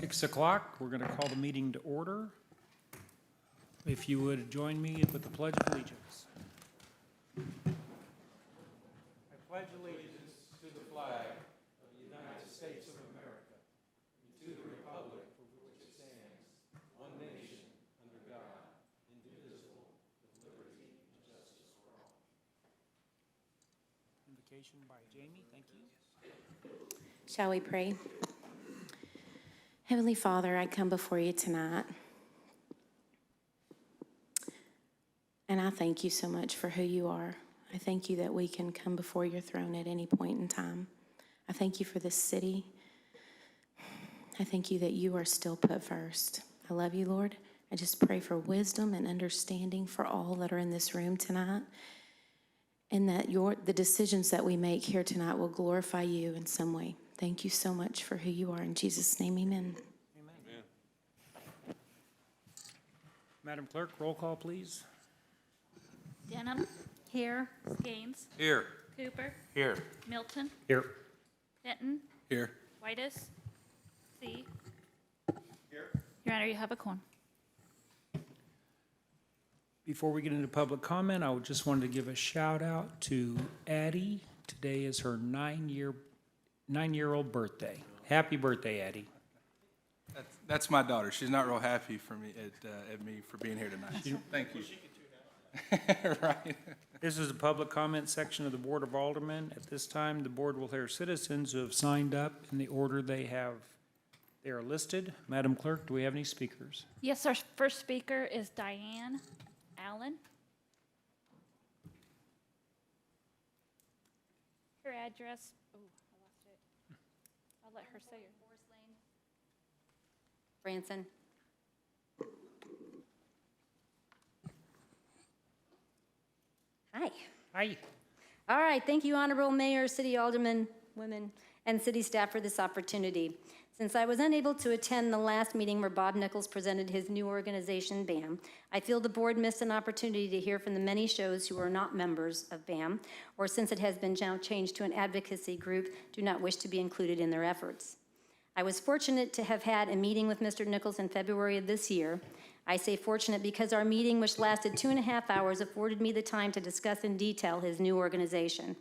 6 o'clock, we're going to call the meeting to order. If you would join me with the Pledge of Allegiance. I pledge allegiance to the flag of the United States of America and to the republic for which it stands, one nation, under God, indivisible, with liberty and justice for all. Invocation by Jamie, thank you. Shall we pray? Heavenly Father, I come before you tonight, and I thank you so much for who you are. I thank you that we can come before your throne at any point in time. I thank you for this city. I thank you that you are still put first. I love you, Lord. I just pray for wisdom and understanding for all that are in this room tonight, and that the decisions that we make here tonight will glorify you in some way. Thank you so much for who you are. In Jesus' name, amen. Amen. Madam Clerk, roll call, please. Denham. Here. Gaines. Here. Cooper. Here. Milton. Here. Benton. Here. Whitus. C. Here. Your Honor, you have a quorum. Before we get into public comment, I just wanted to give a shout out to Addie. Today is her nine-year-old birthday. Happy birthday, Addie. That's my daughter. She's not real happy for me at me for being here tonight. So thank you. Right. This is the public comment section of the Board of Aldermen. At this time, the board will hear citizens who have signed up in the order they are listed. Madam Clerk, do we have any speakers? Yes, our first speaker is Diane Allen. Her address, oh, I lost it. I'll let her say it. Branson. Hi. Hi. All right, thank you, Honorable Mayor, City Aldermen, women, and city staff for this opportunity. Since I was unable to attend the last meeting where Bob Nichols presented his new organization, BAM, I feel the board missed an opportunity to hear from the many shows who are not members of BAM, or since it has been now changed to an advocacy group, do not wish to be included in their efforts. I was fortunate to have had a meeting with Mr. Nichols in February of this year. I say fortunate because our meeting, which lasted 2.5 hours, afforded me the time to discuss in detail his new organization.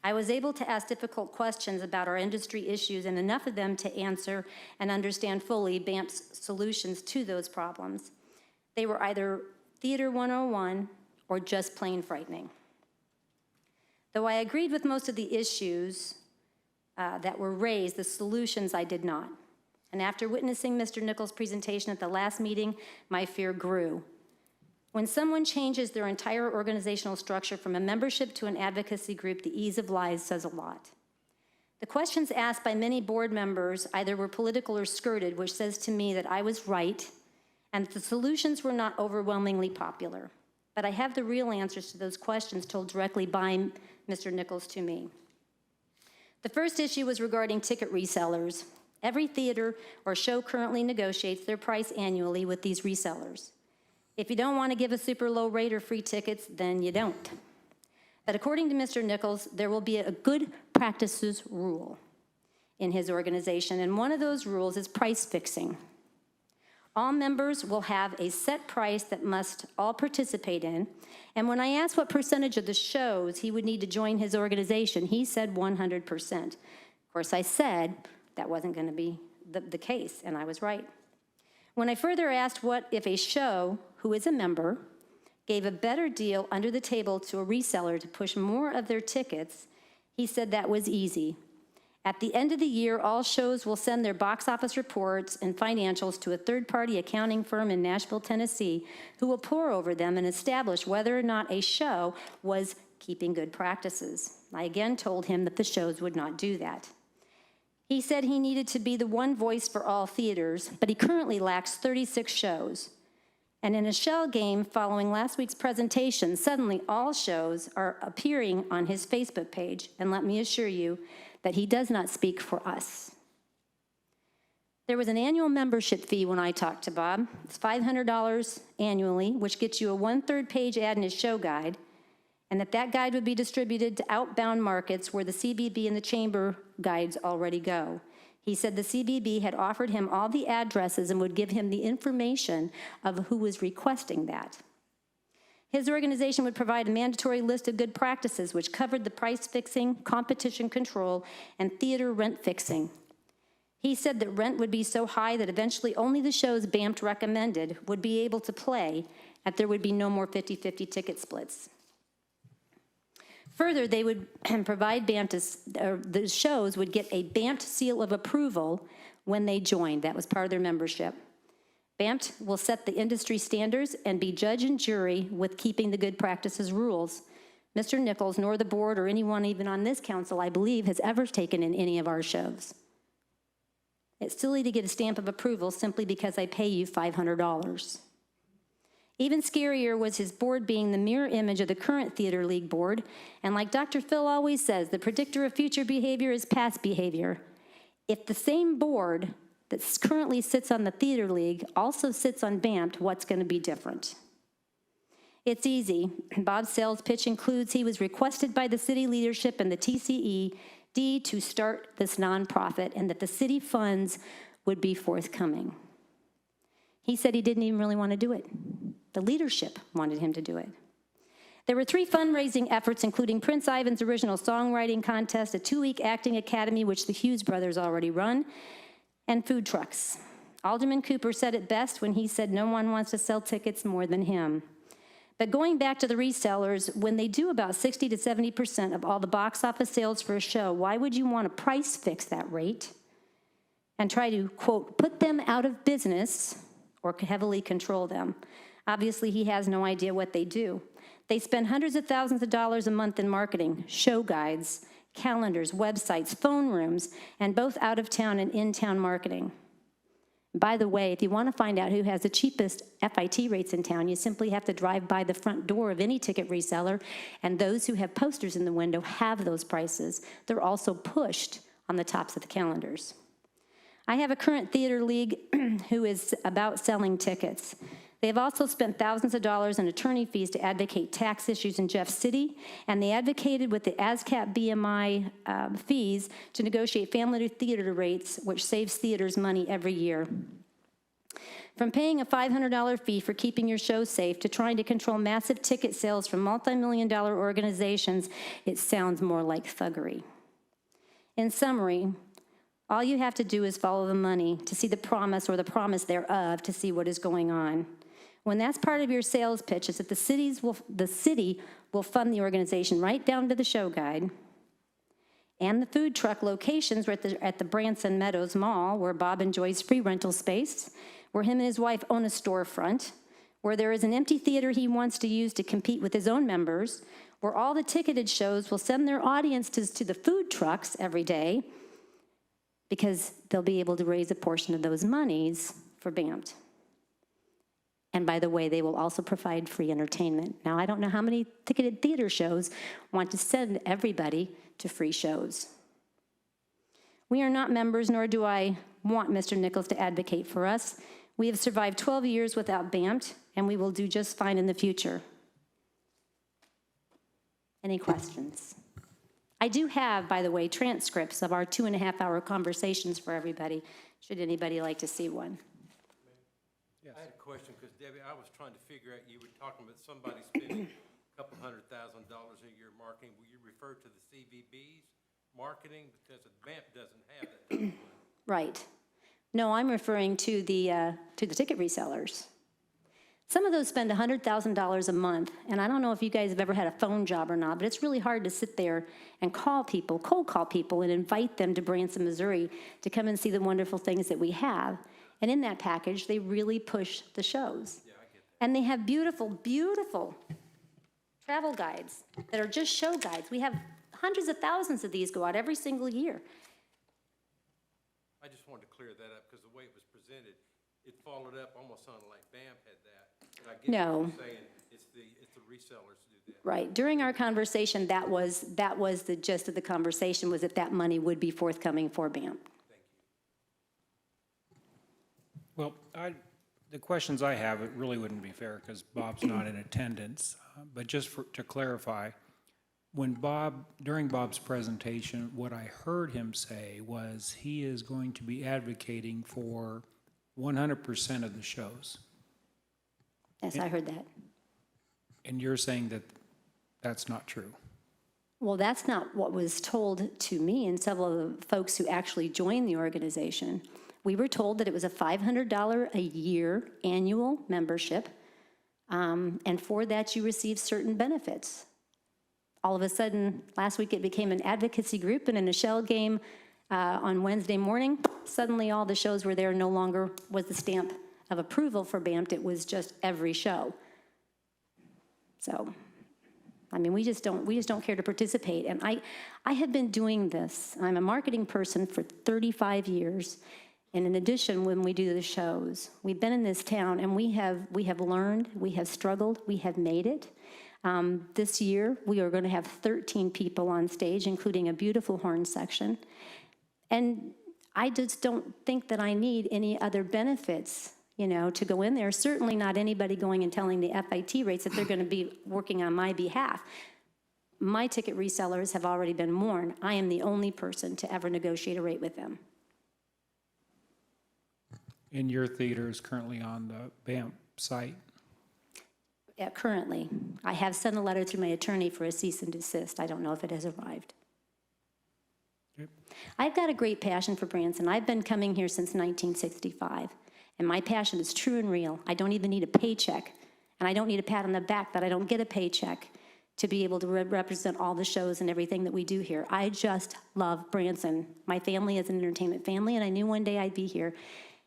I was able to ask difficult questions about our industry issues, and enough of them to answer and understand fully BAMP's solutions to those problems. They were either Theater 101 or just plain frightening. Though I agreed with most of the issues that were raised, the solutions I did not. And after witnessing Mr. Nichols' presentation at the last meeting, my fear grew. When someone changes their entire organizational structure from a membership to an advocacy group, the ease of lies says a lot. The questions asked by many board members either were political or skirted, which says to me that I was right and that the solutions were not overwhelmingly popular. But I have the real answers to those questions told directly by Mr. Nichols to me. The first issue was regarding ticket resellers. Every theater or show currently negotiates their price annually with these resellers. If you don't want to give a super low rate or free tickets, then you don't. But according to Mr. Nichols, there will be a good practices rule in his organization, and one of those rules is price fixing. All members will have a set price that must all participate in, and when I asked what percentage of the shows he would need to join his organization, he said 100%. Of course, I said that wasn't going to be the case, and I was right. When I further asked what if a show, who is a member, gave a better deal under the table to a reseller to push more of their tickets, he said that was easy. At the end of the year, all shows will send their box office reports and financials to a third-party accounting firm in Nashville, Tennessee, who will pore over them and establish whether or not a show was keeping good practices. I again told him that the shows would not do that. He said he needed to be the one voice for all theaters, but he currently lacks 36 shows. And in a shell game following last week's presentation, suddenly all shows are appearing on his Facebook page, and let me assure you that he does not speak for us. There was an annual membership fee when I talked to Bob. It's $500 annually, which gets you a 1/3 page ad in his show guide, and that guide would be distributed to outbound markets where the CBB and the chamber guides already go. He said the CBB had offered him all the addresses and would give him the information of who was requesting that. His organization would provide a mandatory list of good practices, which covered the price fixing, competition control, and theater rent fixing. He said that rent would be so high that eventually only the shows BAMT recommended would be able to play, and there would be no more 50-50 ticket splits. Further, they would provide the shows would get a BAMT seal of approval when they joined. That was part of their membership. BAMT will set the industry standards and be judge and jury with keeping the good practices rules. Mr. Nichols, nor the board or anyone even on this council, I believe, has ever taken in any of our shows. It's silly to get a stamp of approval simply because I pay you $500. Even scarier was his board being the mirror image of the current Theater League board, and like Dr. Phil always says, the predictor of future behavior is past behavior. If the same board that currently sits on the Theater League also sits on BAMT, what's going to be different? It's easy. Bob's sales pitch includes he was requested by the city leadership and the TCED to start this nonprofit and that the city funds would be forthcoming. He said he didn't even really want to do it. The leadership wanted him to do it. There were 3 fundraising efforts, including Prince Ivan's original songwriting contest, a 2-week acting academy, which the Hughes brothers already run, and food trucks. Alderman Cooper said it best when he said no one wants to sell tickets more than him. But going back to the resellers, when they do about 60 to 70% of all the box office sales for a show, why would you want to price fix that rate and try to, quote, put them out of business or heavily control them? Obviously, he has no idea what they do. They spend hundreds of thousands of dollars a month in marketing, show guides, calendars, websites, phone rooms, and both out-of-town and in-town marketing. By the way, if you want to find out who has the cheapest FIT rates in town, you simply have to drive by the front door of any ticket reseller, and those who have posters in the window have those prices. They're also pushed on the tops of the calendars. I have a current Theater League who is about selling tickets. They have also spent thousands of dollars in attorney fees to advocate tax issues in Jeff City, and they advocated with the ASCAP BMI fees to negotiate family theater rates, which saves theaters money every year. From paying a $500 fee for keeping your show safe to trying to control massive ticket sales from multi-million-dollar organizations, it sounds more like thuggery. In summary, all you have to do is follow the money to see the promise or the promise thereof to see what is going on. When that's part of your sales pitch, is that the city will fund the organization right down to the show guide. And the food truck locations were at the Branson Meadows Mall, where Bob enjoys free rental space, where him and his wife own a storefront, where there is an empty theater he wants to use to compete with his own members, where all the ticketed shows will send their audiences to the food trucks every day because they'll be able to raise a portion of those monies for BAMT. And by the way, they will also provide free entertainment. Now, I don't know how many ticketed theater shows want to send everybody to free shows. We are not members, nor do I want Mr. Nichols to advocate for us. We have survived 12 years without BAMT, and we will do just fine in the future. Any questions? I do have, by the way, transcripts of our 2.5-hour conversations for everybody, should anybody like to see one. I had a question, because Debbie, I was trying to figure out, you were talking about somebody spending a couple $100,000 a year marketing. Will you refer to the CVB's marketing? Because BAMT doesn't have that type of money. Right. No, I'm referring to the ticket resellers. Some of those spend $100,000 a month, and I don't know if you guys have ever had a phone job or not, but it's really hard to sit there and call people, cold call people, and invite them to Branson, Missouri to come and see the wonderful things that we have. And in that package, they really push the shows. Yeah, I get that. And they have beautiful, beautiful travel guides that are just show guides. We have hundreds of thousands of these go out every single year. I just wanted to clear that up, because the way it was presented, it followed up, almost sounded like BAMT had that. But I get No. what you're saying, it's the resellers who do that. Right. During our conversation, that was the gist of the conversation, was that money would be forthcoming for BAMT. Well, the questions I have, it really wouldn't be fair because Bob's not in attendance. But just to clarify, during Bob's presentation, what I heard him say was he is going to be advocating for 100% of the shows. Yes, I heard that. And you're saying that that's not true. Well, that's not what was told to me and several of the folks who actually joined the organization. We were told that it was a $500 a year annual membership, and for that you receive certain benefits. All of a sudden, last week it became an advocacy group, and in a shell game on Wednesday morning, suddenly all the shows were there. No longer was the stamp of approval for BAMT, it was just every show. So, I mean, we just don't care to participate. And I have been doing this. I'm a marketing person for 35 years. And in addition, when we do the shows, we've been in this town and we have learned, we have struggled, we have made it. This year, we are going to have 13 people on stage, including a beautiful horn section. And I just don't think that I need any other benefits, you know, to go in there. Certainly not anybody going and telling the FIT rates that they're going to be working on my behalf. My ticket resellers have already been warned. I am the only person to ever negotiate a rate with them. And your theater is currently on the BAMP site? Yeah, currently. I have sent a letter through my attorney for a cease and desist. I don't know if it has arrived. Yep. I've got a great passion for Branson. I've been coming here since 1965, and my passion is true and real. I don't even need a paycheck, and I don't need a pat on the back that I don't get a paycheck to be able to represent all the shows and everything that we do here. I just love Branson. My family is an entertainment family, and I knew one day I'd be here.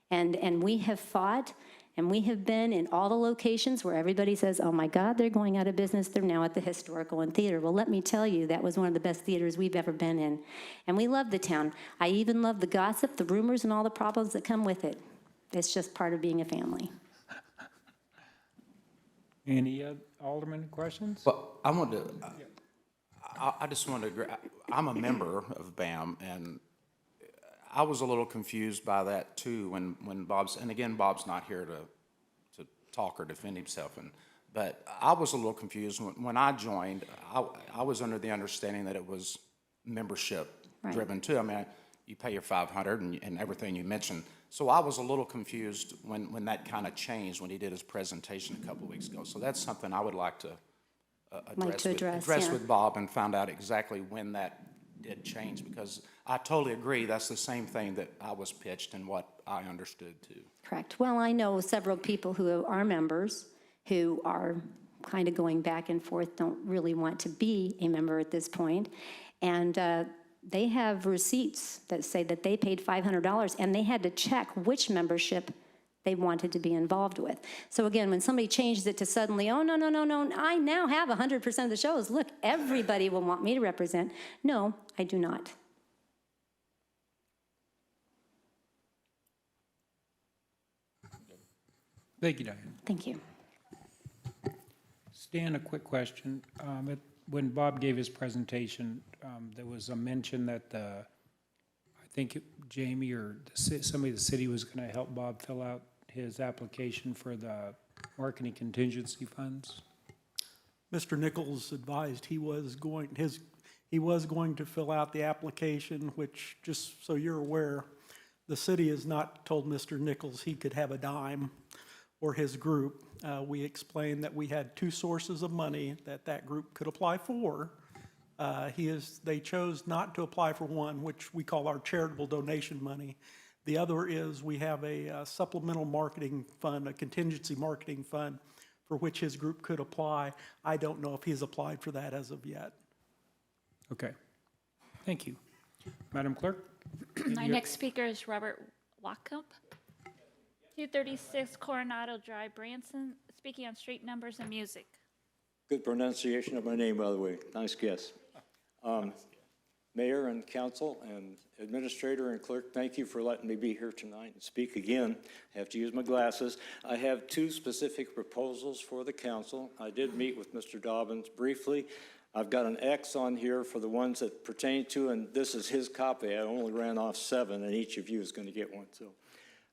And we have fought, and we have been in all the locations where everybody says, oh my God, they're going out of business. They're now at the Historical and Theater. Well, let me tell you, that was one of the best theaters we've ever been in. And we love the town. I even love the gossip, the rumors, and all the problems that come with it. It's just part of being a family. Any Alderman questions? Well, I just wanted to agree. I'm a member of BAM, and I was a little confused by that too when Bob's, and again, Bob's not here to talk or defend himself, but I was a little confused when I joined. I was under the understanding that it was membership driven too. I mean, you pay your $500 and everything you mentioned. So I was a little confused when that kind of changed when he did his presentation a couple of weeks ago. So that's something I would like to address with Bob and find out exactly when that did change, because I totally agree that's the same thing that I was pitched and what I understood too. Correct. Well, I know several people who are members who are kind of going back and forth, don't really want to be a member at this point. And they have receipts that say that they paid $500 and they had to check which membership they wanted to be involved with. So again, when somebody changes it to suddenly, oh, no, I now have 100% of the shows. Look, everybody will want me to represent. No, I do not. Thank you, Diane. Thank you. Stan, a quick question. When Bob gave his presentation, there was a mention that I think Jamie or somebody in the city was going to help Bob fill out his application for the marketing contingency funds. Mr. Nichols advised he was going to fill out the application, which, just so you're aware, the city has not told Mr. Nichols he could have a dime or his group. We explained that we had two sources of money that group could apply for. They chose not to apply for one, which we call our charitable donation money. The other is we have a supplemental marketing fund, a contingency marketing fund, for which his group could apply. I don't know if he's applied for that as of yet. Okay. Thank you. Madam Clerk? Our next speaker is Robert Wackup, 236 Coronado Drive, Branson, speaking on street numbers and music. Good pronunciation of my name, by the way. Nice guess. Mayor and council and administrator and clerk, thank you for letting me be here tonight and speak again. I have to use my glasses. I have two specific proposals for the council. I did meet with Mr. Dobbins briefly. I've got an X on here for the ones that pertain to, and this is his copy. I only ran off 7, and each of you is going to get one. So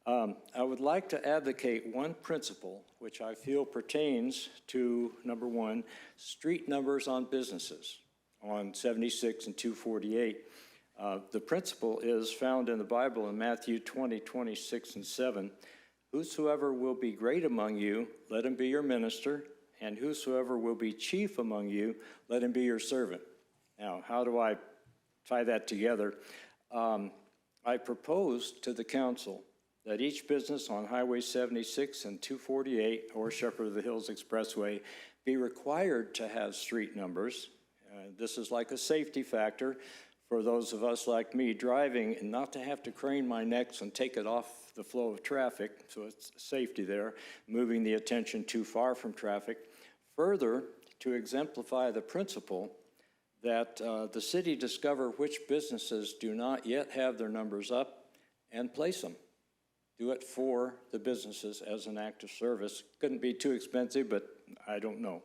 I would like to advocate one principle, which I feel pertains to, number one, street numbers on businesses on 76 and 248. The principle is found in the Bible in Matthew 20:26 and 7. Whosoever will be great among you, let him be your minister, and whosoever will be chief among you, let him be your servant. Now, how do I tie that together? I propose to the council that each business on Highway 76 and 248 or Shepherd of the Hills Expressway be required to have street numbers. This is like a safety factor for those of us like me driving, and not to have to crane my necks and take it off the flow of traffic, so it's safety there, moving the attention too far from traffic. Further, to exemplify the principle that the city discover which businesses do not yet have their numbers up and place them. Do it for the businesses as an act of service. Couldn't be too expensive, but I don't know.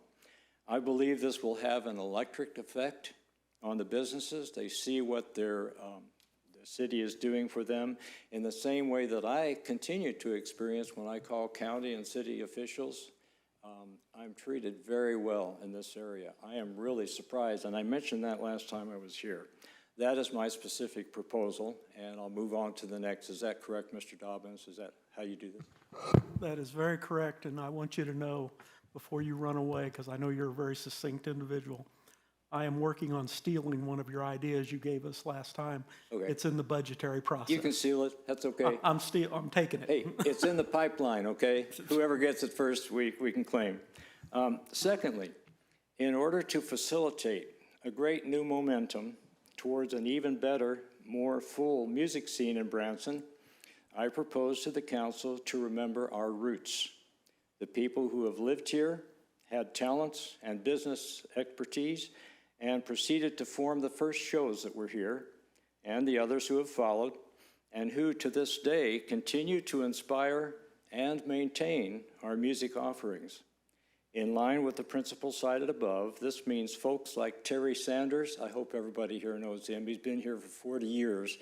I believe this will have an electric effect on the businesses. They see what the city is doing for them in the same way that I continue to experience when I call county and city officials. I'm treated very well in this area. I am really surprised, and I mentioned that last time I was here. That is my specific proposal, and I'll move on to the next. Is that correct, Mr. Dobbins? Is that how you do this? That is very correct, and I want you to know before you run away, because I know you're a very succinct individual, I am working on stealing one of your ideas you gave us last time. Okay. It's in the budgetary process. You can seal it. That's okay. I'm taking it. Hey, it's in the pipeline, okay? Whoever gets it first, we can claim. Secondly, in order to facilitate a great new momentum towards an even better, more full music scene in Branson, I propose to the council to remember our roots, the people who have lived here, had talents and business expertise, and proceeded to form the first shows that were here, and the others who have followed, and who to this day continue to inspire and maintain our music offerings. In line with the principle cited above, this means folks like Terry Sanders. I hope everybody here knows him. He's been here for 40 years,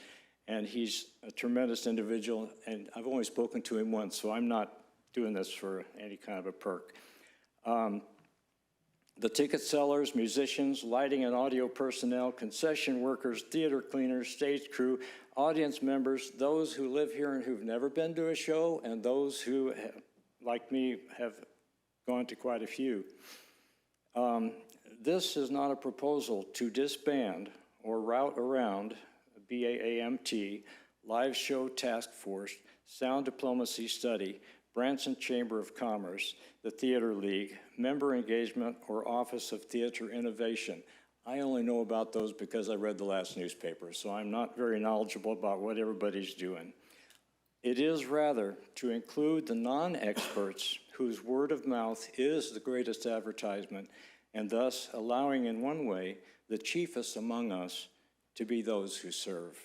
and he's a tremendous individual, and I've only spoken to him once, so I'm not doing this for any kind of a perk. The ticket sellers, musicians, lighting and audio personnel, concession workers, theater cleaners, stage crew, audience members, those who live here and who've never been to a show, and those who, like me, have gone to quite a few. This is not a proposal to disband or route around BAAMT, Live Show Task Force, Sound Diplomacy Study, Branson Chamber of Commerce, the Theater League, Member Engagement, or Office of Theater Innovation. I only know about those because I read the last newspaper, so I'm not very knowledgeable about what everybody's doing. It is rather to include the non-experts whose word of mouth is the greatest advertisement, and thus allowing in one way the chiefest among us to be those who serve.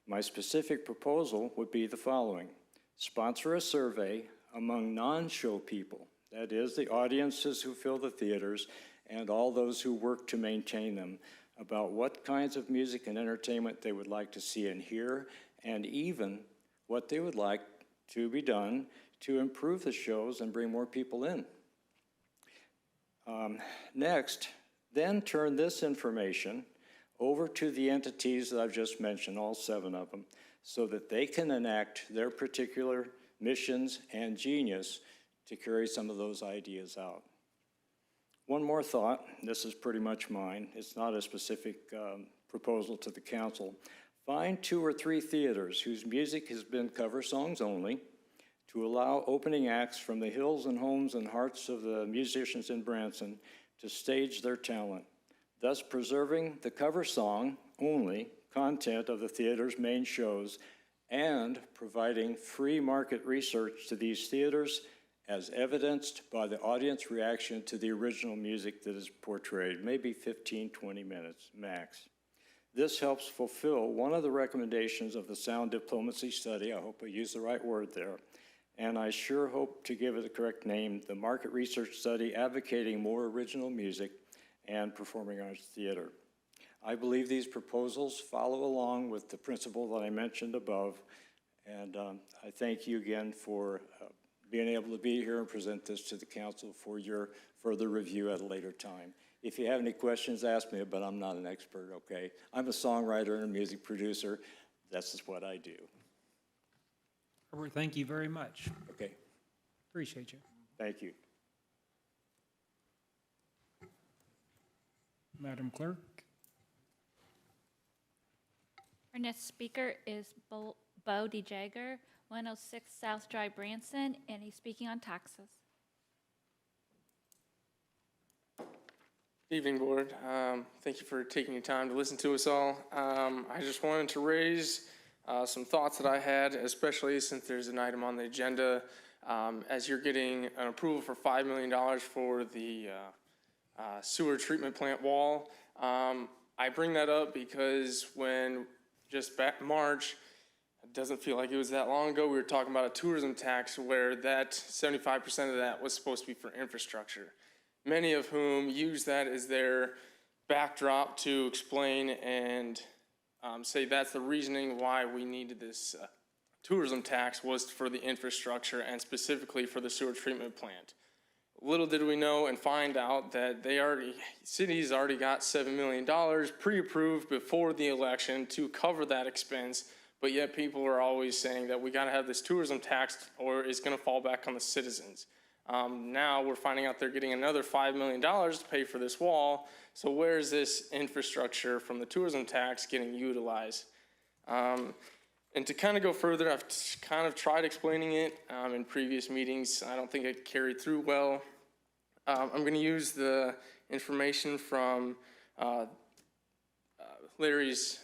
My specific proposal would be the following. Sponsor a survey among non-show people, that is, the audiences who fill the theaters and all those who work to maintain them, about what kinds of music and entertainment they would like to see and hear, and even what they would like to be done to improve the shows and bring more people in. Next, then turn this information over to the entities that I've just mentioned, all 7 of them, so that they can enact their particular missions and genius to carry some of those ideas out. One more thought, this is pretty much mine. It's not a specific proposal to the council. Find 2 or 3 theaters whose music has been cover songs only to allow opening acts from the hills and homes and hearts of the musicians in Branson to stage their talent, thus preserving the cover song only content of the theater's main shows and providing free market research to these theaters as evidenced by the audience reaction to the original music that is portrayed, maybe 15, 20 minutes max. This helps fulfill one of the recommendations of the Sound Diplomacy Study, I hope I used the right word there, and I sure hope to give it the correct name, the Market Research Study advocating more original music and performing arts theater. I believe these proposals follow along with the principle that I mentioned above, and I thank you again for being able to be here and present this to the council for your further review at a later time. If you have any questions, ask me, but I'm not an expert, okay? I'm a songwriter and a music producer. That's just what I do. Robert, thank you very much. Okay, Appreciate you. thank you. Madam Clerk? Our next speaker is Bo DeJager, 106 South Drive, Branson, and he's speaking on taxes. Evening, Board. Thank you for taking your time to listen to us all. I just wanted to raise some thoughts that I had, especially since there's an item on the agenda. As you're getting an approval for $5 million for the sewer treatment plant wall, I bring that up because when just back March, it doesn't feel like it was that long ago, we were talking about a tourism tax where that 75% of that was supposed to be for infrastructure. Many of whom use that as their backdrop to explain and say that's the reasoning why we needed this tourism tax was for the infrastructure and specifically for the sewer treatment plant. Little did we know and find out that cities already got $7 million pre-approved before the election to cover that expense, but yet people are always saying that we gotta have this tourism tax or it's gonna fall back on the citizens. Now we're finding out they're getting another $5 million to pay for this wall. So where is this infrastructure from the tourism tax getting utilized? And to kind of go further, I've kind of tried explaining it in previous meetings. I don't think it carried through well. I'm going to use the information from Larry's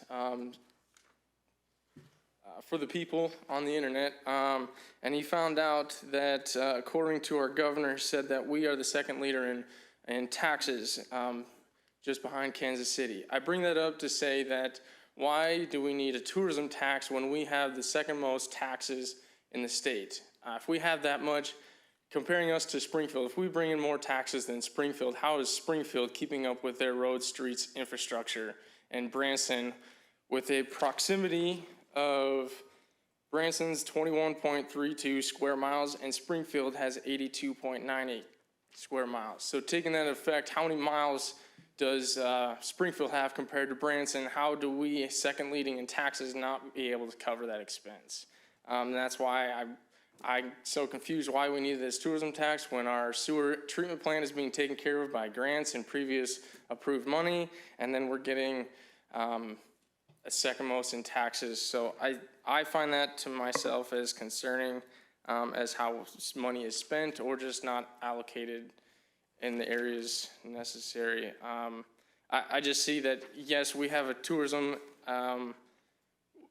for the people on the internet, and he found out that according to our governor, said that we are the second leader in taxes, just behind Kansas City. I bring that up to say that why do we need a tourism tax when we have the second most taxes in the state? If we have that much, comparing us to Springfield, if we bring in more taxes than Springfield, how is Springfield keeping up with their roads, streets, infrastructure? And Branson, with a proximity of Branson's 21.32 square miles and Springfield has 82.98 square miles. So taking that effect, how many miles does Springfield have compared to Branson? How do we, second leading in taxes, not be able to cover that expense? That's why I'm so confused why we needed this tourism tax when our sewer treatment plant is being taken care of by grants and previous approved money, and then we're getting a second most in taxes. So I find that to myself as concerning as how money is spent or just not allocated in the areas necessary. I just see that, yes, we have a tourism,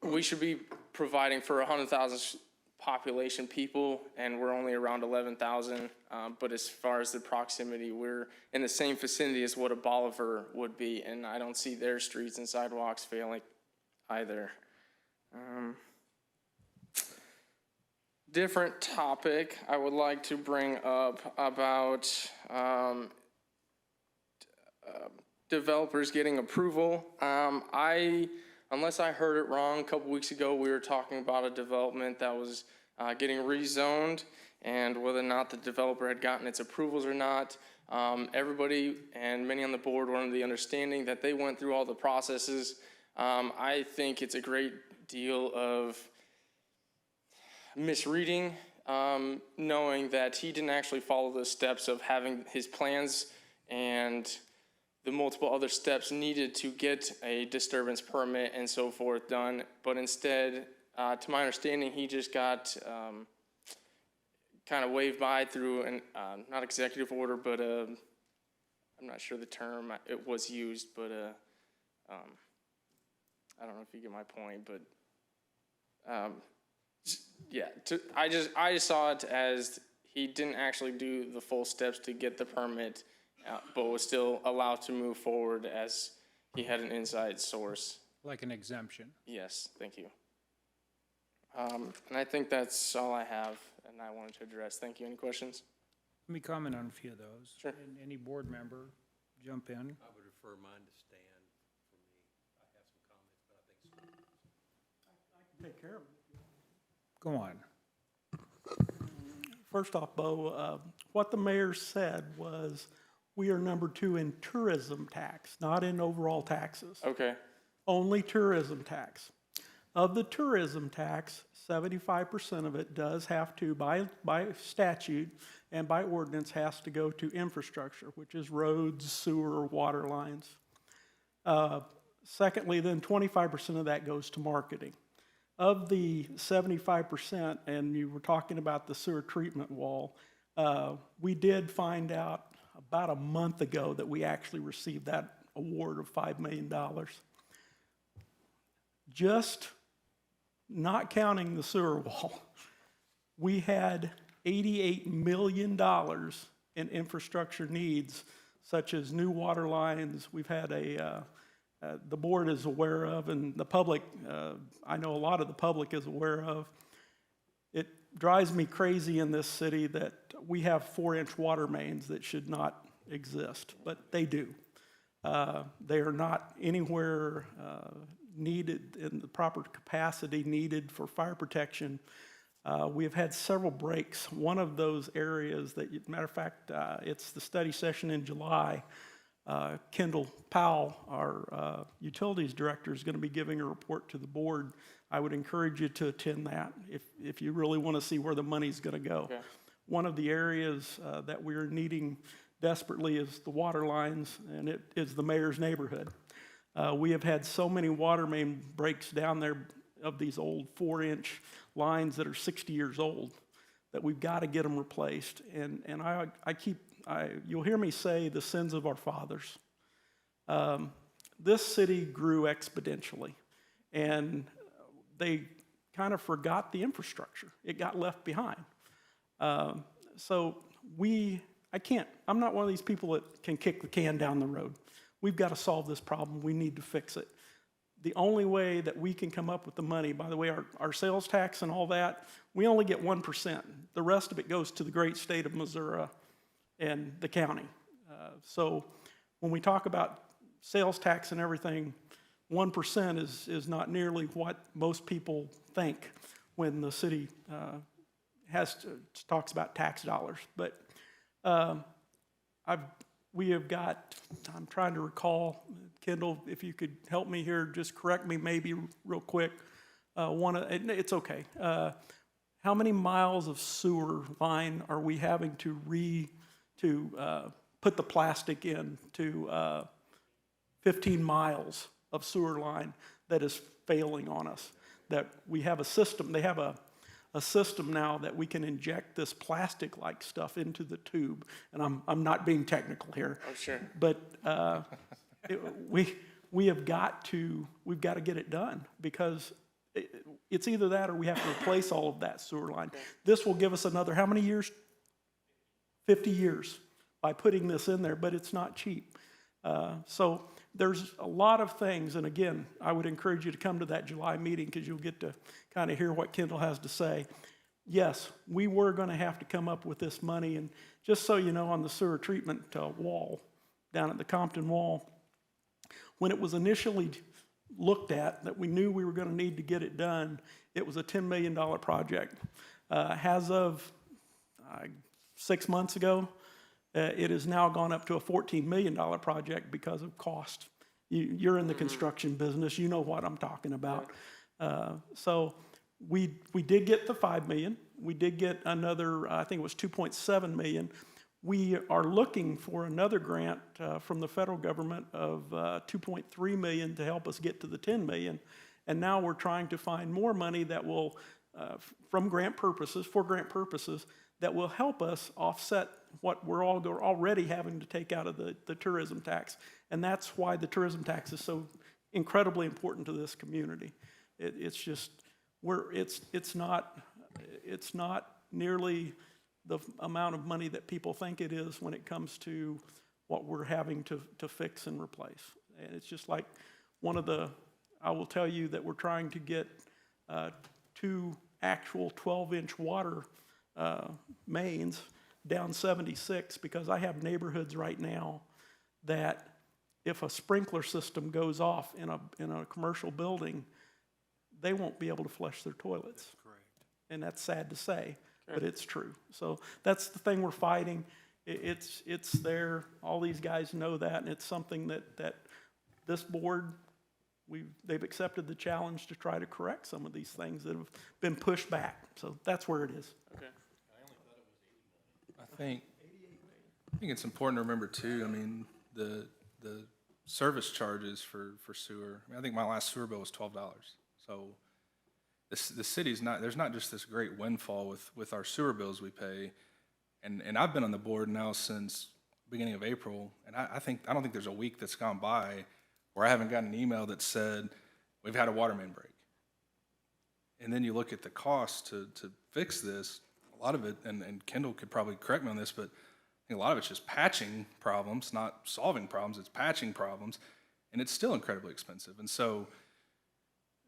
we should be providing for 100,000 population people, and we're only around 11,000. But as far as the proximity, we're in the same vicinity as what a Bolivar would be, and I don't see their streets and sidewalks failing either. Different topic I would like to bring up about developers getting approval. Unless I heard it wrong, a couple weeks ago we were talking about a development that was getting rezoned and whether or not the developer had gotten its approvals or not. Everybody and many on the board were under the understanding that they went through all the processes. I think it's a great deal of misreading, knowing that he didn't actually follow the steps of having his plans and the multiple other steps needed to get a disturbance permit and so forth done. But instead, to my understanding, he just got kind of waved by through an, not executive order, but I'm not sure the term it was used, but I don't know if you get my point, but yeah, I just saw it as he didn't actually do the full steps to get the permit, but was still allowed to move forward as he had an inside source. Like an exemption. Yes, thank you. And I think that's all I have, and I wanted to address. Thank you. Any questions? Let me comment on a few of those. Sure. And any board member, jump in. I would refer mine to Stan for me. I have some comments, but I think so. Take care of it. Go on. First off, Bo, what the mayor said was, we are number 2 in tourism tax, not in overall taxes. Okay. Only tourism tax. Of the tourism tax, 75% of it does have to, by statute and by ordinance, has to go to infrastructure, which is roads, sewer, water lines. Secondly, then 25% of that goes to marketing. Of the 75%, and you were talking about the sewer treatment wall, we did find out about a month ago that we actually received that award of $5 million. Just not counting the sewer wall, we had $88 million in infrastructure needs, such as new water lines. We've had the board is aware of, and the public, I know a lot of the public is aware of. It drives me crazy in this city that we have 4-inch water mains that should not exist, but they do. They are not anywhere needed in the proper capacity needed for fire protection. We have had several breaks. One of those areas that, matter of fact, it's the study session in July. Kendall Powell, our utilities director, is going to be giving a report to the board. I would encourage you to attend that if you really want to see where the money's going to go. Okay. One of the areas that we're needing desperately is the water lines, and it is the mayor's neighborhood. We have had so many water main breaks down there of these old 4-inch lines that are 60 years old that we've got to get them replaced. And you'll hear me say the sins of our fathers. This city grew exponentially, and they kind of forgot the infrastructure. It got left behind. I'm not one of these people that can kick the can down the road. We've got to solve this problem. We need to fix it. The only way that we can come up with the money, by the way, our sales tax and all that, we only get 1%. The rest of it goes to the great state of Missouri and the county. So when we talk about sales tax and everything, 1% is not nearly what most people think when the city talks about tax dollars. But we have got, I'm trying to recall, Kendall, if you could help me here, just correct me maybe real quick. It's okay. How many miles of sewer line are we having to put the plastic in to 15 miles of sewer line that is failing on us? That we have a system, they have a system now that we can inject this plastic-like stuff into the tube. And I'm not being technical here. Oh, sure. But we've got to get it done, because it's either that or we have to replace all of that sewer line. Okay. This will give us another, how many years? 50 years by putting this in there, but it's not cheap. So there's a lot of things, and again, I would encourage you to come to that July meeting, because you'll get to kind of hear what Kendall has to say. Yes, we were going to have to come up with this money, and just so you know, on the sewer treatment wall down at the Compton Wall, when it was initially looked at that we knew we were going to need to get it done, it was a $10 million project. As of 6 months ago, it has now gone up to a $14 million project because of cost. You're in the construction business, you know what I'm talking about. So we did get the $5 million. We did get another, I think it was $2.7 million. We are looking for another grant from the federal government of $2.3 million to help us get to the $10 million. And now we're trying to find more money that will, for grant purposes, that will help us offset what we're already having to take out of the tourism tax. And that's why the tourism tax is so incredibly important to this community. It's just, it's not nearly the amount of money that people think it is when it comes to what we're having to fix and replace. And it's just like I will tell you that we're trying to get 2 actual 12-inch water mains down 76, because I have neighborhoods right now that if a sprinkler system goes off in a commercial building, they won't be able to flush their toilets. That's correct. And that's sad to say, but it's true. So that's the thing we're fighting. It's there, all these guys know that, and it's something that this board, they've accepted the challenge to try to correct some of these things that have been pushed back. So that's where it is. Okay. I think it's important to remember too, I mean, the service charges for sewer. I mean, I think my last sewer bill was $12. So the city's not, there's not just this great windfall with our sewer bills we pay. And I've been on the board now since beginning of April, and I don't think there's a week that's gone by where I haven't gotten an email that said, we've had a water main break. And then you look at the cost to fix this, a lot of it, and Kendall could probably correct me on this, but I think a lot of it's just patching problems, not solving problems, it's patching problems, and it's still incredibly expensive. And so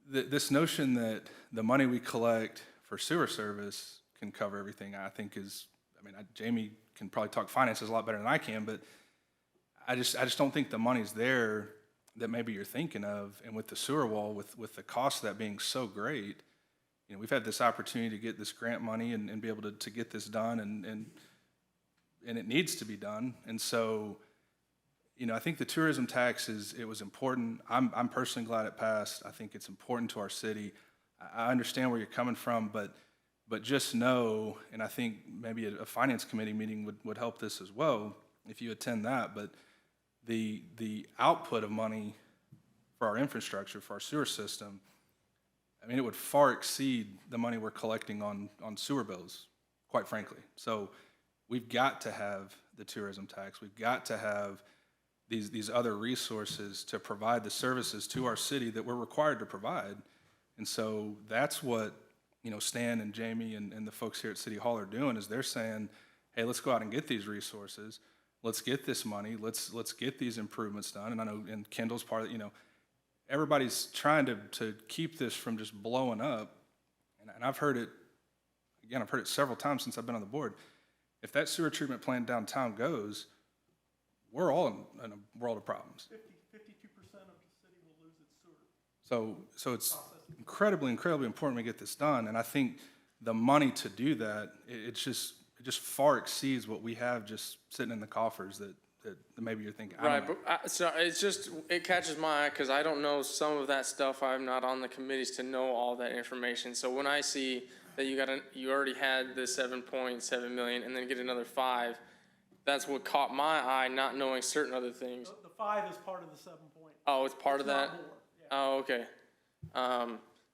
this notion that the money we collect for sewer service can cover everything, I think is, Jamie can probably talk finances a lot better than I can, but I just don't think the money's there that maybe you're thinking of. And with the sewer wall, with the cost of that being so great, you know, we've had this opportunity to get this grant money and be able to get this done, and it needs to be done. And so, you know, I think the tourism tax it was important. I'm personally glad it passed. I think it's important to our city. I understand where you're coming from, but just know, and I think maybe a finance committee meeting would help this as well if you attend that, but the output of money for our infrastructure, for our sewer system, I mean, it would far exceed the money we're collecting on sewer bills, quite frankly. So we've got to have the tourism tax. We've got to have these other resources to provide the services to our city that we're required to provide. And so that's what, you know, Stan and Jamie and the folks here at City Hall are doing, is they're saying, hey, let's go out and get these resources. Let's get this money. Let's get these improvements done. And I know, and Kendall's part of it, you know, everybody's trying to keep this from just blowing up. And I've heard it, again, I've heard it several times since I've been on the board. If that sewer treatment plant downtown goes, we're all in a world of problems. 52% of the city will lose its sewer. So it's incredibly, incredibly important we get this done. And I think the money to do that, it just far exceeds what we have just sitting in the coffers that maybe you're thinking. Right, but so it catches my eye because I don't know some of that stuff. I'm not on the committees to know all that information. So when I see that you already had the 7.7 million and then get another 5, that's what caught my eye, not knowing certain other things. The 5 is part of the 7 point. Oh, it's part of that? Not more. Yeah. Oh, okay.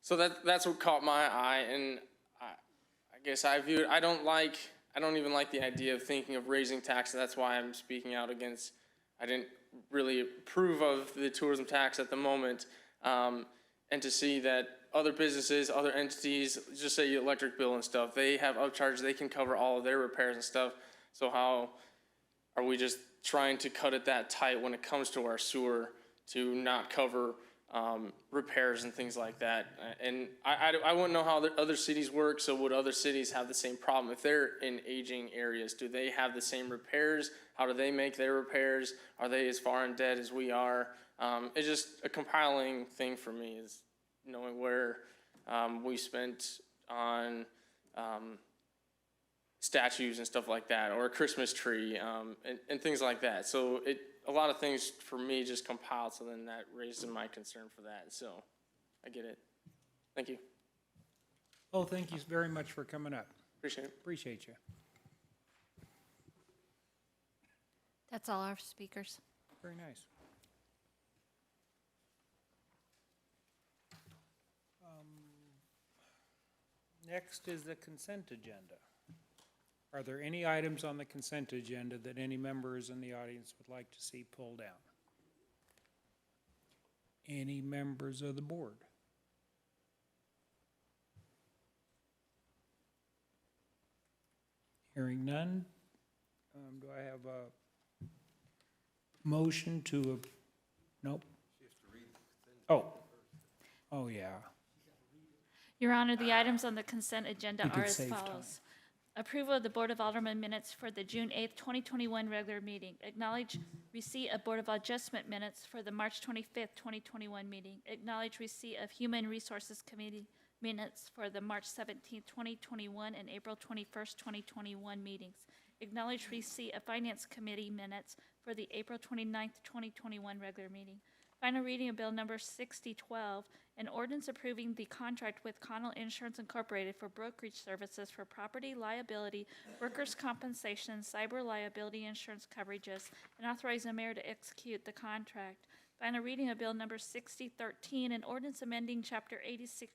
So that's what caught my eye, and I guess I view it, I don't even like the idea of thinking of raising taxes. That's why I'm speaking out against, I didn't really approve of the tourism tax at the moment. And to see that other businesses, other entities, just say your electric bill and stuff, they have upcharges, they can cover all of their repairs and stuff. So how are we just trying to cut it that tight when it comes to our sewer to not cover repairs and things like that? And I wouldn't know how other cities work, so would other cities have the same problem? If they're in aging areas, do they have the same repairs? How do they make their repairs? Are they as far in debt as we are? It's just a compiling thing for me, is knowing where we spent on statues and stuff like that, or a Christmas tree, and things like that. So a lot of things for me just compiled, so then that raises my concern for that. So I get it. Thank you. Oh, thank you very much for coming up. Appreciate it. Appreciate you. That's all our speakers. Very nice. Next is the consent agenda. Are there any items on the consent agenda that any members in the audience would like to see pulled down? Any members of the board? Hearing none, do I have a motion to, nope. Oh, yeah. Your Honor, the items on the consent agenda We could are as save time. follows. Approval of the Board of Aldermen minutes for the June 8th, 2021 regular meeting. Acknowledge receipt of Board of Adjustment minutes for the March 25th, 2021 meeting. Acknowledge receipt of Human Resources Committee minutes for the March 17th, 2021 and April 21st, 2021 meetings. Acknowledge receipt of Finance Committee minutes for the April 29th, 2021 regular meeting. Final reading of Bill Number 6012, an ordinance approving the contract with Connell Insurance Incorporated for brokerage services for property liability, workers' compensation, and cyber liability insurance coverages, and authorizing the mayor to execute the contract. Final reading of Bill Number 6013, an ordinance amending Chapter 86,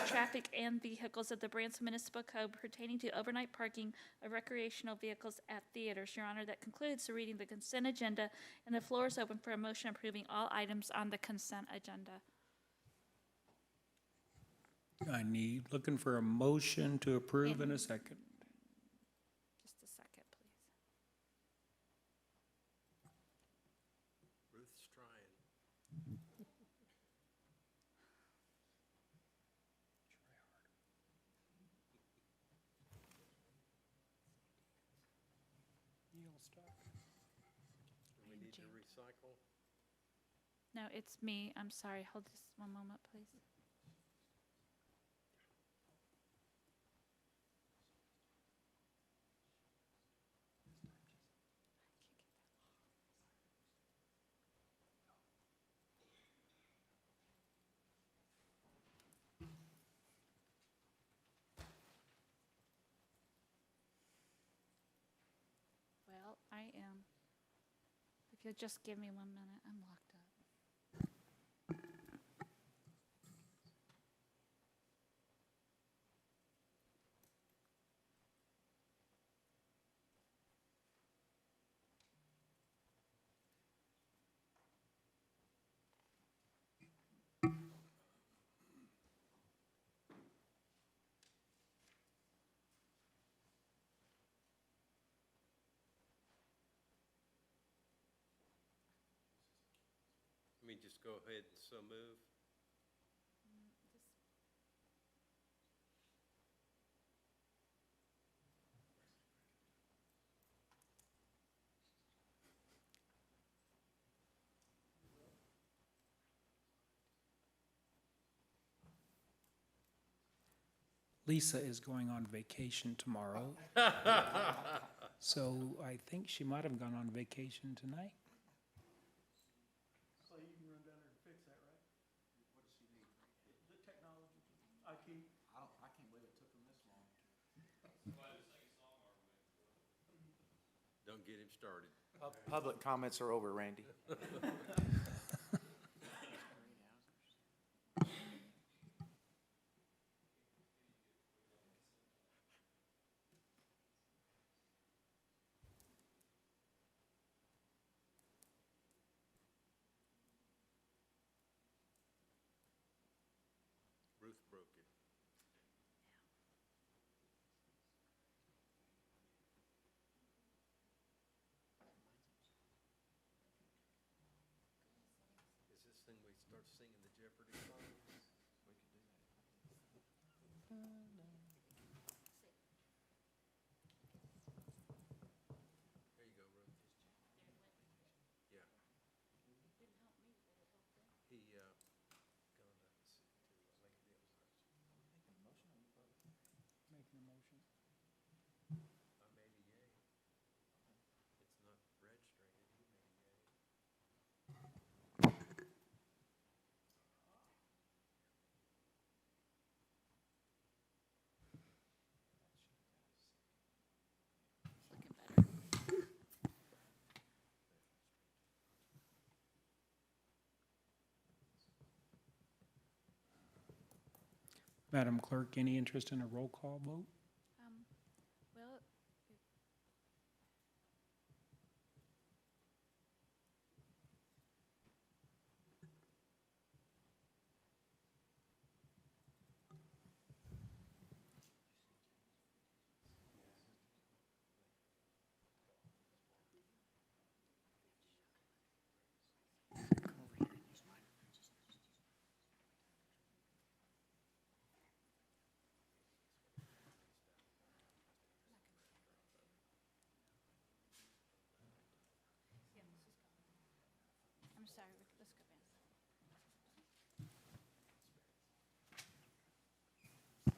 Traffic and Vehicles of the Branson Municipal Code pertaining to overnight parking of recreational vehicles at theaters. Your Honor, that concludes the reading of the consent agenda, and the floor is open for a motion approving all items on the consent agenda. Looking for a motion to approve in a second. Just a second, please. Ruth's trying. Do we need to recycle? No, it's me. I'm sorry. Hold just one moment, please. Well, I am. If you'll just give me 1 minute, I'm locked up. Let me just go ahead and so move. Lisa is going on vacation tomorrow. So I think she might have gone on vacation tonight. So you can run down there and fix that, right? What does she need? The technology, IT. I can't believe it took them this long. Don't get him started. Public comments are over, Randy. Ruth broke it. Is this thing we start singing the Jeopardy song? We could do that. There you go, Ruth. Yeah. He, gone up to LinkedIn. Making a motion. I made a yay. It's not registering it, he made a yay. Looking better. Madam Clerk, any interest in a roll call vote? Well, I'm sorry. Let's go back.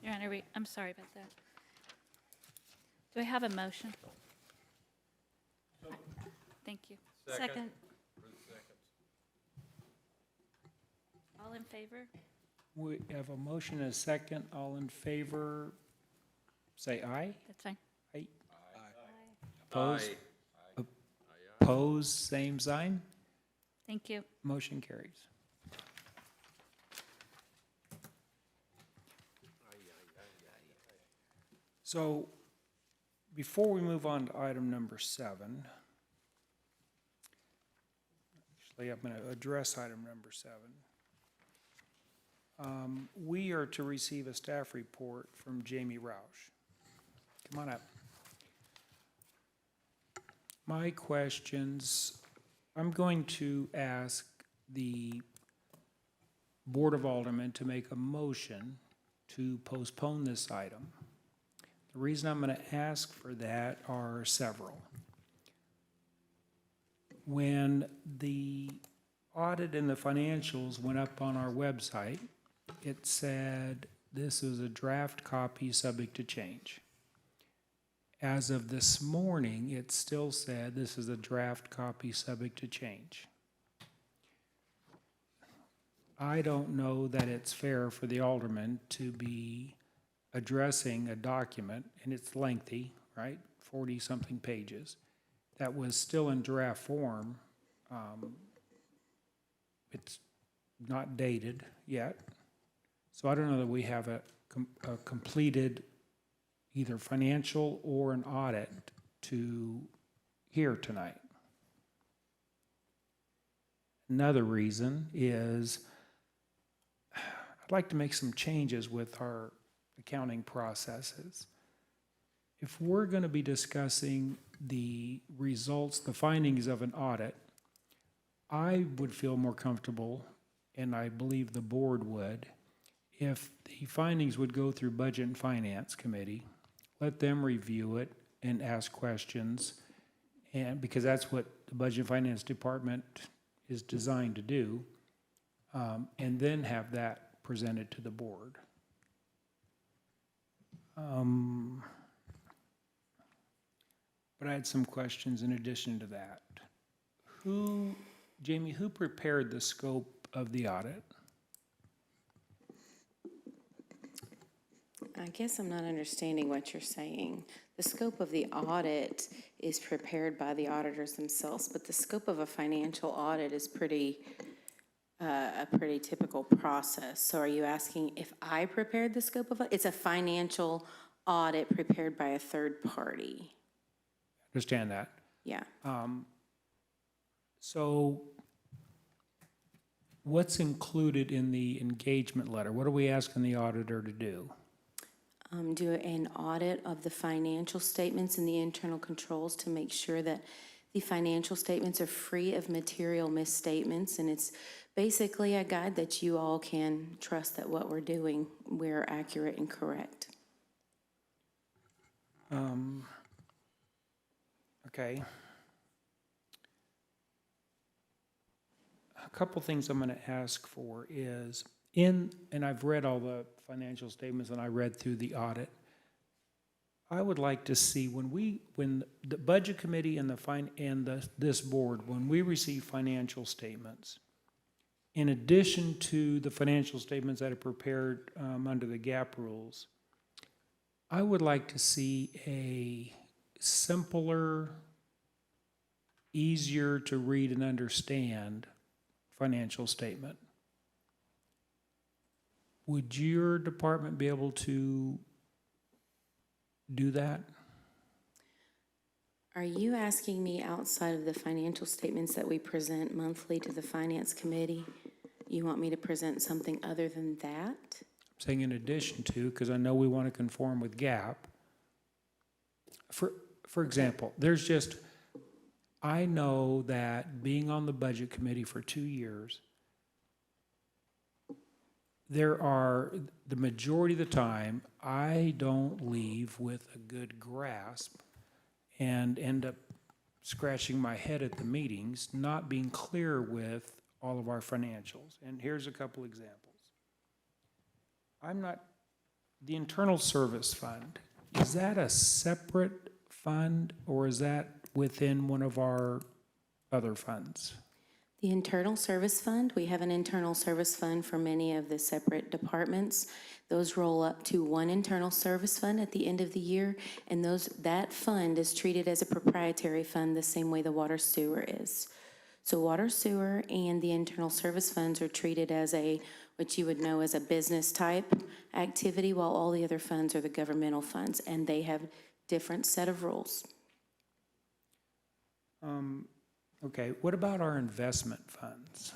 Your Honor, I'm sorry about that. Do I have a motion? Thank you. Second. All in favor? We have a motion and a second. All in favor, say aye. That's fine. Aye. Opposed? Opposed, same sign. Thank you. Motion carries. So, before we move on to item number 7, actually, I'm going to address item number 7. We are to receive a staff report from Jamie Roush. Come on up. My questions, I'm going to ask the Board of Aldermen to make a motion to postpone this item. The reason I'm going to ask for that are several. When the audit and the financials went up on our website, it said this is a draft copy subject to change. As of this morning, it still said this is a draft copy subject to change. I don't know that it's fair for the alderman to be addressing a document, and it's lengthy, right? 40-something pages, that was still in draft form. It's not dated yet. So I don't know that we have a completed either financial or an audit to hear tonight. Another reason is I'd like to make some changes with our accounting processes. If we're going to be discussing the results, the findings of an audit, I would feel more comfortable, and I believe the board would, if the findings would go through Budget and Finance Committee, let them review it and ask questions, and because that's what the Budget and Finance Department is designed to do, and then have that presented to the board. But I had some questions in addition to that. Jamie, who prepared the scope of the audit? I guess I'm not understanding what you're saying. The scope of the audit is prepared by the auditors themselves, but the scope of a financial audit is a pretty typical process. So are you asking if I prepared the scope of it? It's a financial audit prepared by a third party. Understand that. Yeah. So what's included in the engagement letter? What are we asking the auditor to do? Do an audit of the financial statements and the internal controls to make sure that the financial statements are free of material misstatements. And it's basically a guide that you all can trust that what we're doing, we're accurate and correct. Okay. A couple things I'm going to ask for is and I've read all the financial statements and I read through the audit. I would like to see when the Budget Committee and this board, when we receive financial statements, in addition to the financial statements that are prepared under the GAAP rules, I would like to see a simpler, easier to read and understand financial statement. Would your department be able to do that? Are you asking me outside of the financial statements that we present monthly to the Finance Committee? You want me to present something other than that? I'm saying in addition to, because I know we want to conform with GAAP. For example, I know that being on the Budget Committee for 2 years, the majority of the time, I don't leave with a good grasp and end up scratching my head at the meetings, not being clear with all of our financials. And here's a couple examples. The Internal Service Fund, Is that a separate fund, or is that within one of our other funds? The internal service fund, we have an internal service fund for many of the separate departments. Those roll up to one internal service fund at the end of the year, and that fund is treated as a proprietary fund the same way the water sewer is. So water sewer and the internal service funds are treated as what you would know as a business type activity, while all the other funds are the governmental funds, and they have different set of rules. Okay, what about our investment funds?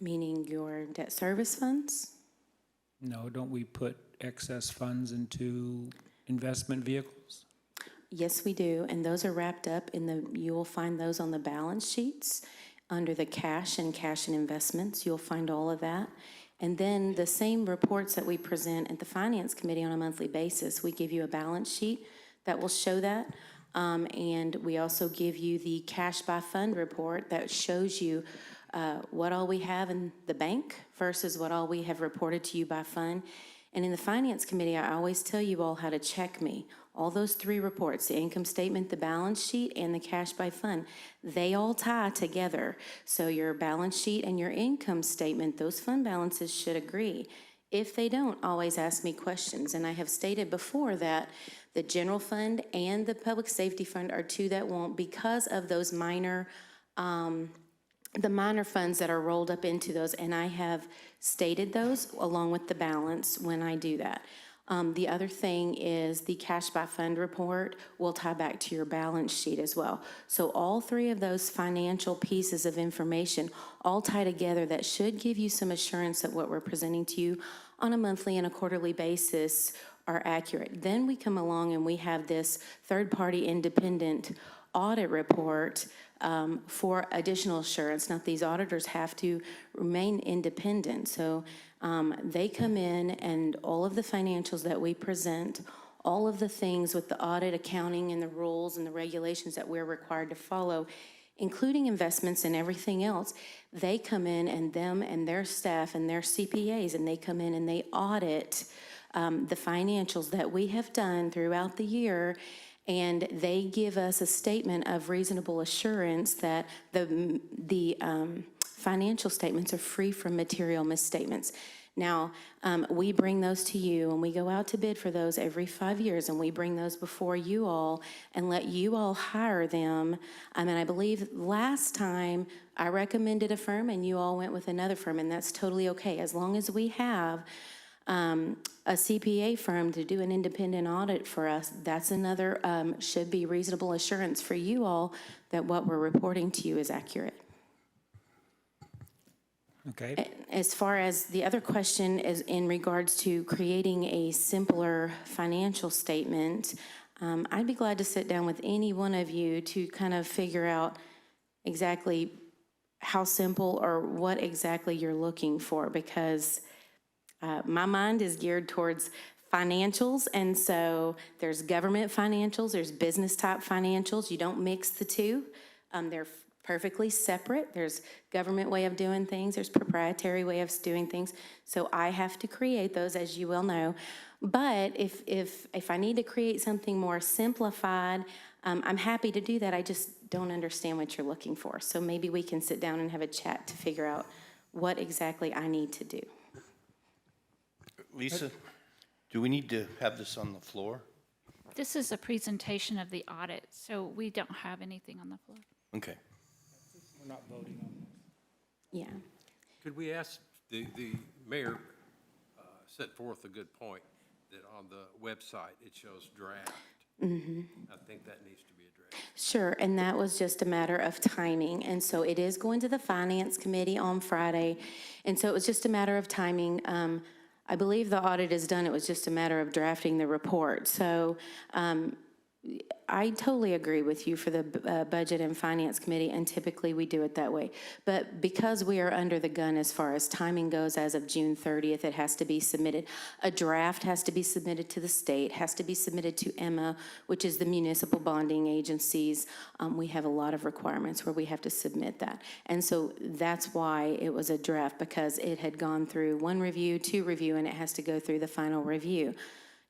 Meaning your debt service funds? No, don't we put excess funds into investment vehicles? Yes, we do, and those are wrapped up you will find those on the balance sheets under the cash and investments. You'll find all of that. And then the same reports that we present at the Finance Committee on a monthly basis, we give you a balance sheet that will show that. And we also give you the cash by fund report that shows you what all we have in the bank versus what all we have reported to you by fund. And in the Finance Committee, I always tell you all how to check me. All those three reports, the income statement, the balance sheet, and the cash by fund, they all tie together. So your balance sheet and your income statement, those fund balances should agree. If they don't, always ask me questions. And I have stated before that the general fund and the public safety fund are two that won't, because of those minor the minor funds that are rolled up into those, and I have stated those along with the balance when I do that. The other thing is the cash by fund report will tie back to your balance sheet as well. So all three of those financial pieces of information all tie together that should give you some assurance that what we're presenting to you on a monthly and a quarterly basis are accurate. Then we come along and we have this third-party independent audit report for additional assurance. Now, these auditors have to remain independent, so they come in and all of the financials that we present, all of the things with the audit, accounting, and the rules and the regulations that we're required to follow, including investments and everything else, they come in, and them and their staff and their CPAs, and they come in and they audit the financials that we have done throughout the year. And they give us a statement of reasonable assurance that the financial statements are free from material misstatements. Now, we bring those to you, and we go out to bid for those every 5 years, and we bring those before you all and let you all hire them. And I believe last time I recommended a firm, and you all went with another firm, and that's totally okay. As long as we have a CPA firm to do an independent audit for us, that's another, should be reasonable assurance for you all that what we're reporting to you is accurate. Okay. As far as the other question is in regards to creating a simpler financial statement, I'd be glad to sit down with any one of you to kind of figure out exactly how simple or what exactly you're looking for, because my mind is geared towards financials, and so there's government financials, there's business type financials. You don't mix the two. They're perfectly separate. There's government way of doing things, there's proprietary way of doing things. So I have to create those, as you well know. But if I need to create something more simplified, I'm happy to do that. I just don't understand what you're looking for. So maybe we can sit down and have a chat to figure out what exactly I need to do. Lisa, do we need to have this on the floor? This is a presentation of the audit, so we don't have anything on the floor. Okay. We're not voting on this. Yeah. Could we ask, the mayor set forth a good point, that on the website, it shows draft. Mm-hmm. I think that needs to be addressed. Sure, and that was just a matter of timing. And so it is going to the Finance Committee on Friday. And so it was just a matter of timing. I believe the audit is done. It was just a matter of drafting the report. So I totally agree with you for the Budget and Finance Committee, and typically we do it that way. But because we are under the gun as far as timing goes, as of June 30th, it has to be submitted. A draft has to be submitted to the state, has to be submitted to EMA, which is the municipal bonding agencies. We have a lot of requirements where we have to submit that. And so that's why it was a draft, because it had gone through 1 review, 2 review, and it has to go through the final review.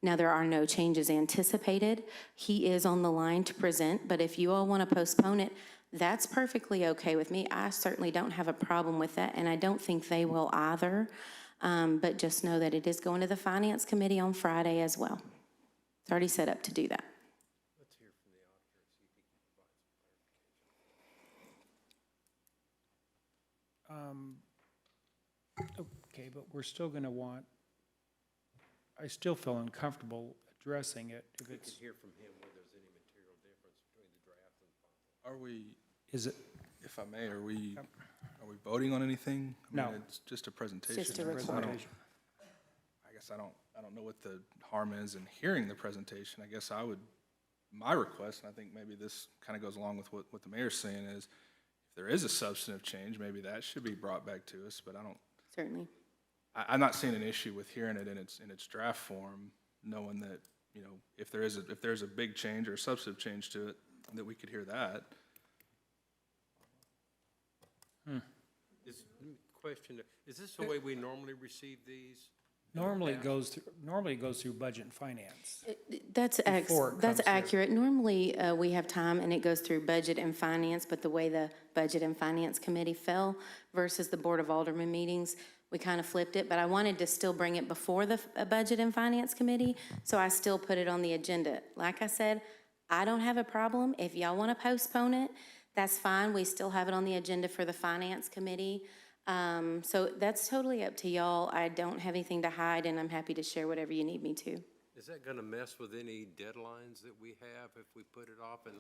Now, there are no changes anticipated. He is on the line to present, but if you all want to postpone it, that's perfectly okay with me. I certainly don't have a problem with that, and I don't think they will either. But just know that it is going to the Finance Committee on Friday as well. It's already set up to do that. Okay, but we're still gonna want, I still feel uncomfortable addressing it if it's, Are we, is it, if I may, are we voting on anything? I mean, No. it's just a presentation. Just a so I report. don't- I guess I don't know what the harm is in hearing the presentation. I guess my request, and I think maybe this kind of goes along with what the mayor's saying, is if there is a substantive change, maybe that should be brought back to us, but Certainly. I'm not seeing an issue with hearing it in its draft form, knowing that, you know, if there's a big change or a substantive change to it, that we could hear that. Question, is this the way we normally receive these? normally it goes through budget and finance. That's Before it that's comes here. accurate. Normally, we have time and it goes through Budget and Finance, but the way the Budget and Finance Committee fell versus the Board of Aldermen meetings, we kind of flipped it, but I wanted to still bring it before the Budget and Finance Committee, so I still put it on the agenda. Like I said, I don't have a problem. If y'all want to postpone it, that's fine. We still have it on the agenda for the Finance Committee. So that's totally up to y'all. I don't have anything to hide, and I'm happy to share whatever you need me to. Is that gonna mess with any deadlines that we have if we put it off and?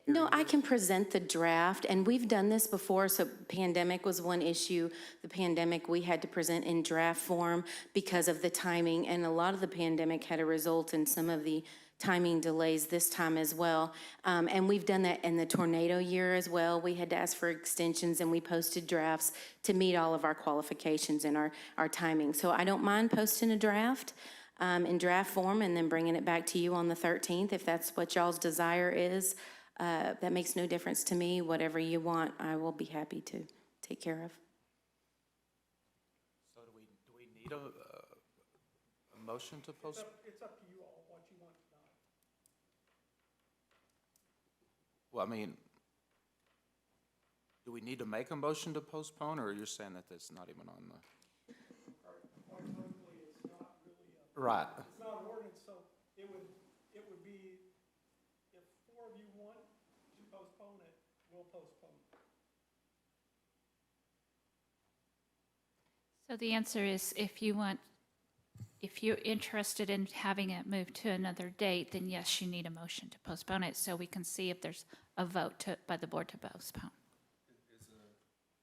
No, I can present the draft, and we've done this before, so pandemic was one issue. The pandemic, we had to present in draft form because of the timing, and a lot of the pandemic had a result in some of the timing delays this time as well. And we've done that in the tornado year as well. We had to ask for extensions, and we posted drafts to meet all of our qualifications and our timing. So I don't mind posting a draft in draft form and then bringing it back to you on the 13th, if that's what y'all's desire is. That makes no difference to me. Whatever you want, I will be happy to take care of. So do we need a motion to postpone? It's up to you all, what you want tonight. Well, I mean, do we need to make a motion to postpone, or you're saying that that's not even on the? Right. It's not an ordinance, so it would be, if four of you want to postpone it, we'll postpone it. So the answer is if you're interested in having it moved to another date, then yes, you need a motion to postpone it so we can see if there's a vote by the board to postpone.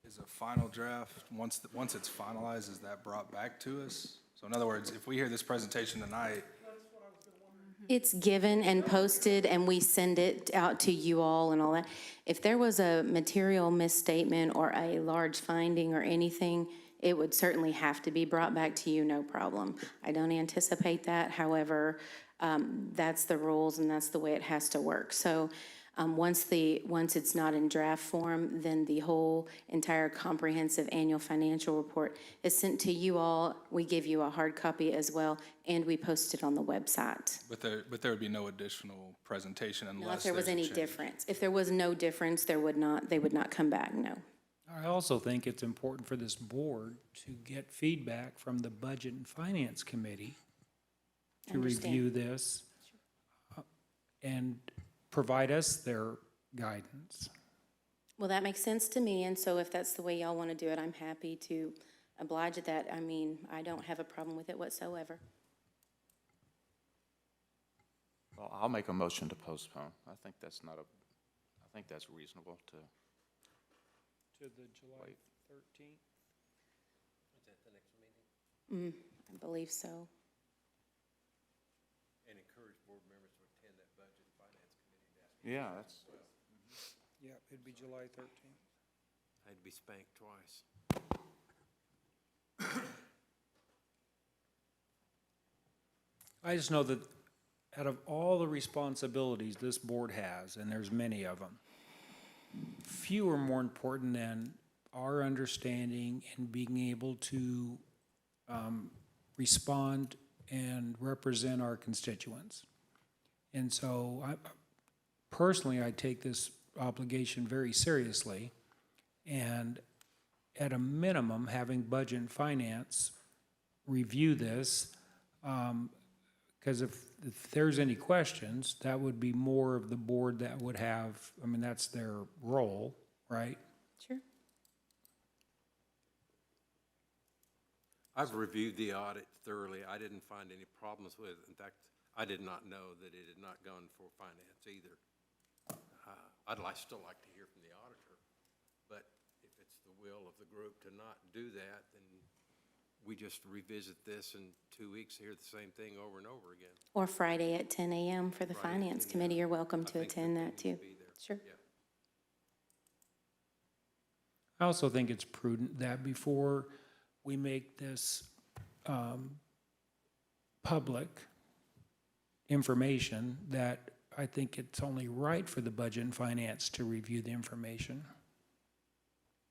Is a final draft, once it's finalized, is that brought back to us? So in other words, if we hear this presentation tonight, It's given and posted, and we send it out to you all and all that. If there was a material misstatement or a large finding or anything, it would certainly have to be brought back to you, no problem. I don't anticipate that, however, that's the rules and that's the way it has to work. So once it's not in draft form, then the whole entire comprehensive annual financial report is sent to you all. We give you a hard copy as well, and we post it on the website. but there would be no additional presentation Not unless if there was there's a any change. difference. If there was no difference, they would not come back, no. I also think it's important for this board to get feedback from the Budget and Finance Committee to Understand. review this and provide us their guidance. Well, that makes sense to me, and so if that's the way y'all want to do it, I'm happy to oblige at that. I mean, I don't have a problem with it whatsoever. Well, I'll make a motion to postpone. I think that's reasonable to. To the July 13th? Is that the next meeting? I believe so. And encourage board members to attend that budget and finance committee. Yeah, that's. Yeah, it'd be July 13th. I'd be spanked twice. I just know that out of all the responsibilities this board has, and there's many of them, few are more important than our understanding and being able to respond and represent our constituents. And so personally, I take this obligation very seriously, and at a minimum, having Budget and Finance review this, because if there's any questions, that would be more of the board that would have, I mean, that's their role, right? Sure. I've reviewed the audit thoroughly. I didn't find any problems with it. In fact, I did not know that it had not gone for finance either. Still like to hear from the auditor, but if it's the will of the group to not do that, then we just revisit this in 2 weeks, hear the same thing over and over again. Or Friday at 10 a.m. for the Friday at Finance 10 Committee. a.m. You're welcome I to think attend they that need to too. be there. Sure. Yeah. I also think it's prudent that before we make this public information, that I think it's only right for the Budget and Finance to review the information.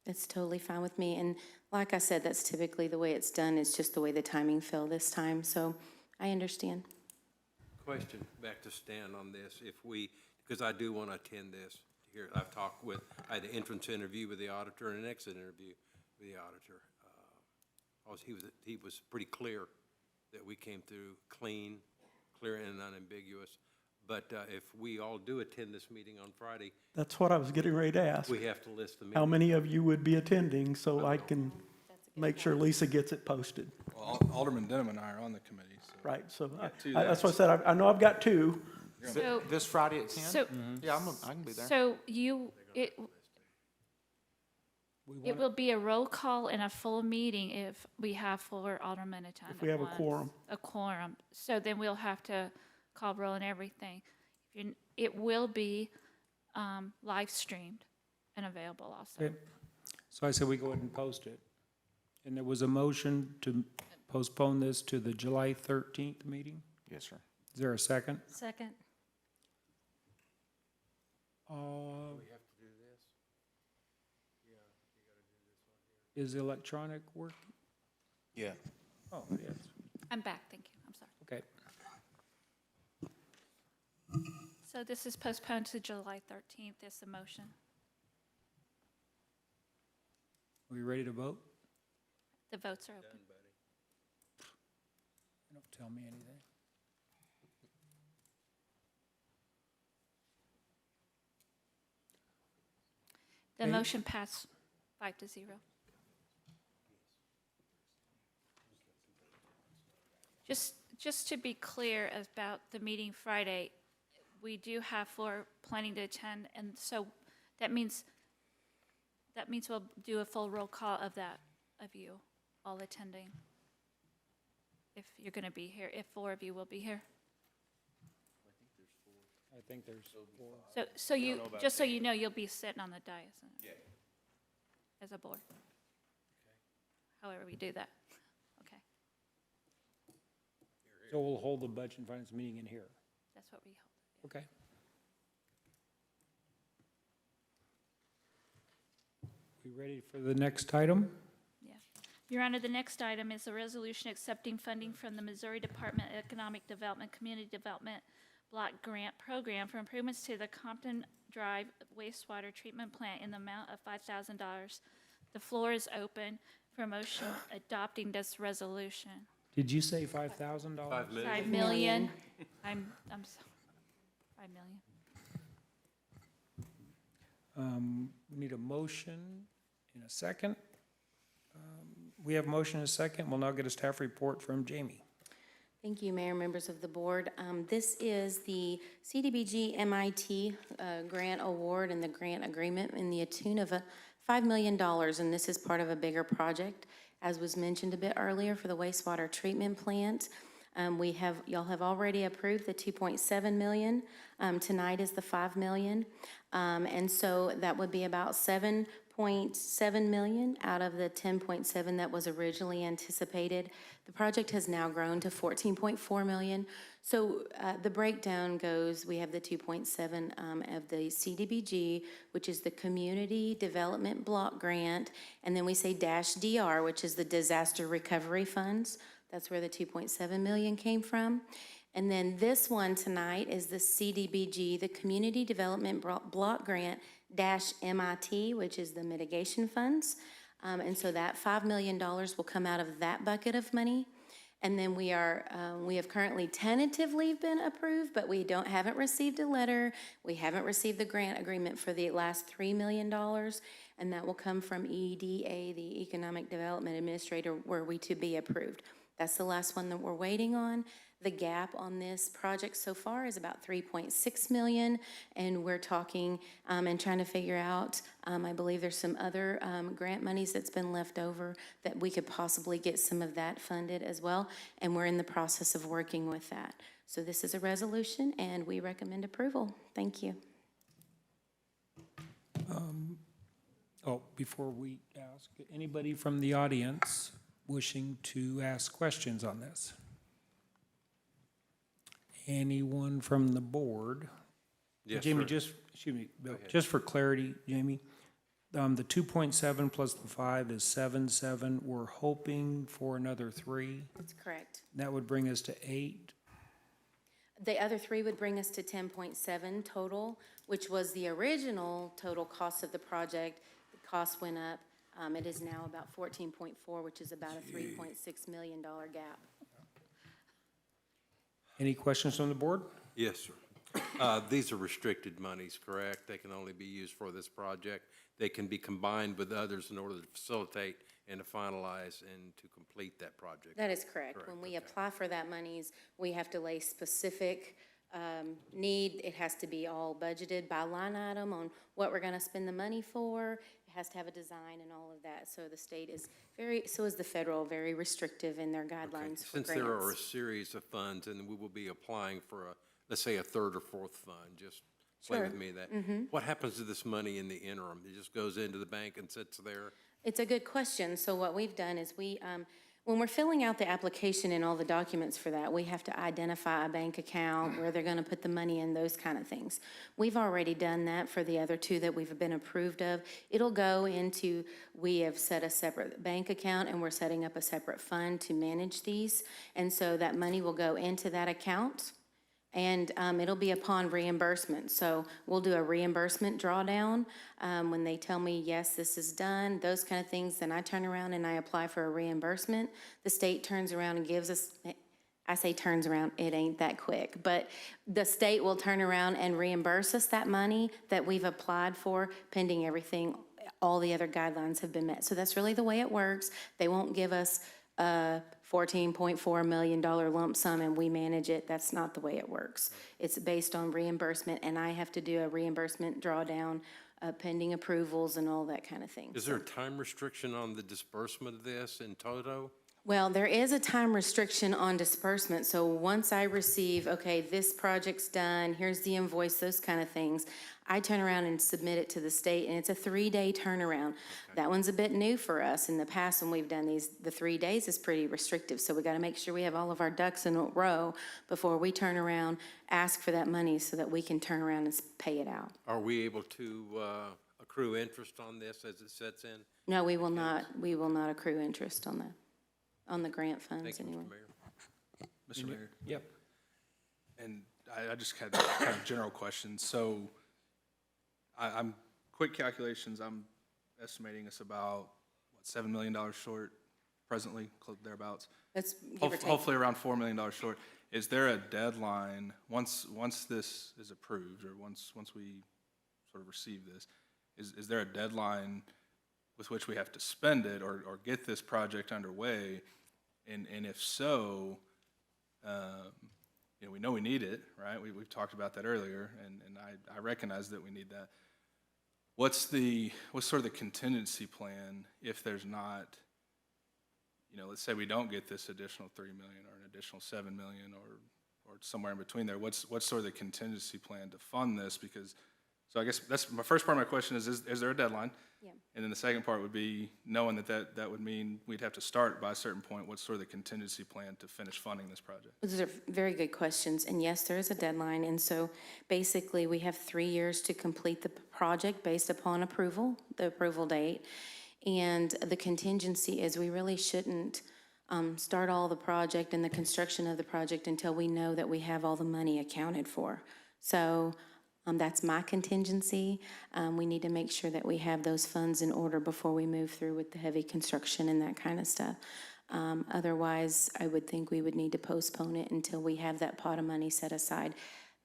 That's totally fine with me. And like I said, that's typically the way it's done. It's just the way the timing fell this time. So I understand. Question back to Stan on this. Because I do want to attend this here. I had an entrance interview with the auditor and an exit interview with the auditor. He was pretty clear that we came through clean, clear and unambiguous. But if we all do attend this meeting on Friday, That's what I was getting ready to ask. we have to list the How meeting. many of you would be attending so I can make sure Lisa gets it posted? Well, Alderman Denham and I are on the committee, so. Right, so two that's what I said. I know I've got two. So, This Friday at 10? so, Yeah, I can be there. so it will be a roll call and a full meeting if we have 4 aldermen attend If we have a at once. quorum. A quorum. So then we'll have to call roll and everything. It will be live streamed and available also. Okay. So I said we go ahead and post it. And there was a motion to postpone this to the July 13th meeting? Yes, sir. Is there a second? Second. We have to do this? Is the electronic working? Yeah. Oh, yes, I'm back, thank you, I'm sorry. okay. So this is postponed to July 13th, is the motion. Are we ready to vote? The votes are open. Don't tell me anything. The Okay. motion passed 5-0. Just to be clear about the meeting Friday, we do have 4 planning to attend, and so that means we'll do a full roll call of you all attending. If you're going to be here, if 4 of you will be here. I think there's 4. So you, just so you know, you'll be sitting on the dais. As a board. However we do that. Okay, So we'll hold the Budget and Finance meeting in here. that's what we hold. Okay. We ready for the next item? Yeah. Your Honor, the next item is a resolution accepting funding from the Missouri Department of Economic Development, Community Development Block Grant Program for improvements to the Compton Drive wastewater treatment plant in the amount of $5,000. The floor is open for motion adopting this resolution. Did you say $5,000? 5 million. 5 million. I'm sorry. 5 million. We need a motion in a second. We have motion in a second. We'll now get a staff report from Jamie. Thank you, Mayor, members of the board. This is the CDBG MIT grant award and the grant agreement in the tune of $5 million, and this is part of a bigger project, as was mentioned a bit earlier, for the wastewater treatment plant. Y'all have already approved the 2.7 million. Tonight is the 5 million. And so that would be about 7.7 million out of the 10.7 that was originally anticipated. The project has now grown to 14.4 million. So the breakdown goes, we have the 2.7 of the CDBG, which is the Community Development Block Grant, and then we say -DR, which is the Disaster Recovery Funds That's where the 2.7 million came from. And then this one tonight is the CDBG, the Community Development Block Grant dash MIT, which is the mitigation funds. And so that $5 million will come out of that bucket of money. And then we have currently tentatively been approved, but we haven't received a letter. We haven't received the grant agreement for the last $3 million, and that will come from EDA, the Economic Development Administrator, were we to be approved. That's the last one that we're waiting on. The gap on this project so far is about 3.6 million, and we're talking and trying to figure out, I believe there's some other grant monies that's been left over that we could possibly get some of that funded as well, and we're in the process of working with that. So this is a resolution, and we recommend approval. Thank you. Before we ask, anybody from the audience wishing to ask questions on this? Anyone from the board? Yes, Jamie, sir. just for clarity, Jamie, the 2.7 plus the 5 is 7.7. We're hoping for another 3. That's correct. That would bring us to 8. The other 3 would bring us to 10.7 total, which was the original total cost of the project. The cost went up. It is now about 14.4, which is about a $3.6 million gap. Any questions from the board? Yes, sir. These are restricted monies, correct? They can only be used for this project. They can be combined with others in order to facilitate and to finalize and to complete that project. That is correct. When we apply for that monies, we have to lay specific need. It has to be all budgeted by line item on what we're going to spend the money for. It has to have a design and all of that. So the state is so is the federal, very restrictive in their guidelines for grants. Since there are a series of funds and we will be applying for let's say a third or fourth fund, just play with me that. What happens to this money in the interim? It just goes into the bank and sits there? It's a good question. So what we've done is when we're filling out the application and all the documents for that, we have to identify a bank account, where they're going to put the money in, those kind of things. We've already done that for the other 2 that we've been approved of. It'll go into, we have set a separate bank account and we're setting up a separate fund to manage these. And so that money will go into that account. And it'll be upon reimbursement. So we'll do a reimbursement drawdown when they tell me, yes, this is done, those kind of things. Then I turn around and I apply for a reimbursement. The state turns around and gives us, I say turns around, it ain't that quick. But the state will turn around and reimburse us that money that we've applied for pending everything, all the other guidelines have been met. So that's really the way it works. They won't give us a $14.4 million lump sum and we manage it. That's not the way it works. It's based on reimbursement, and I have to do a reimbursement drawdown pending approvals and all that kind of thing. Is there a time restriction on the disbursement of this in toto? Well, there is a time restriction on disbursement. So once I receive, okay, this project's done, here's the invoice, those kind of things, I turn around and submit it to the state, and it's a 3-day turnaround. That one's a bit new for us. In the past, when we've done these, the 3 days is pretty restrictive. So we got to make sure we have all of our ducks in a row before we turn around, ask for that money so that we can turn around and pay it out. Are we able to accrue interest on this as it sets in? No, we will not. We will not accrue interest on that. On the grant funds, Thank you, anyway. Mr. Mayor. Mr. Mayor, Yep. and I just had kind of general questions. So I'm, quick calculations, I'm estimating us about, what, $7 million short presently, thereabouts? Let's give or take. Hopefully around $4 million short. Is there a deadline, once this is approved, or once we sort of receive this, is there a deadline with which we have to spend it or get this project underway? And if so, you know, we know we need it, right? We've talked about that earlier, and I recognize that we need that. What's sort of the contingency plan if there's not, you know, let's say we don't get this additional $3 million or an additional $7 million or somewhere in between there? What's sort of the contingency plan to fund this? Because, so I guess that's my first part of my question is there a deadline? Yeah. And then the second part would be knowing that would mean we'd have to start by a certain point. What's sort of the contingency plan to finish funding this project? Those are very good questions. And yes, there is a deadline. And so basically we have 3 years to complete the project based upon approval, the approval date. And the contingency is we really shouldn't start all the project and the construction of the project until we know that we have all the money accounted for. So that's my contingency. We need to make sure that we have those funds in order before we move through with the heavy construction and that kind of stuff. Otherwise, I would think we would need to postpone it until we have that pot of money set aside.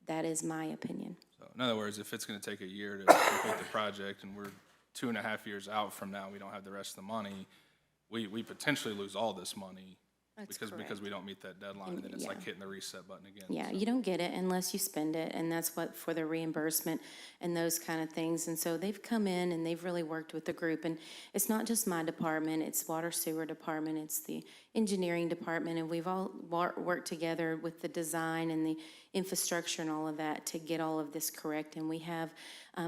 That is my opinion. So in other words, if it's gonna take a year to complete the project and we're 2.5 years out from now, we don't have the rest of the money, we potentially lose all this money That's because correct. we don't meet that deadline, and then it's like Yeah. hitting the reset button again. Yeah, So- you don't get it unless you spend it, and that's what, for the reimbursement and those kind of things. And so they've come in and they've really worked with the group, and it's not just my department, it's water sewer department, it's the engineering department, and we've all worked together with the design and the infrastructure and all of that to get all of this correct. And we have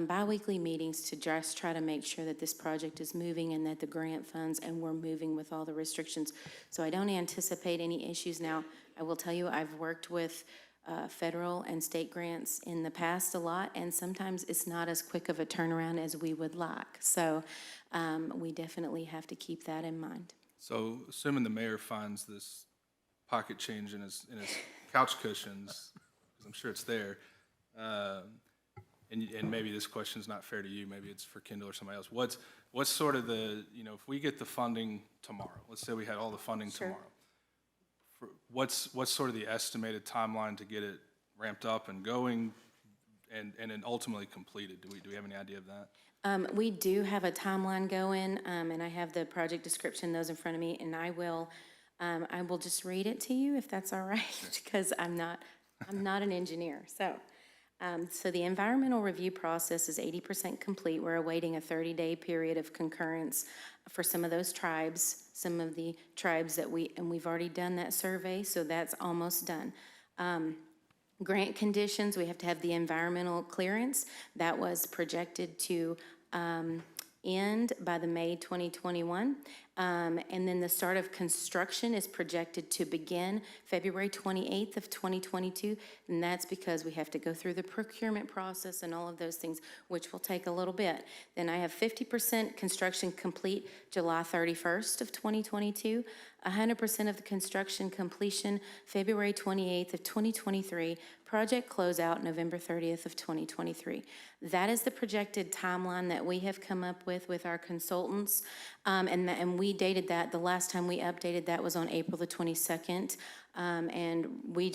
biweekly meetings to just try to make sure that this project is moving and that the grant funds, and we're moving with all the restrictions. So I don't anticipate any issues. Now, I will tell you, I've worked with federal and state grants in the past a lot, and sometimes it's not as quick of a turnaround as we would like. So we definitely have to keep that in mind. So assuming the mayor finds this pocket change in his couch cushions, because I'm sure it's there, and maybe this question's not fair to you, maybe it's for Kendall or somebody else. What's sort of the, if we get the funding tomorrow, let's say we had all the funding Sure. tomorrow, what's sort of the estimated timeline to get it ramped up and going and then ultimately completed? Do we have any idea of that? We do have a timeline going, and I have the project description, those in front of me, and I will just read it to you if that's all right, because I'm not an engineer. So the environmental review process is 80% complete. We're awaiting a 30-day period of concurrence for some of those tribes, some of the tribes and we've already done that survey, so that's almost done. Grant conditions, we have to have the environmental clearance. That was projected to end by the May 2021. And then the start of construction is projected to begin February 28th of 2022. And that's because we have to go through the procurement process and all of those things, which will take a little bit. Then I have 50% construction complete July 31st of 2022. 100% of the construction completion February 28th of 2023. Project closeout November 30th of 2023. That is the projected timeline that we have come up with our consultants. And we dated that, the last time we updated that was on April the 22nd. And we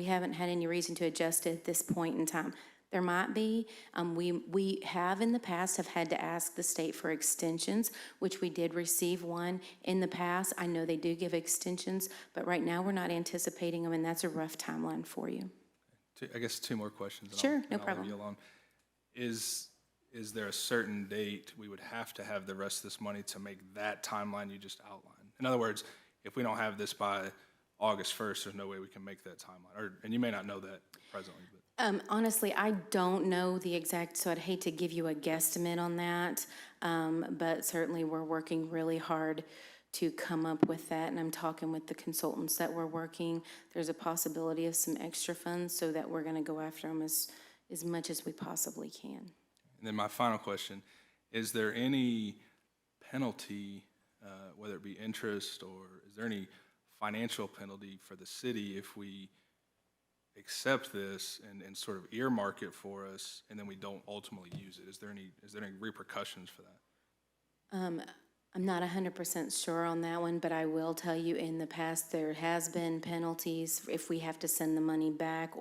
haven't had any reason to adjust it at this point in time. There might be. We have in the past have had to ask the state for extensions, which we did receive one in the past. I know they do give extensions, but right now we're not anticipating them, and that's a rough timeline for you. I guess two more questions. and Sure, I'll no leave problem. you alone. Is there a certain date we would have to have the rest of this money to make that timeline you just outlined? In other words, if we don't have this by August 1st, there's no way we can make that timeline. And you may not know that presently, but. Honestly, I don't know the exact, so I'd hate to give you a guesstimate on that. But certainly we're working really hard to come up with that, and I'm talking with the consultants that we're working. There's a possibility of some extra funds, so that we're gonna go after them as much as we possibly can. And then my final question, is there any penalty, whether it be interest, or is there any financial penalty for the city if we accept this and sort of earmark it for us, and then we don't ultimately use it? Is there any repercussions for that? I'm not 100% sure on that one, but I will tell you in the past, there has been penalties if we have to send the money back,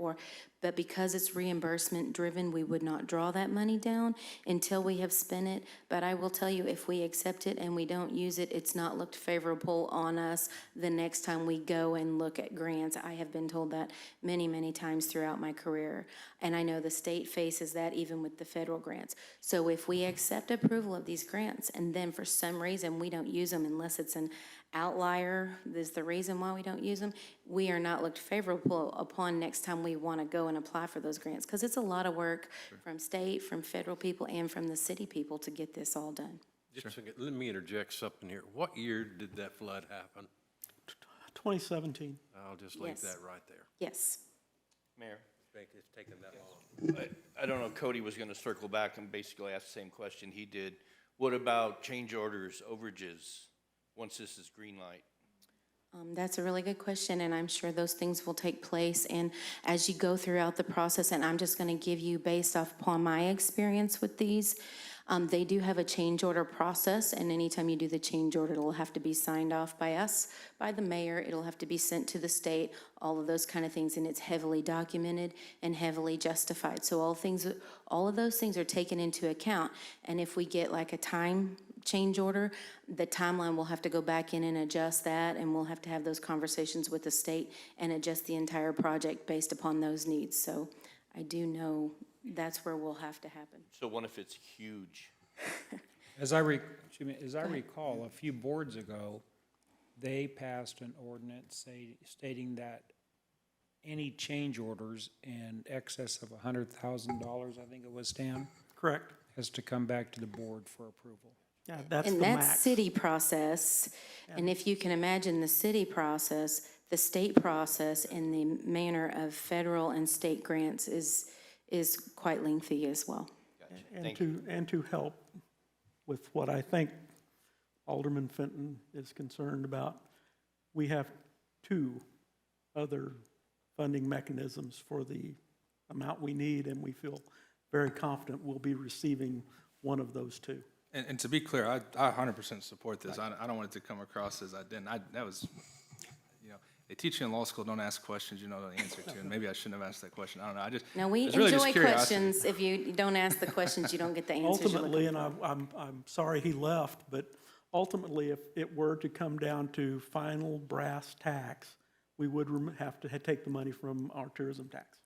but because it's reimbursement driven, we would not draw that money down until we have spent it. But I will tell you, if we accept it and we don't use it, it's not looked favorable on us the next time we go and look at grants. I have been told that many, many times throughout my career. And I know the state faces that even with the federal grants. So if we accept approval of these grants and then for some reason we don't use them unless it's an outlier, is the reason why we don't use them, we are not looked favorable upon next time we want to go and apply for those grants, because it's a lot of work from state, from federal people, and from the city people to get this all done. Just a second, let me interject something here. What year did that flood happen? 2017. I'll just leave Yes. that right there. Yes. Mayor, It's taken that long. I don't know, Cody was gonna circle back and basically ask the same question he did. What about change orders, overages, once this is green light? That's a really good question, and I'm sure those things will take place. And as you go throughout the process, and I'm just going to give you based off upon my experience with these, they do have a change order process, and anytime you do the change order, it'll have to be signed off by us, by the mayor. It'll have to be sent to the state, all of those kind of things, and it's heavily documented and heavily justified. So all of those things are taken into account. And if we get like a time change order, the timeline will have to go back in and adjust that, and we'll have to have those conversations with the state and adjust the entire project based upon those needs. So I do know that's where we'll have to happen. So what if it's huge? As I recall, a few boards ago, they passed an ordinance stating that any change orders in excess of $100,000, I think it was, Stan, Correct. has to come back to the board for approval. Yeah, that's the And max. that's city process. And if you can imagine the city process, the state process, and the manner of federal and state grants is quite lengthy as well. And to help with what I think Alderman Fenton is concerned about, we have 2 other funding mechanisms for the amount we need, and we feel very confident we'll be receiving one of those 2. And to be clear, I 100% support this. I don't want it to come across as I didn't. That was, they teach you in law school, don't ask questions you know the answer to, and maybe I shouldn't have asked that question. I don't know. Now, we it's really just enjoy curiosity. questions. If you don't ask the questions, you don't get the answers you're Ultimately, looking and for. I'm sorry he left, but ultimately, if it were to come down to final brass tacks, we would have to take the money from our tourism tax.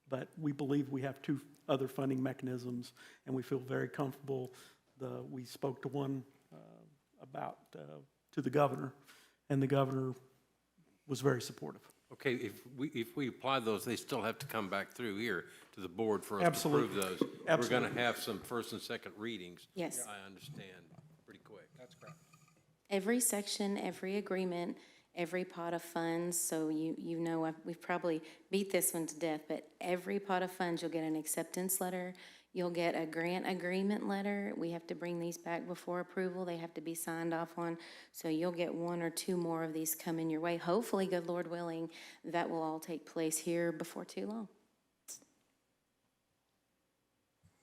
But we believe we have 2 other funding mechanisms, and we feel very comfortable. We spoke to one to the governor, and the governor was very supportive. Okay, if we apply those, they still have to come back through here to the board for us Absolutely. to approve those. We're Absolutely. gonna have some first and second readings. Yes. I understand, pretty quick. That's correct. Every section, every agreement, every pot of funds, so you know, we've probably beat this one to death, but every pot of funds, you'll get an acceptance letter, you'll get a grant agreement letter. We have to bring these back before approval. They have to be signed off on. So you'll get 1 or 2 more of these coming your way. Hopefully, good Lord willing, that will all take place here before too long.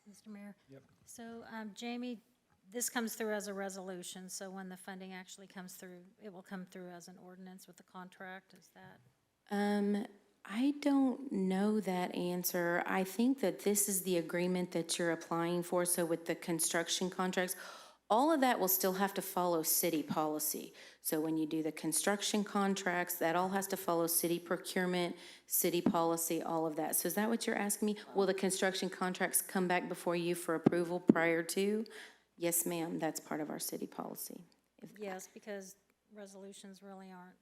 Mr. Mayor? Yep. So, Jamie, this comes through as a resolution, so when the funding actually comes through, it will come through as an ordinance with the contract, is that? I don't know that answer. I think that this is the agreement that you're applying for, so with the construction contracts, all of that will still have to follow city policy. So when you do the construction contracts, that all has to follow city procurement, city policy, all of that. So is that what you're asking me? Will the construction contracts come back before you for approval prior to? Yes, ma'am, that's part of our city policy. Yes, because resolutions really aren't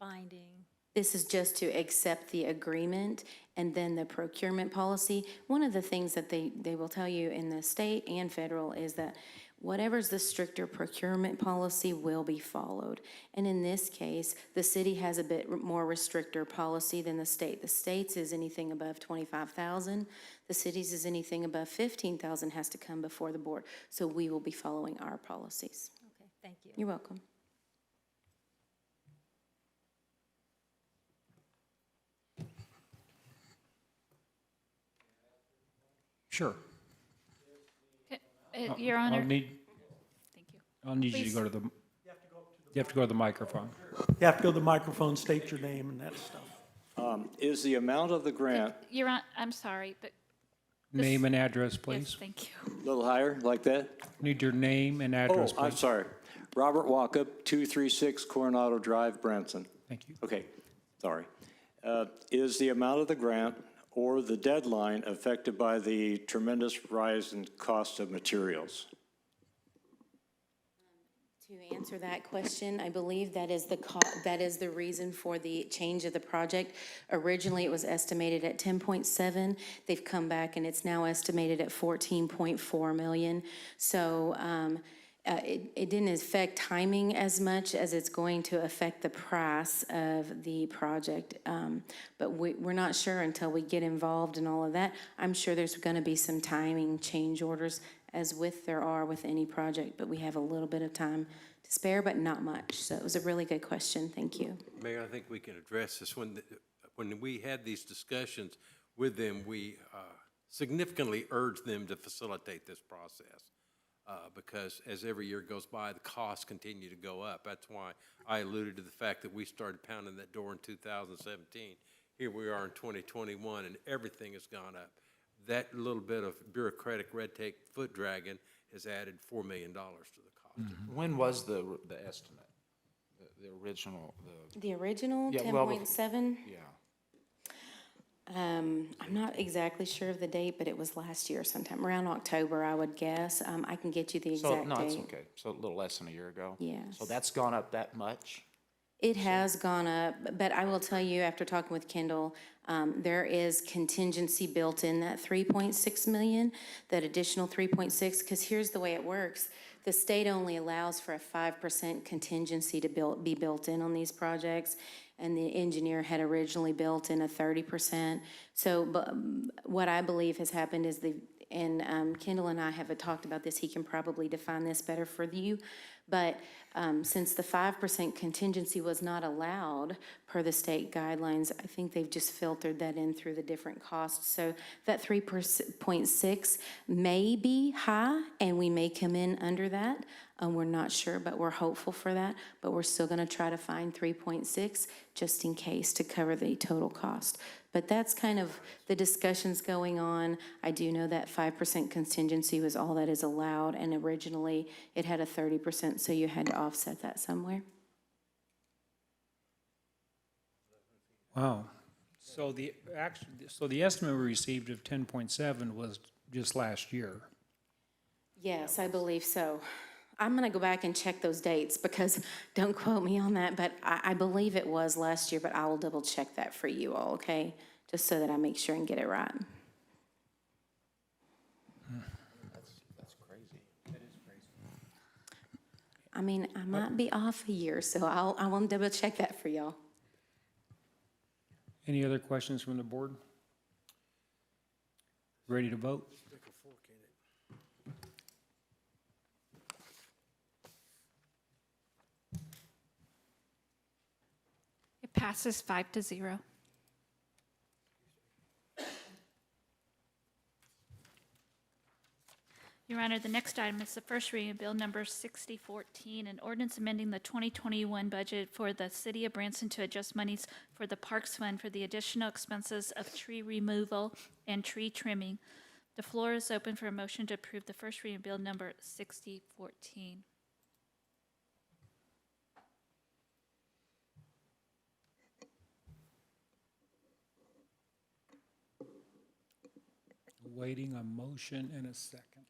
binding. This is just to accept the agreement and then the procurement policy. One of the things that they will tell you in the state and federal is that whatever's the stricter procurement policy will be followed. And in this case, the city has a bit more restrictor policy than the state. The state's is anything above 25,000. The city's is anything above 15,000 has to come before the board. So we will be following our policies. Okay, thank you. You're welcome. Sure. Your Honor, I'll need thank you. you to go to the, you have to go to the microphone. You have to go to the microphone, state your name and that stuff. Is the amount of the grant I'm sorry, but. Name and address, Yes, please. thank you. a little higher, like that? Need your name and address, Oh, I'm please. sorry. Robert Walkup, 236 Coronado Drive, Branson. Thank you. Okay, sorry. Is the amount of the grant or the deadline affected by the tremendous rise in cost of materials? To answer that question, I believe that is the reason for the change of the project. Originally, it was estimated at 10.7. They've come back and it's now estimated at 14.4 million. So it didn't affect timing as much as it's going to affect the price of the project. But we're not sure until we get involved in all of that. I'm sure there's going to be some timing change orders as there are with any project, but we have a little bit of time to spare, but not much. So it was a really good question. Thank you. Mayor, I think we can address this. When we had these discussions with them, we significantly urged them to facilitate this process because as every year goes by, the costs continue to go up. That's why I alluded to the fact that we started pounding that door in 2017. Here we are in 2021, and everything has gone up. That little bit of bureaucratic red tape foot dragging has added $4 million to the cost. When was the estimate? The original, The original, Yeah, well, 10.7? yeah. I'm not exactly sure of the date, but it was last year sometime, around October, I would guess. I can get you the So, exact no, it's date. okay. So a little less than a year ago? Yes. So that's gone up that much? It has gone up, but I will tell you, after talking with Kendall, there is contingency built in that 3.6 million, that additional 3.6, because here's the way it works. The state only allows for a 5% contingency to be built in on these projects, and the engineer had originally built in a 30%. So what I believe has happened is Kendall and I have talked about this, he can probably define this better for you, but since the 5% contingency was not allowed per the state guidelines, I think they've just filtered that in through the different costs. So that 3.6 may be high, and we may come in under that. We're not sure, but we're hopeful for that. But we're still going to try to find 3.6 just in case to cover the total cost. But that's kind of the discussions going on. I do know that 5% contingency was all that is allowed, and originally it had a 30%, so you had to offset that somewhere. Wow. So the estimate we received of 10.7 was just last year. Yes, I believe so. I'm going to go back and check those dates because don't quote me on that, but I believe it was last year, but I will double check that for you all, okay? Just so that I make sure and get it right. That's crazy. That is crazy. I mean, I might be off a year, so I will double check that for y'all. Any other questions from the board? Ready to vote? It passes 5-0. Your Honor, the next item is the first reading of Bill Number 6014, an ordinance amending the 2021 budget for the City of Branson to adjust monies for the Parks Fund for the additional expenses of tree removal and tree trimming. The floor is open for a motion to approve the first reading of Bill Number 6014. Waiting a motion and a second.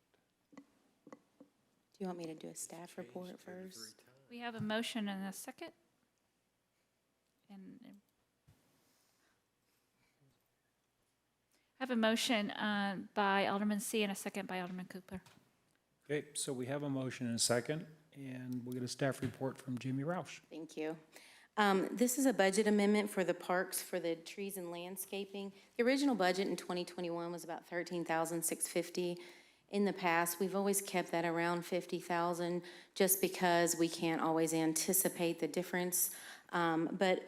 Do you want me to do a staff report first? We have a motion and a second. And I have a motion by Alderman C. and a second by Alderman Cooper. Okay, so we have a motion and a second, and we'll get a staff report from Jamie Roush. Thank you. This is a budget amendment for the parks for the trees and landscaping. The original budget in 2021 was about $13,650. In the past, we've always kept that around $50,000 just because we can't always anticipate the difference. But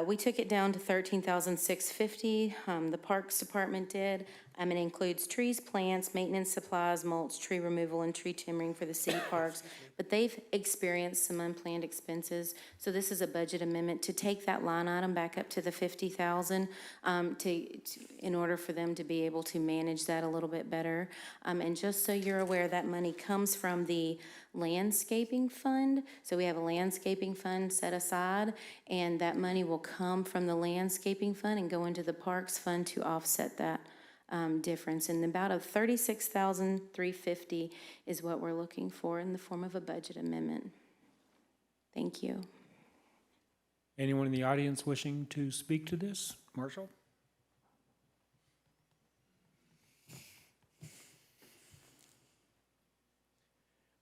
we took it down to $13,650. The Parks Department did. It includes trees, plants, maintenance supplies, mulch, tree removal, and tree trimming for the city parks. But they've experienced some unplanned expenses. So this is a budget amendment to take that line item back up to the $50,000 in order for them to be able to manage that a little bit better. And just so you're aware, that money comes from the landscaping fund. So we have a landscaping fund set aside, and that money will come from the landscaping fund and go into the parks fund to offset that difference. And about a $36,350 is what we're looking for in the form of a budget amendment. Thank you. Anyone in the audience wishing to speak to this? Marshall?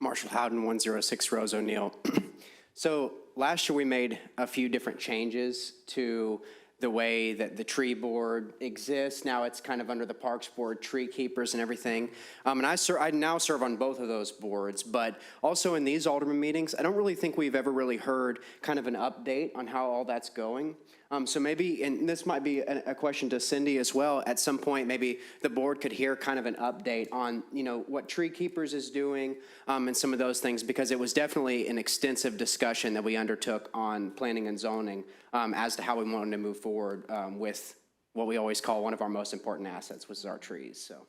Marshall Howden, 106 Rose O'Neill. So last year we made a few different changes to the way that the tree board exists. Now it's kind of under the Parks Board, tree keepers and everything. And I now serve on both of those boards, but also in these Alderman meetings, I don't really think we've ever really heard kind of an update on how all that's going. So maybe, and this might be a question to Cindy as well, at some point, maybe the board could hear kind of an update on, you know, what Tree Keepers is doing and some of those things, because it was definitely an extensive discussion that we undertook on planning and zoning as to how we wanted to move forward with what we always call one of our most important assets, which is our trees, so.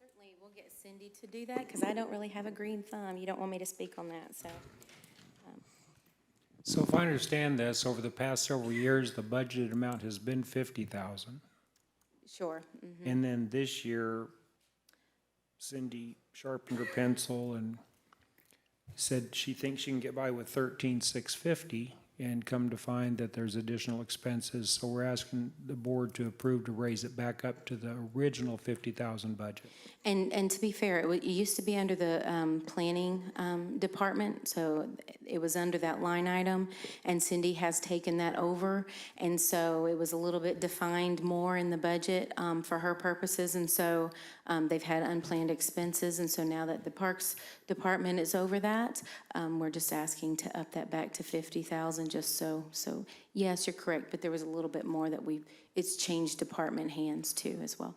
Certainly, we'll get Cindy to do that, because I don't really have a green thumb. You don't want me to speak on that, so. So if I understand this, over the past several years, the budgeted amount has been 50,000. Sure. And then this year, Cindy sharpened her pencil and said she thinks she can get by with 13,650, and come to find that there's additional expenses. So we're asking the board to approve to raise it back up to the original 50,000 budget. And to be fair, it used to be under the planning department, so it was under that line item, and Cindy has taken that over, and so it was a little bit defined more in the budget for her purposes, and so they've had unplanned expenses, and so now that the Parks Department is over that, we're just asking to up that back to 50,000, just so yes, you're correct, but there was a little bit more that it's changed department hands too as well.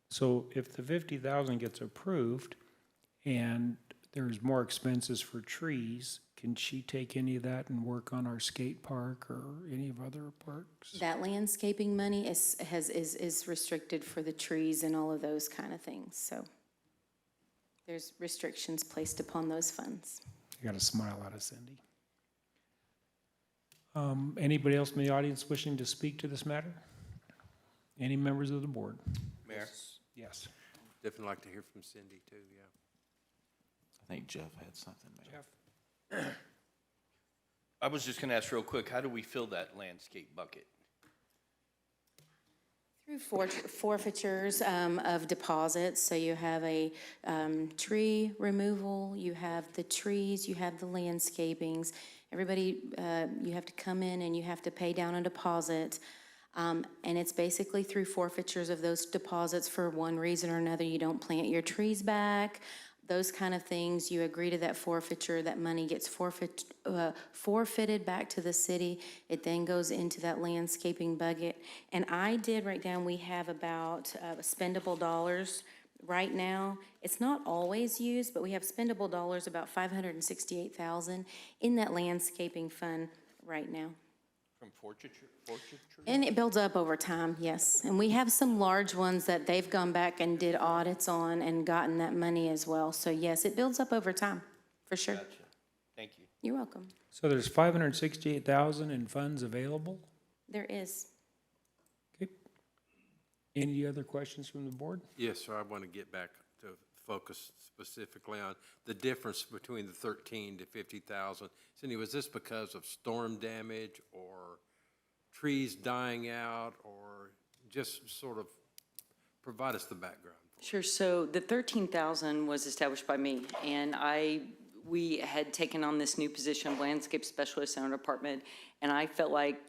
So if the 50,000 gets approved and there's more expenses for trees, can she take any of that and work on our skate park or any of other parks? That landscaping money is restricted for the trees and all of those kind of things, so there's restrictions placed upon those funds. You got a smile out of Cindy. Anybody else in the audience wishing to speak to this matter? Any members of the board? Mayor? Yes. Definitely like to hear from Cindy too, yeah. I think Jeff had something. Jeff? I was just gonna ask real quick, how do we fill that landscape bucket? Through forfeitures of deposits, so you have a tree removal, you have the trees, you have the landscapings. Everybody, you have to come in and you have to pay down a deposit. And it's basically through forfeitures of those deposits for one reason or another. You don't plant your trees back, those kind of things. You agree to that forfeiture, that money gets forfeited back to the city. It then goes into that landscaping bucket. And I did write down, we have about spendable dollars right now. It's not always used, but we have spendable dollars, about $568,000 in that landscaping fund right now. From forfeiture? And it builds up over time, yes. And we have some large ones that they've gone back and did audits on and gotten that money as well. So yes, it builds up over time, for sure. Gotcha. Thank you. You're welcome. So there's 568,000 in funds available? There is. Okay. Any other questions from the board? Yes, sir, I want to get back to focus specifically on the difference between the 13 to 50,000. Cindy, was this because of storm damage or trees dying out, or just sort of provide us the background? Sure. So the 13,000 was established by me, and we had taken on this new position of landscape specialist in our department, and I felt like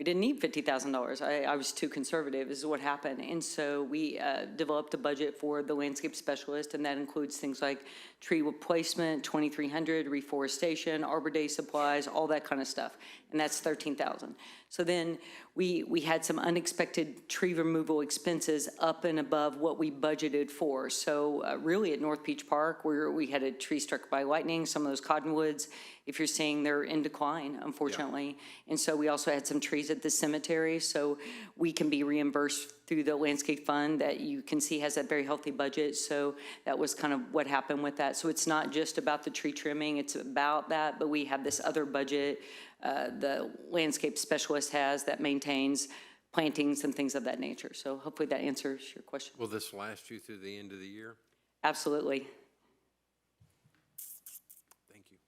we didn't need $50,000. I was too conservative, is what happened. And so we developed a budget for the landscape specialist, and that includes things like tree replacement, 2,300, reforestation, Arbor Day supplies, all that kind of stuff. And that's 13,000. So then we had some unexpected tree removal expenses up and above what we budgeted for. So really at North Beach Park, where we had a tree struck by lightning, some of those cottonwoods, if you're seeing, they're in decline, unfortunately. Yeah. And so we also had some trees at the cemetery, so we can be reimbursed through the landscape fund that you can see has that very healthy budget. So that was kind of what happened with that. So it's not just about the tree trimming, it's about that, but we have this other budget the landscape specialist has that maintains plantings and things of that nature. So hopefully that answers your question. Will this last you through the end of the year? Absolutely. Thank you.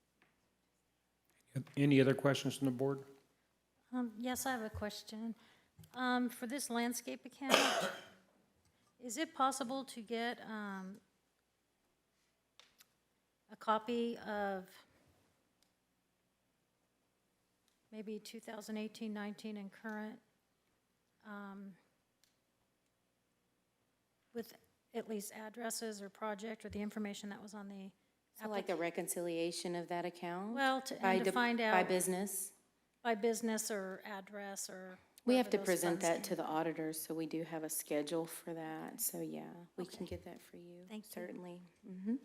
Any other questions from the board? Yes, I have a question. For this landscape account, is it possible to get a copy of maybe 2018, 19, and current, with at least addresses or project or the information that was on the So like a reconciliation of that account? Well, and to find out. By business? By business or address or. We have to wherever those present funds that came to the from. auditors, so we do have a schedule for that. So yeah, we can Okay. get that for you. Thank you. Certainly. Mhm.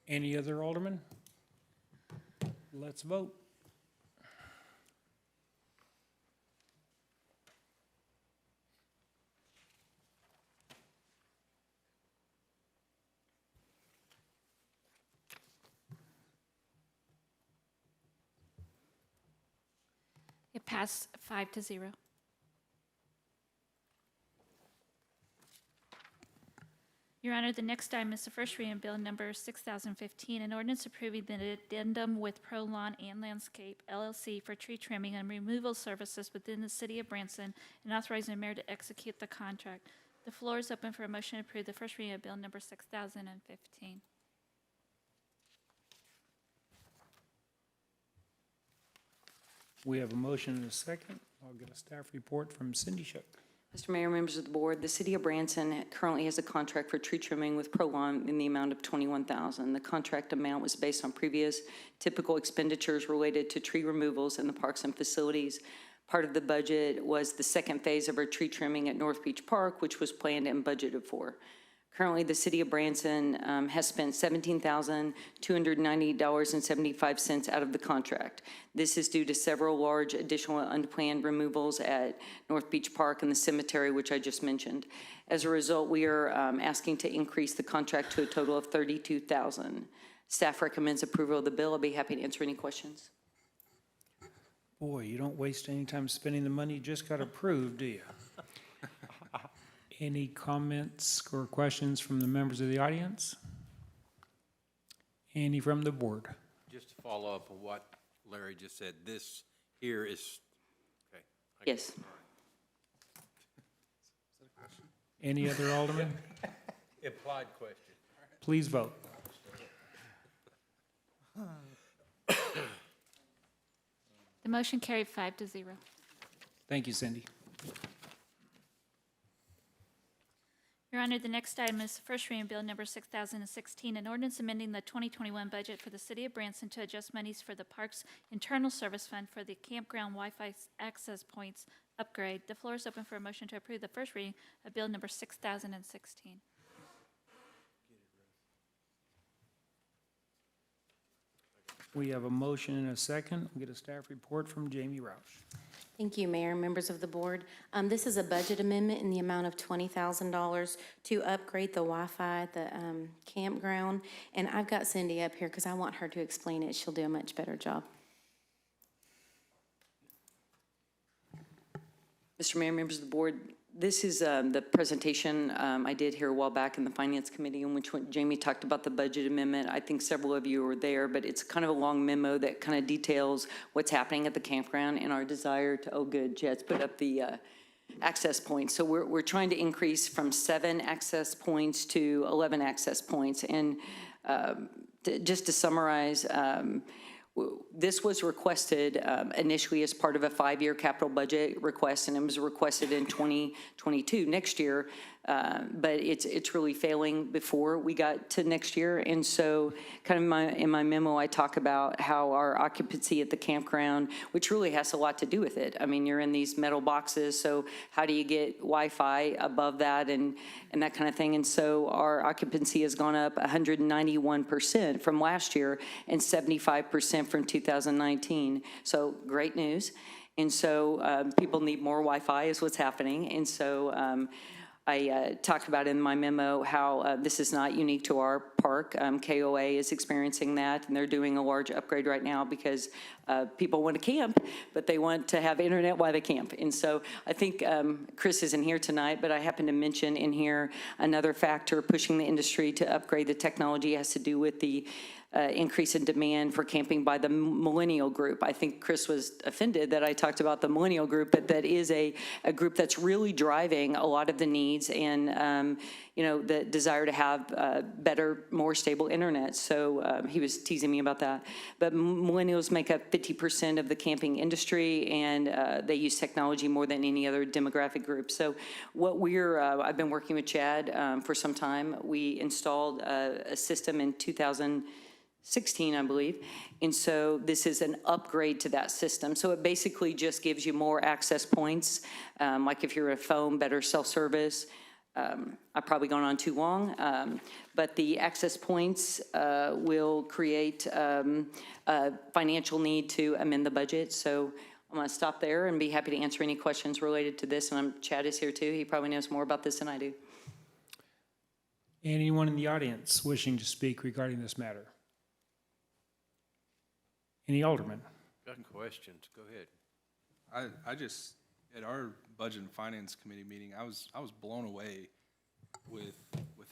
Any other alderman? Let's vote. It passed 5-0. Your Honor, the next item is the first reading of Bill Number 6015, an ordinance approving the addendum with Pro Lawn and Landscape LLC for tree trimming and removal services within the city of Branson and authorizing the mayor to execute the contract. The floor is open for a motion to approve the first reading of Bill Number 6015. We have a motion and a second. I'll get a staff report from Cindy Shook. Mr. Mayor, members of the board, the city of Branson currently has a contract for tree trimming with Pro Lawn in the amount of $21,000. The contract amount was based on previous typical expenditures related to tree removals in the parks and facilities. Part of the budget was the second phase of our tree trimming at North Beach Park, which was planned and budgeted for. Currently, the city of Branson has spent $17,290.75 out of the contract. This is due to several large additional unplanned removals at North Beach Park and the cemetery, which I just mentioned. As a result, we are asking to increase the contract to a total of $32,000. Staff recommends approval of the bill. I'll be happy to answer any questions. Boy, you don't waste any time spending the money you just got approved, do you? Any comments or questions from the members of the audience? Any from the board? Just to follow up on what Larry just said, this here is, okay. Yes. Any other alderman? Implied question. Please vote. The motion carried 5-0. Thank you, Cindy. Your Honor, the next item is the first reading of Bill Number 6016, an ordinance amending the 2021 budget for the City of Branson to adjust monies for the Parks Internal Service Fund for the campground Wi-Fi access points upgrade. The floor is open for a motion to approve the first reading of Bill Number 6016. We have a motion and a second. We'll get a staff report from Jamie Roush. Thank you, Mayor, members of the board. This is a budget amendment in the amount of $20,000 to upgrade the Wi-Fi at the campground. And I've got Cindy up here because I want her to explain it. She'll do a much better job. Mr. Mayor, members of the board, this is the presentation I did here a while back in the Finance Committee in which Jamie talked about the budget amendment. I think several of you were there, but it's kind of a long memo that kind of details what's happening at the campground and our desire to, oh good, Jed's put up the access points. So we're trying to increase from 7 access points to 11 access points. And just to summarize, this was requested initially as part of a 5-year capital budget request, and it was requested in 2022, next year, but it's really failing before we got to next year. And so kind of in my memo, I talk about how our occupancy at the campground, which really has a lot to do with it. I mean, you're in these metal boxes, so how do you get Wi-Fi above that and that kind of thing? And so our occupancy has gone up 191% from last year and 75% from 2019. So great news. And so people need more Wi-Fi is what's happening. And so I talked about in my memo how this is not unique to our park. KOA is experiencing that, and they're doing a large upgrade right now because people want to camp, but they want to have internet while they camp. And so I think Chris isn't here tonight, but I happen to mention in here another factor pushing the industry to upgrade the technology has to do with the increase in demand for camping by the millennial group. I think Chris was offended that I talked about the millennial group, but that is a group that's really driving a lot of the needs and, the desire to have better, more stable internet. So he was teasing me about that. But millennials make up 50% of the camping industry, and they use technology more than any other demographic group. So what I've been working with Chad for some time. We installed a system in 2016, I believe. And so this is an upgrade to that system. So it basically just gives you more access points. Like if you're a phone, better self-service. I've probably gone on too long, but the access points will create a financial need to amend the budget. So I'm going to stop there and be happy to answer any questions related to this. And Chad is here too. He probably knows more about this than I do. Anyone in the audience wishing to speak regarding this matter? Any aldermen? Got questions, go ahead. I just, at our Budget and Finance Committee meeting, I was blown away with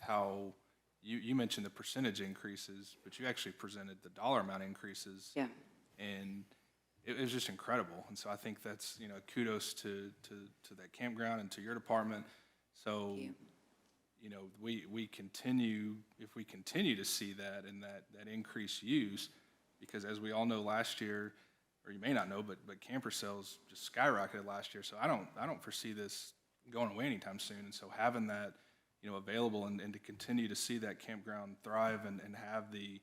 how you mentioned the percentage increases, but you actually presented the dollar amount increases. Yeah. And it was just incredible. And so I think that's, kudos to that campground and to your department. So, we continue, if we continue to see that and that increased use, because as we all know last year, or you may not know, but camper sales just skyrocketed last year. So I don't foresee this going away anytime soon. And so having that, available and to continue to see that campground thrive and have the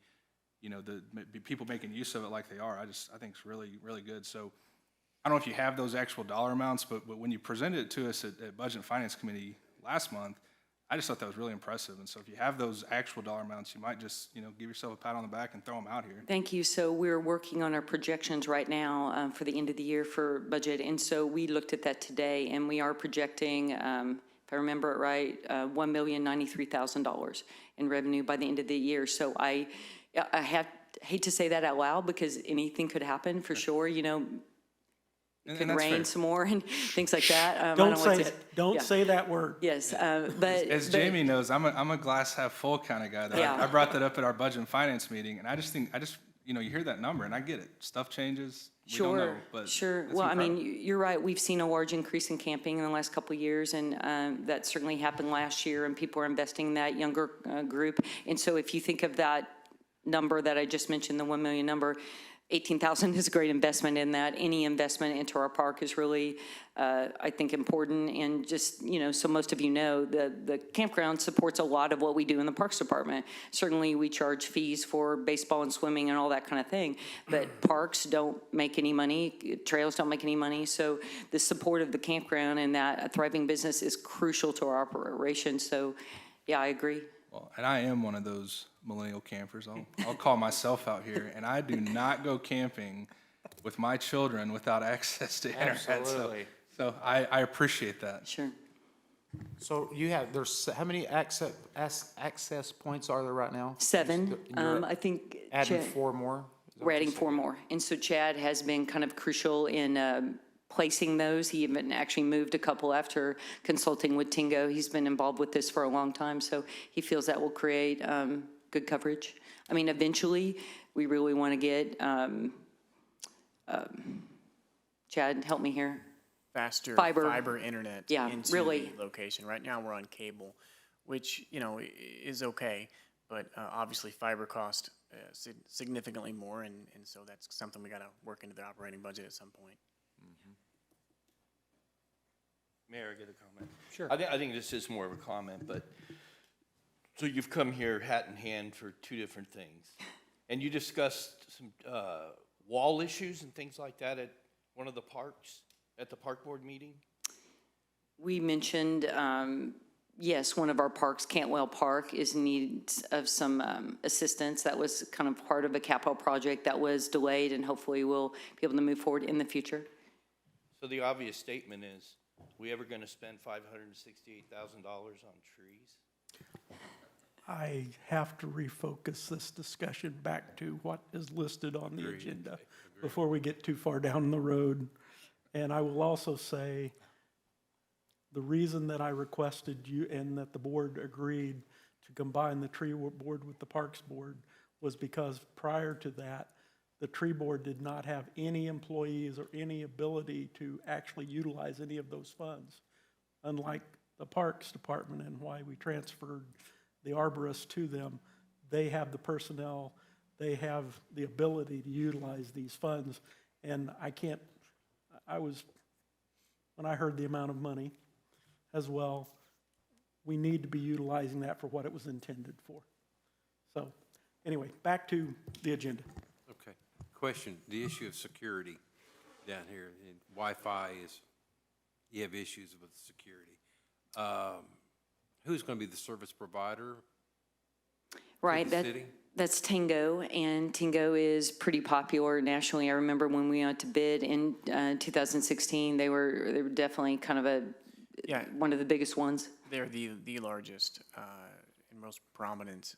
people making use of it like they are, I think it's really, really good. So I don't know if you have those actual dollar amounts, but when you presented it to us at Budget and Finance Committee last month, I just thought that was really impressive. And so if you have those actual dollar amounts, you might just, give yourself a pat on the back and throw them out here. Thank you. So we're working on our projections right now for the end of the year for budget. And so we looked at that today, and we are projecting, if I remember it right, $1,093,000 in revenue by the end of the year. So I hate to say that out loud because anything could happen for sure, It could rain some more and things like that. Don't say that word. Yes, as Jamie knows, I'm a glass half full kind of guy. Yeah. I brought that up at our Budget and Finance meeting, and I just you hear that number, and I get it. Stuff changes. We don't know, but sure. it's Well, incredible. I mean, you're right. We've seen a large increase in camping in the last couple of years, and that certainly happened last year, and people are investing in that younger group. And so if you think of that number that I just mentioned, the 1 million number, 18,000 is a great investment in that. Any investment into our park is really, I think, important. And just, so most of you know, the campground supports a lot of what we do in the Parks Department. Certainly, we charge fees for baseball and swimming and all that kind of thing. But parks don't make any money. Trails don't make any money. So the support of the campground and that thriving business is crucial to our operation. So, yeah, I agree. Well, and I am one of those millennial campers. I'll call myself out here, and I do not go camping with my children without access to internet. Absolutely. So I appreciate that. Sure. So there's, how many access points are there right now? 7. You're I think. Adding Chad- 4 more? We're adding 4 more. And so Chad has been kind of crucial in placing those. He even actually moved a couple after consulting with Tingo. He's been involved with this for a long time, so he feels that will create good coverage. I mean, eventually, we really want to get, Chad, help me here. Faster Fiber. fiber internet Yeah, into really. the location. Right now, we're on cable, which, is okay, but obviously fiber cost significantly more, and so that's something we got to work into the operating budget at some point. Mayor, I get a comment? Sure. I think this is more of a comment, but, so you've come here hat in hand for 2 different things. And you discussed some wall issues and things like that at one of the parks, at the park board meeting? We mentioned, yes, one of our parks, Cantwell Park, is in need of some assistance. That was kind of part of a capital project that was delayed, and hopefully we'll be able to move forward in the future. So the obvious statement is, we ever going to spend $568,000 on trees? I have to refocus this discussion back to what is listed on the agenda before we get too far down the road. And I will also say, the reason that I requested you and that the board agreed to combine the tree board with the parks board was because prior to that, the tree board did not have any employees or any ability to actually utilize any of those funds. Unlike the Parks Department and why we transferred the arborist to them, they have the personnel, they have the ability to utilize these funds. And when I heard the amount of money as well, we need to be utilizing that for what it was intended for. So, anyway, back to the agenda. Okay. Question, the issue of security down here, and Wi-Fi is, you have issues with security. Who's going to be the service provider? Right, the city? that's Tingo, and Tingo is pretty popular nationally. I remember when we went to bid in 2016, they were definitely kind of one of the biggest ones. They're the largest and most prominent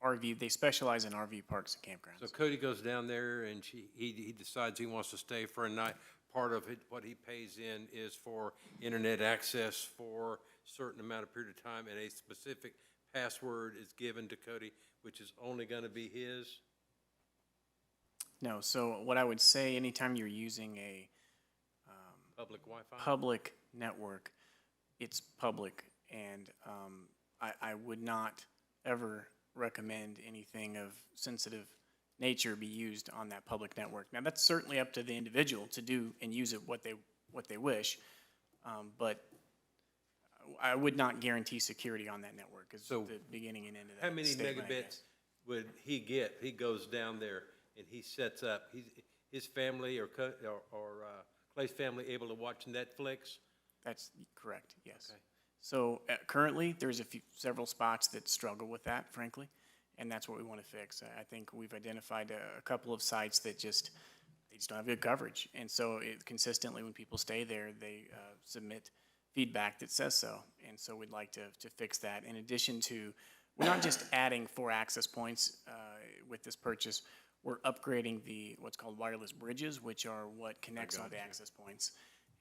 RV. They specialize in RV parks and campgrounds. So Cody goes down there and he decides he wants to stay for a night. Part of it, what he pays in is for internet access for a certain amount of period of time, and a specific password is given to Cody, which is only going to be his? No, so what I would say, anytime you're using a Public Wi-Fi? public network, it's public, and I would not ever recommend anything of sensitive nature be used on that public network. Now, that's certainly up to the individual to do and use it what they wish, but I would not guarantee security on that network. Is the beginning and end of that How many statement, I megabits guess. would he get? He goes down there and he sets up. His family or Clay's family able to watch Netflix? That's correct, yes. Okay. So currently, there's several spots that struggle with that, frankly, and that's what we want to fix. I think we've identified a couple of sites that they just don't have good coverage, and so consistently when people stay there, they submit feedback that says so, and so we'd like to fix that. In addition to, we're not just adding 4 access points with this purchase, we're upgrading what's called wireless bridges, which are what connects all the access points.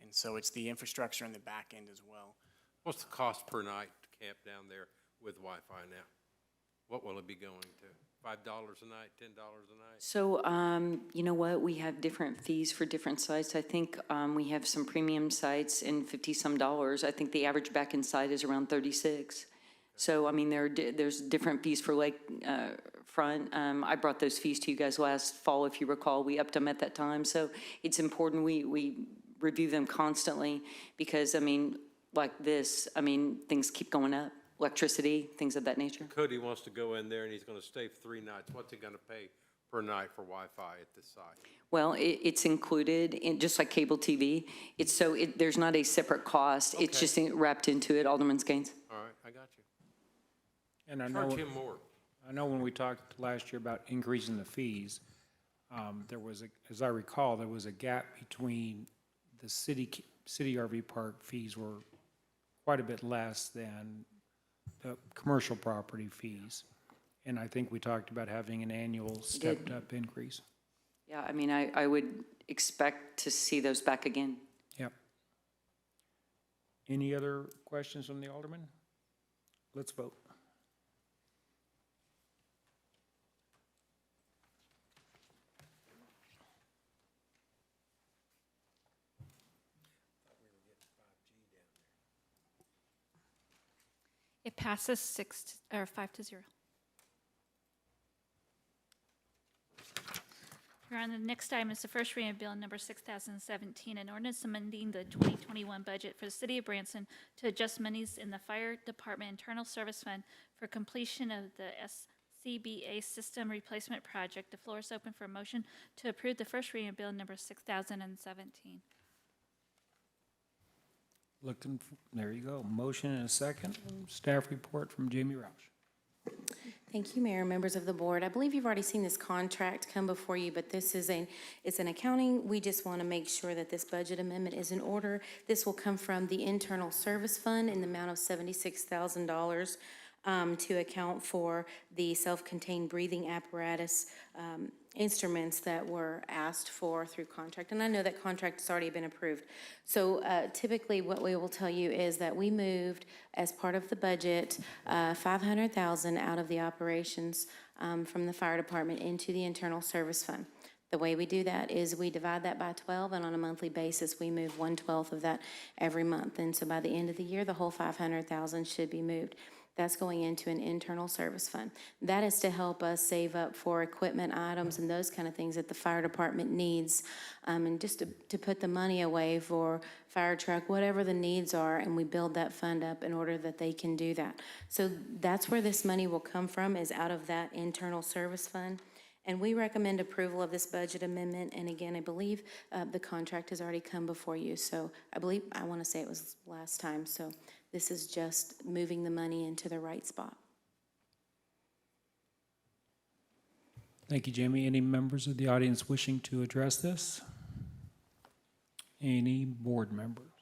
And so it's the infrastructure in the back end as well. What's the cost per night to camp down there with Wi-Fi now? What will it be going to? $5 a night, $10 a night? So, you know what, we have different fees for different sites. I think we have some premium sites in $50-some. I think the average back-end site is around 36. So, I mean, there's different fees for lakefront. I brought those fees to you guys last fall, if you recall. We upped them at that time. So it's important we review them constantly because, I mean, like this, I mean, things keep going up. Electricity, things of that nature. Cody wants to go in there and he's going to stay 3 nights. What's he going to pay per night for Wi-Fi at this site? Well, it's included in, just like cable TV. There's not a separate cost. Okay. It's just wrapped into it, Alderman Gaines. All right, I got you. And Charge him more. I know when we talked last year about increasing the fees, there was, as I recall, there was a gap between the city RV park fees were quite a bit less than the commercial property fees. And I think we talked about having an annual stepped up increase. Yeah, I mean, I would expect to see those back again. Yep. Any other questions from the alderman? Let's vote. It passes 5-0. Your Honor, the next item is the first reading of Bill Number 6017, an ordinance amending the 2021 budget for the City of Branson to adjust monies in the Fire Department Internal Service Fund for completion of the SCBA System Replacement Project. The floor is open for a motion to approve the first reading of Bill Number 6017. There you go. Motion and a second. Staff report from Jamie Roush. Thank you, Mayor, members of the board. I believe you've already seen this contract come before you, but it's an accounting. We just want to make sure that this budget amendment is in order. This will come from the Internal Service Fund in the amount of $76,000. to account for the self-contained breathing apparatus instruments that were asked for through contract. And I know that contract has already been approved. So typically what we will tell you is that we moved, as part of the budget, $500,000 out of the operations from the fire department into the internal service fund. The way we do that is we divide that by 12, and on a monthly basis, we move 1/12 of that every month. And so by the end of the year, the whole $500,000 should be moved. That's going into an internal service fund. That is to help us save up for equipment items and those kind of things that the fire department needs, and just to put the money away for fire truck, whatever the needs are, and we build that fund up in order that they can do that. So that's where this money will come from, is out of that internal service fund. And we recommend approval of this budget amendment. And again, I believe the contract has already come before you. So I want to say it was last time. So this is just moving the money into the right spot. Thank you, Jamie. Any members of the audience wishing to address this? Any board members?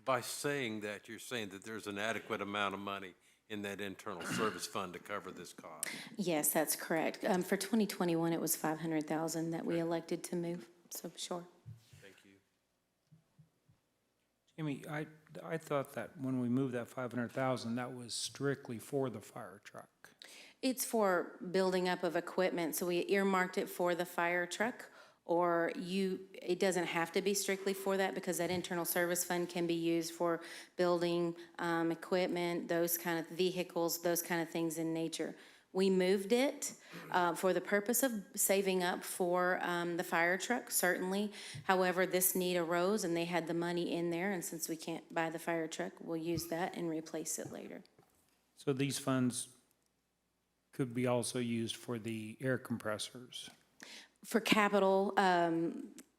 By saying that, you're saying that there's an adequate amount of money in that internal service fund to cover this cost? Yes, that's correct. For 2021, it was $500,000 that we elected to move. So sure. Thank you. Jamie, I thought that when we moved that 500,000, that was strictly for the fire truck. It's for building up of equipment, so we earmarked it for the fire truck, or it doesn't have to be strictly for that, because that internal service fund can be used for building equipment, those kind of vehicles, those kind of things in nature. We moved it for the purpose of saving up for the fire truck, certainly. However, this need arose and they had the money in there, and since we can't buy the fire truck, we'll use that and replace it later. So these funds could be also used for the air compressors. For capital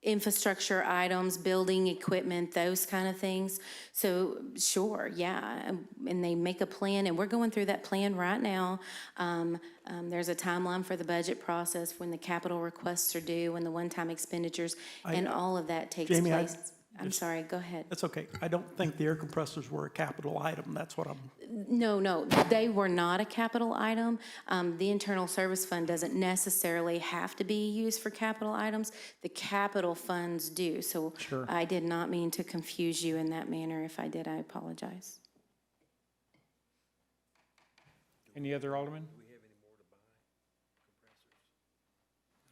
infrastructure items, building equipment, those kind of things. So sure, yeah, and they make a plan, and we're going through that plan right now. There's a timeline for the budget process, when the capital requests are due, when the one-time expenditures, and all of that takes Jamie, place. I'm sorry, go ahead. That's okay. I don't think the air compressors were a capital item. That's what I'm, No, they were not a capital item. The internal service fund doesn't necessarily have to be used for capital items. The capital funds do. So Sure. I did not mean to confuse you in that manner. If I did, I apologize. Any other aldermen? Do we have any more to buy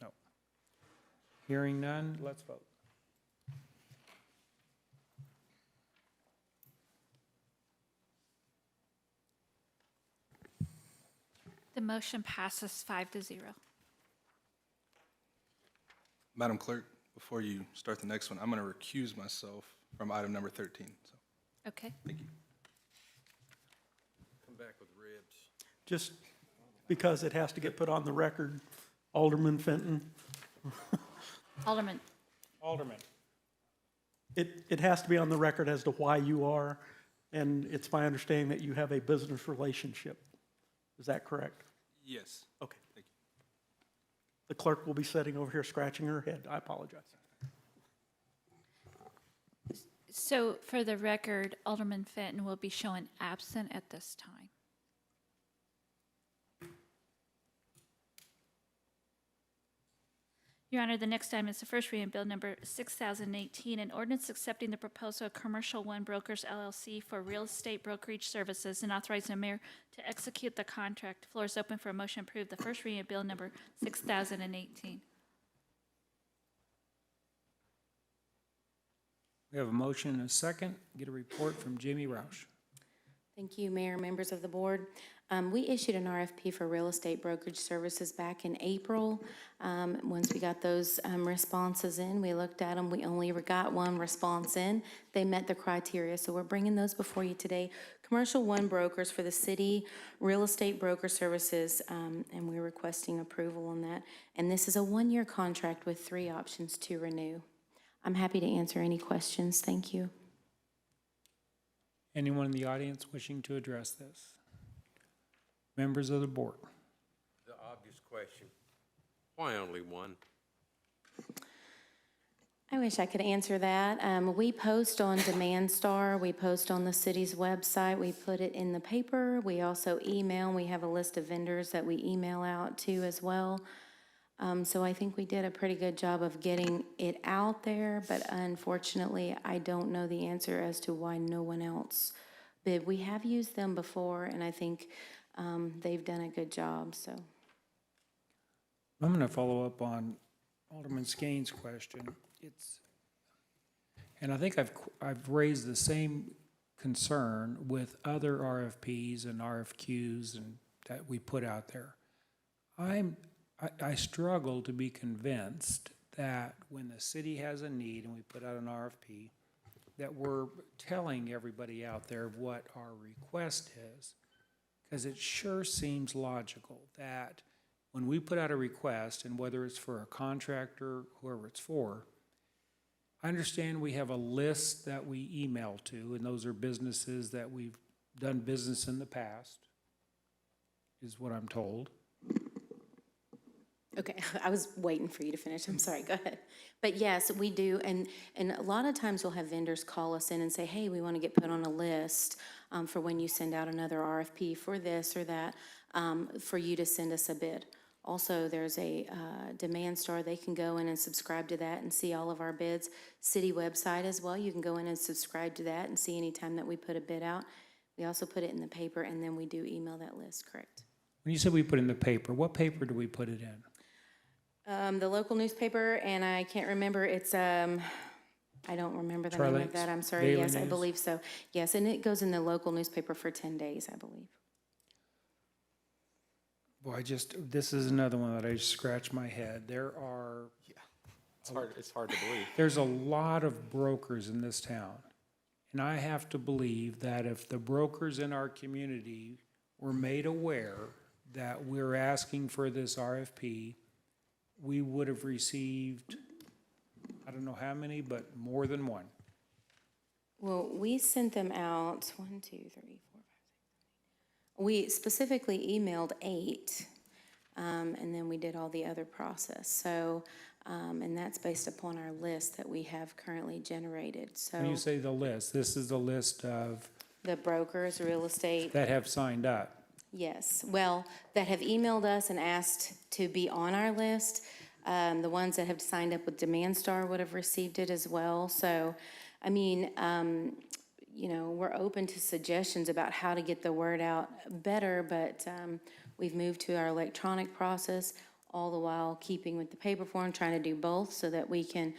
compressors? No. Hearing none, let's vote. The motion passes 5-0. Madam Clerk, before you start the next one, I'm going to recuse myself from item number 13. So, Okay. thank you. Come back with ribs. just because it has to get put on the record, Alderman Fenton, Alderman. Alderman. it has to be on the record as to why you are, and it's my understanding that you have a business relationship. Is that correct? Yes. Okay. Thank you. The clerk will be sitting over here scratching her head. I apologize. So for the record, Alderman Fenton will be showing absent at this time. Your Honor, the next item is the first reading of Bill Number 6018, an ordinance accepting the proposal of Commercial One Brokers LLC for real estate brokerage services and authorizing the mayor to execute the contract. Floor is open for a motion to approve the first reading of Bill Number 6018. We have a motion and a second. Get a report from Jamie Roush. Thank you, Mayor, members of the board. We issued an RFP for real estate brokerage services back in April. Once we got those responses in, we looked at them. We only got one response in. They met the criteria, so we're bringing those before you today. Commercial One Brokers for the city, real estate broker services, and we're requesting approval on that. And this is a one-year contract with 3 options to renew. I'm happy to answer any questions. Thank you. Anyone in the audience wishing to address this? Members of the board? The obvious question, why only one? I wish I could answer that. We post on Demand Star, we post on the city's website, we put it in the paper. We also email, we have a list of vendors that we email out to as well. So I think we did a pretty good job of getting it out there, but unfortunately, I don't know the answer as to why no one else bid. We have used them before, and I think they've done a good job, so. I'm going to follow up on Alderman Skane's question. And I think I've raised the same concern with other RFPs and RFQs and that we put out there. I struggle to be convinced that when the city has a need and we put out an RFP, that we're telling everybody out there what our request is. Because it sure seems logical that when we put out a request, and whether it's for a contractor, whoever it's for, I understand we have a list that we email to, and those are businesses that we've done business in the past, is what I'm told. Okay, I was waiting for you to finish. I'm sorry, go ahead. But yes, we do, and a lot of times we'll have vendors call us in and say, hey, we want to get put on a list for when you send out another RFP for this or that, for you to send us a bid. Also, there's a Demand Star. They can go in and subscribe to that and see all of our bids. City website as well. You can go in and subscribe to that and see any time that we put a bid out. We also put it in the paper, and then we do email that list, correct? When you said we put in the paper, what paper do we put it in? The local newspaper, and I can't remember, it's, I don't remember the name of that, I'm sorry. Daily Yes, I News? believe so. Yes, and it goes in the local newspaper for 10 days, I believe. Boy, this is another one that I just scratch my head. It's hard to believe. There's a lot of brokers in this town. And I have to believe that if the brokers in our community were made aware that we're asking for this RFP, we would have received, I don't know how many, but more than one. Well, we sent them out, 1, 2, 3, 4, 5, 6, 7, 8. We specifically emailed 8, and then we did all the other process. So, and that's based upon our list that we have currently generated, so. When you say the list, this is the list of The brokers, real estate. that have signed up. Yes, well, that have emailed us and asked to be on our list. The ones that have signed up with Demand Star would have received it as well. So, I mean, you know, we're open to suggestions about how to get the word out better, but we've moved to our electronic process, all the while keeping with the paper form, trying to do both so that we can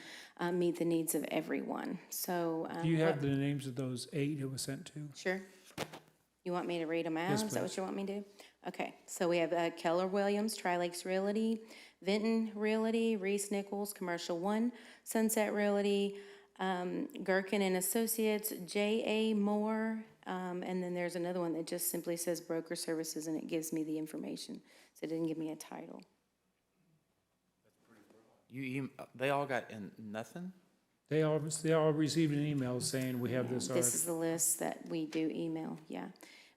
meet the needs of everyone. So. Do you have the names of those 8 it was sent to? Sure. You want me to read them out? Yes, Is that what please. you want me to do? Okay, so we have Keller Williams, Tri-Lakes Realty, Vinton Realty, Reese Nichols, Commercial One, Sunset Realty, Gherkin and Associates, J.A. Moore, and then there's another one that just simply says Broker Services, and it gives me the information. So it didn't give me a title. They all got in nothing? They all received an email saying we have this This is the list that we do email, yeah.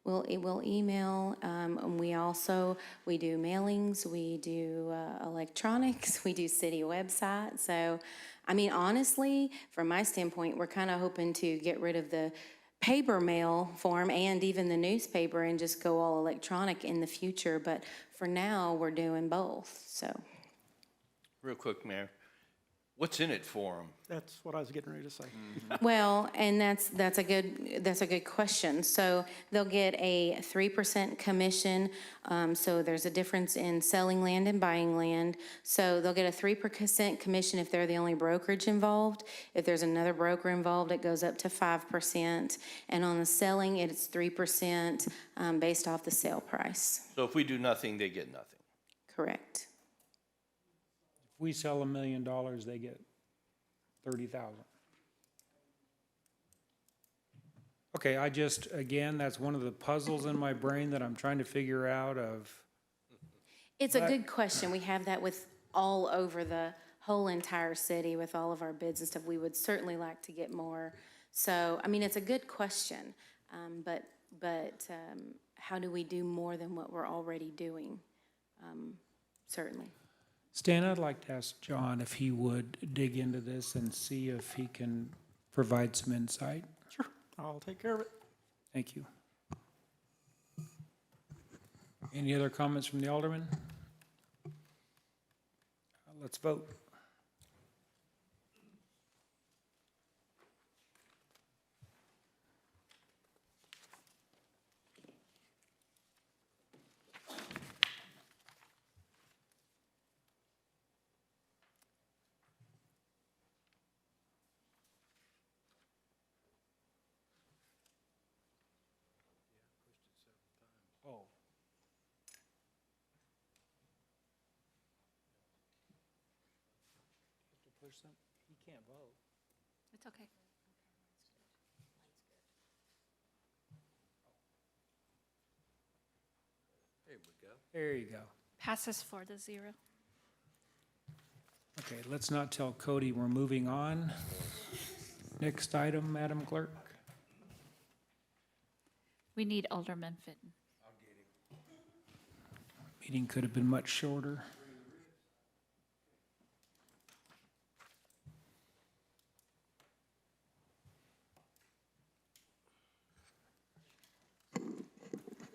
It will email, and we do mailings, we do electronics, we do city website. So, I mean, honestly, from my standpoint, we're kind of hoping to get rid of the paper mail form and even the newspaper and just go all electronic in the future. But for now, we're doing both, so. Real quick, Mayor, what's in it for them? That's what I was getting ready to say. Well, and that's a good question. So they'll get a 3% commission. So there's a difference in selling land and buying land. So they'll get a 3% commission if they're the only brokerage involved. If there's another broker involved, it goes up to 5%. And on the selling, it's 3% based off the sale price. So if we do nothing, they get nothing. Correct. If we sell $1 million, they get 30,000. Okay, again, that's one of the puzzles in my brain that I'm trying to figure out of. It's a good question. We have that with all over the whole entire city with all of our bids and stuff. We would certainly like to get more. So, I mean, it's a good question, but how do we do more than what we're already doing? Certainly. Stan, I'd like to ask John if he would dig into this and see if he can provide some insight. Sure, I'll take care of it. Thank you. Any other comments from the alderman? Let's vote. Oh. He can't vote. It's okay. There we go. There you go. Passes 4-0. Okay, let's not tell Cody we're moving on. Next item, Madam Clerk. We need Alderman Fitton. Meeting could have been much shorter.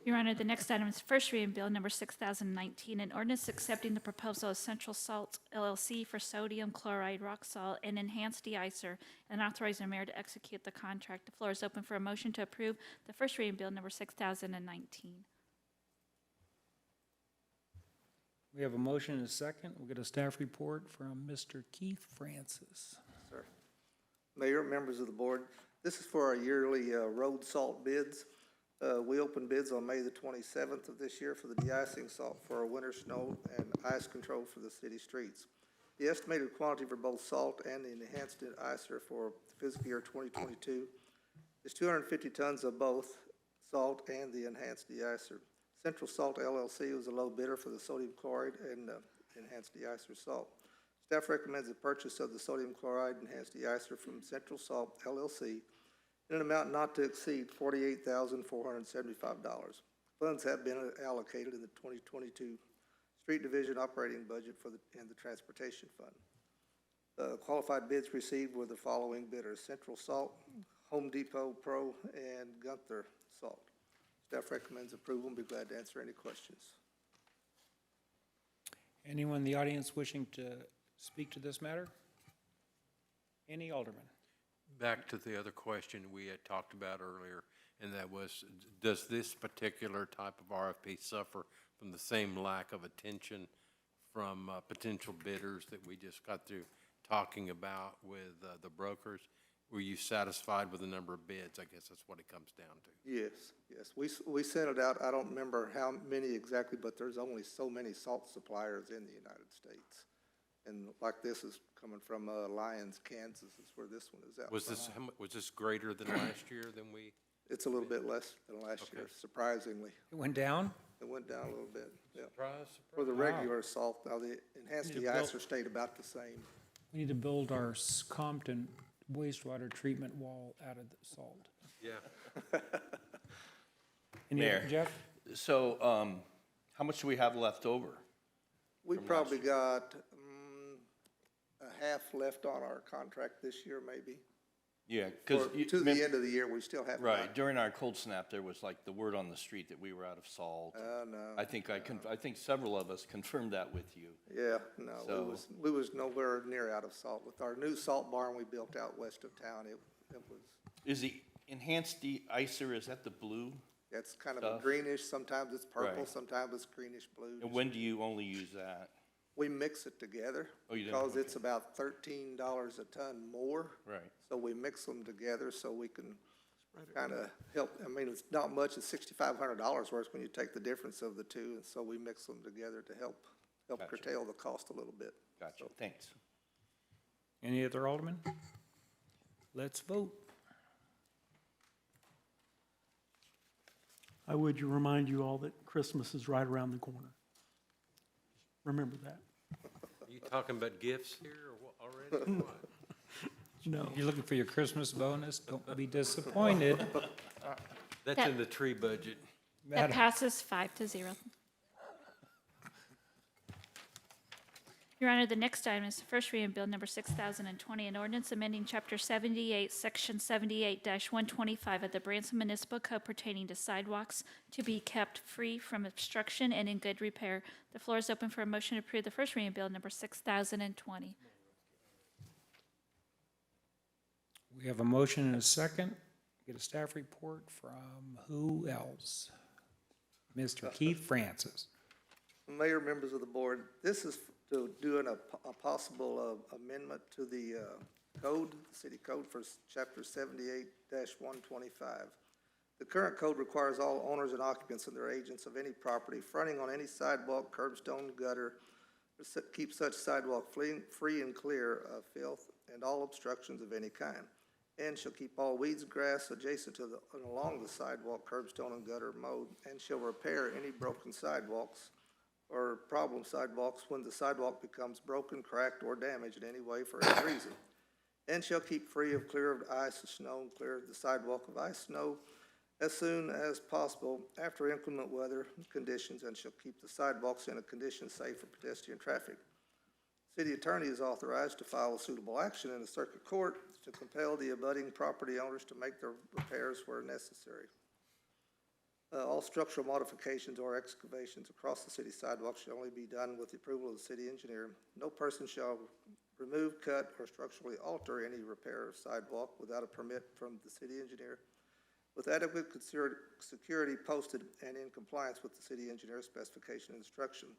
Your Honor, the next item is first reading bill number 6019, an ordinance accepting the proposal of Central Salt LLC for sodium chloride rock salt and enhanced de-icer and authorizing the mayor to execute the contract. The floor is open for a motion to approve the first reading bill number 6019. We have a motion and a second. We'll get a staff report from Mr. Keith Francis. Sir. Mayor, members of the board, this is for our yearly road salt bids. We opened bids on May the 27th of this year for the de-icing salt for our winter snow and ice control for the city streets. The estimated quantity for both salt and the enhanced de-icer for fiscal year 2022 is 250 tons of both salt and the enhanced de-icer. Central Salt LLC was a low bidder for the sodium chloride and enhanced de-icer salt. Staff recommends the purchase of the sodium chloride enhanced de-icer from Central Salt LLC in an amount not to exceed $48,475. Funds have been allocated in the 2022 Street Division operating budget and the Transportation Fund. Qualified bids received were the following bidders: Central Salt, Home Depot Pro, and Gunther Salt. Staff recommends approval and be glad to answer any questions. Anyone in the audience wishing to speak to this matter? Any alderman? Back to the other question we had talked about earlier, and that was, does this particular type of RFP suffer from the same lack of attention from potential bidders that we just got through talking about with the brokers? Were you satisfied with the number of bids? I guess that's what it comes down to. Yes, yes. We sent it out. I don't remember how many exactly, but there's only so many salt suppliers in the United States. And like this is coming from Lyons, Kansas, is where this one is out. Was this greater than last year than we? It's a little bit less than last year, surprisingly. It went down? It went down a little bit, yeah. Surprise. For the regular salt, now the enhanced de-icer stayed about the same. We need to build our Compton wastewater treatment wall out of the salt. Yeah. Mayor. Jeff? So, how much do we have left over? We probably got a half left on our contract this year, maybe. Yeah, because. To the end of the year, we still have. Right, during our cold snap, there was like the word on the street that we were out of salt. No. I think several of us confirmed that with you. Yeah, no, So- we was nowhere near out of salt. With our new salt barn we built out west of town, it was, Is the enhanced de-icer, is that the blue? it's kind of a Stuff. greenish, sometimes it's purple, Right. sometimes it's greenish blue. And when do you only use that? We mix it together. Oh, you do? Because it's Okay. about $13 a ton more. Right. So we mix them together so we can kind of help. I mean, it's not much, it's $6,500 worth when you take the difference of the two. And so we mix them together to help Gotcha. curtail the cost a little bit. Gotcha, thanks. Any other alderman? Let's vote. I would remind you all that Christmas is right around the corner. Remember that. Are you talking about gifts here or what, already? or what? No. You're looking for your Christmas bonus? Don't be disappointed. That's in the tree budget. That passes 5-0. Your Honor, the next item is the first reading of Bill Number 6020, an ordinance amending Chapter 78, Section 78-125 of the Branson Municipal Code pertaining to sidewalks to be kept free from obstruction and in good repair. The floor is open for a motion to approve the first reading of Bill Number 6020. We have a motion and a second. Get a staff report from who else? Mr. Keith Francis. Mayor, members of the board, this is to do a possible amendment to the code, the city code for chapter 78-125. The current code requires all owners and occupants and their agents of any property fronting on any sidewalk, curbstone, gutter, keep such sidewalk free and clear of filth and all obstructions of any kind, and shall keep all weeds, grass adjacent to and along the sidewalk, curbstone, and gutter mowed, and shall repair any broken sidewalks or problem sidewalks when the sidewalk becomes broken, cracked, or damaged in any way for any reason, and shall keep free of clear of ice and snow, and clear the sidewalk of ice, snow, as soon as possible after inclement weather conditions, and shall keep the sidewalks in a condition safe for pedestrian traffic. City attorney is authorized to file a suitable action in the circuit court to compel the abutting property owners to make the repairs where necessary. All structural modifications or excavations across the city sidewalk shall only be done with the approval of the city engineer. No person shall remove, cut, or structurally alter any repair of sidewalk without a permit from the city engineer, with adequate security posted and in compliance with the city engineer's specification and instruction.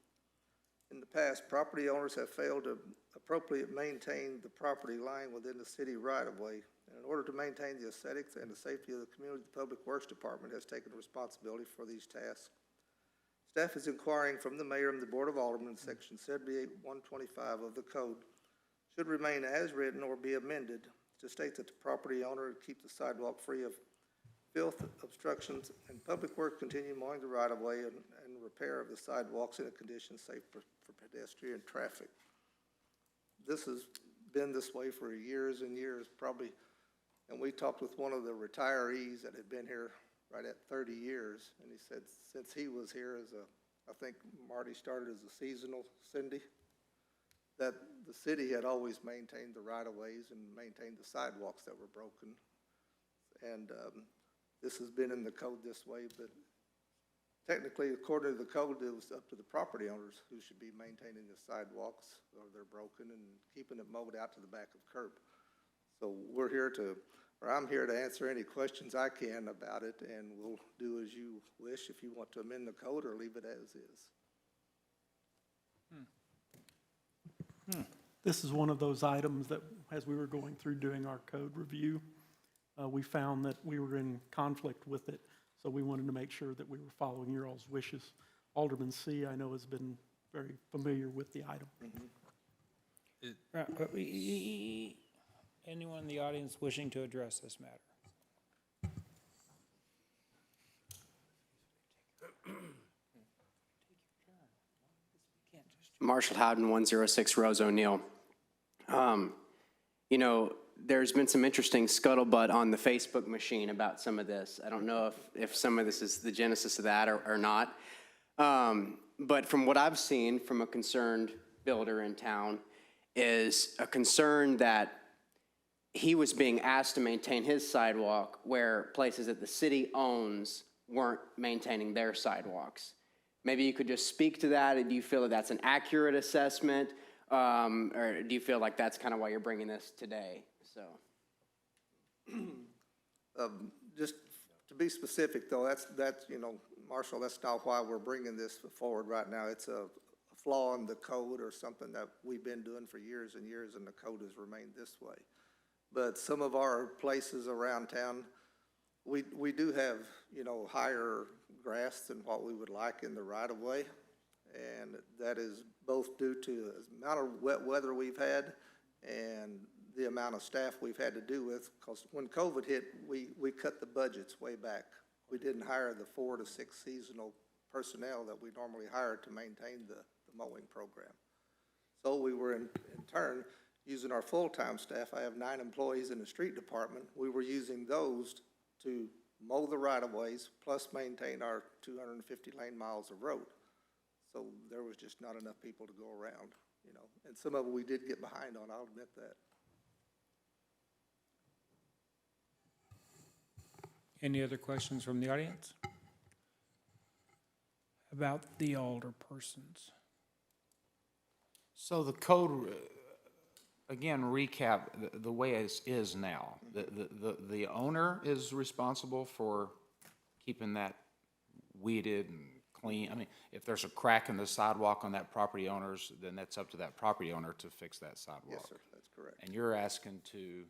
In the past, property owners have failed to appropriately maintain the property lying within the city right-of-way. And in order to maintain the aesthetics and the safety of the community, the Public Works Department has taken responsibility for these tasks. Staff is inquiring from the mayor and the Board of Aldermen, Section 78-125 of the code should remain as written or be amended to state that the property owner keep the sidewalk free of filth, obstructions, and Public Works continue mowing the right-of-way and repair of the sidewalks in a condition safe for pedestrian traffic. This has been this way for years and years, probably, and we talked with one of the retirees that had been here right at 30 years, and he said since he was here as I think Marty started as a seasonal Cindy, that the city had always maintained the right-of-ways and maintained the sidewalks that were broken. And this has been in the code this way, but technically, according to the code, it was up to the property owners who should be maintaining the sidewalks, or they're broken, and keeping it mowed out to the back of curb. So I'm here to answer any questions I can about it, and we'll do as you wish if you want to amend the code or leave it as is. This is one of those items that, as we were going through doing our code review, we found that we were in conflict with it, so we wanted to make sure that we were following your all's wishes. Alderman C., I know, has been very familiar with the item. Anyone in the audience wishing to address this matter? Marshall Howden, 106 Rose O'Neill. You know, there's been some interesting scuttlebutt on the Facebook machine about some of this. I don't know if some of this is the genesis of that or not. But from what I've seen from a concerned builder in town is a concern that he was being asked to maintain his sidewalk where places that the city owns weren't maintaining their sidewalks. Maybe you could just speak to that. Do you feel that that's an accurate assessment? Or do you feel like that's kind of why you're bringing this today? So, just to be specific, though, that's you know, Marshall, that's not why we're bringing this forward right now. It's a flaw in the code or something that we've been doing for years and years, and the code has remained this way. But some of our places around town, we do have, you know, higher grass than what we would like in the right-of-way, and that is both due to the amount of wet weather we've had and the amount of staff we've had to do with, because when COVID hit, we cut the budgets way back. We didn't hire the 4 to 6 seasonal personnel that we normally hire to maintain the mowing program. So we were in turn using our full-time staff. I have 9 employees in the street department. We were using those to mow the right-of-ways plus maintain our 250 lane miles of road. So there was just not enough people to go around. you know, and some of them we did get behind on, I'll admit that. Any other questions from the audience? About the alderpersons. So the code, again, recap, the way it is now. The owner is responsible for keeping that weeded and clean. I mean, if there's a crack in the sidewalk on that property owner's, then that's up to that property owner to fix that sidewalk. Yes, sir, that's correct. And you're asking to,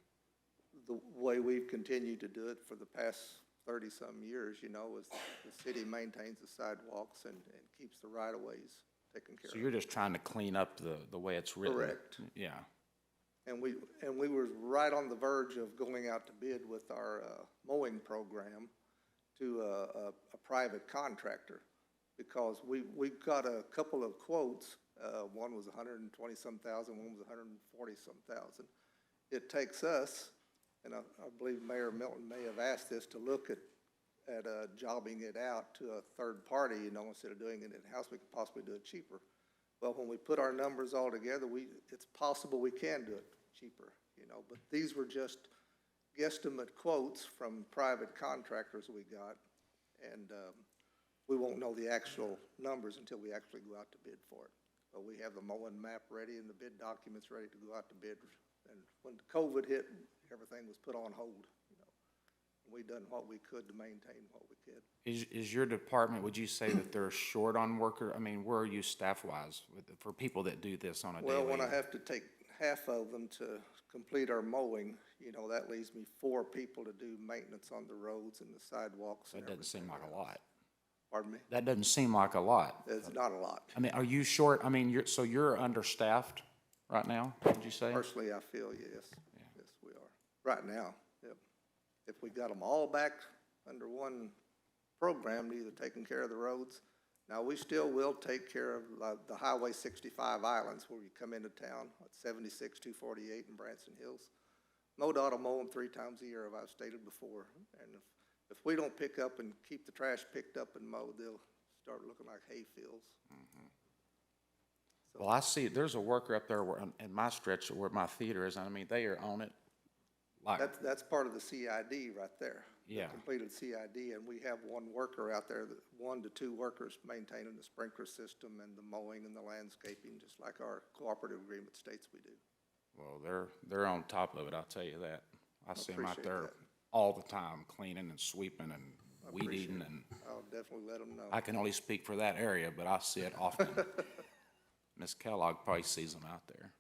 The way we've continued to do it for the past 30-some years, you know, is the city maintains the sidewalks and keeps the right-of-ways taken care of. so you're just trying to clean up the way it's written? Correct. Yeah. And we were right on the verge of going out to bid with our mowing program to a private contractor, because we got a couple of quotes. One was 120-some thousand, one was 140-some thousand. It takes us, and I believe Mayor Milton may have asked this, to look at jobbing it out to a third party, you know, instead of doing it in-house, we could possibly do it cheaper. Well, when we put our numbers all together, it's possible we can do it cheaper, you know, but these were just guesstimate quotes from private contractors we got, and we won't know the actual numbers until we actually go out to bid for it. But we have the mowing map ready and the bid documents ready to go out to bid. And when COVID hit, everything was put on hold, you know. And we done what we could to maintain what we could. Is your department, would you say that they're short on worker? I mean, where are you staff-wise for people that do this on a daily? Well, when I have to take half of them to complete our mowing, you know, that leaves me 4 people to do maintenance on the roads and the sidewalks. That doesn't seem like a lot. Pardon me? That doesn't seem like a lot. It's not a lot. I mean, are you short? I mean, you're understaffed right now, would you say? Personally, I feel yes. Yes, we are. Right now, yep. If we got them all back under one program, either taking care of the roads. Now, we still will take care of the Highway 65 islands where you come into town, at 76, 248, and Branson Hills. MoDOT will mow them 3 times a year, as I've stated before. And if we don't pick up and keep the trash picked up and mowed, they'll start looking like hay fields. So, well, I see, there's a worker up there in my stretch where my theater is, and I mean, they are on it. Like, That's part of the CID right there. Yeah. The completed CID, and we have one worker out there, 1 to 2 workers maintaining the sprinkler system and the mowing and the landscaping, just like our cooperative agreement states we do. well, they're on top of it, I'll tell you that. I see them out appreciate there that. all the time, cleaning and sweeping and weed appreciate eating, it. and I'll definitely let them know. I can only speak for that area, but I see it often. Ms. Kellogg probably sees them out there.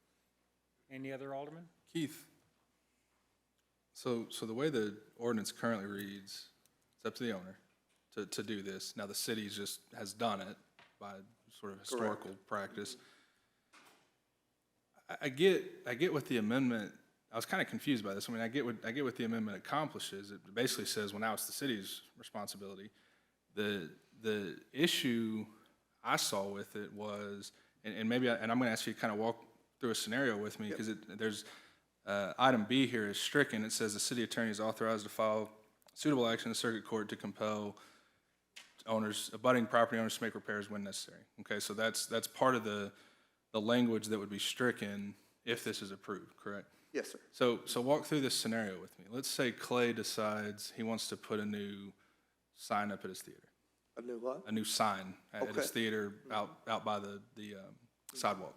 Any other alderman? Keith, so the way the ordinance currently reads, it's up to the owner to do this. Now, the city just has done it by sort of historical practice. I get what the amendment, I was kind of confused by this. I mean, I get what the amendment accomplishes. It basically says, well, now it's the city's responsibility. The issue I saw with it was, and maybe, and I'm going to ask you to kind of walk through a scenario with me, because there's, item B here is stricken. It says the city attorney is authorized to file suitable action in the circuit court to compel abutting property owners to make repairs when necessary. Okay, so that's part of the language that would be stricken if this is approved, correct? Yes, sir. So walk through this scenario with me. Let's say Clay decides he wants to put a new sign up at his theater. A new what? A new sign at his Okay. theater out by the sidewalk.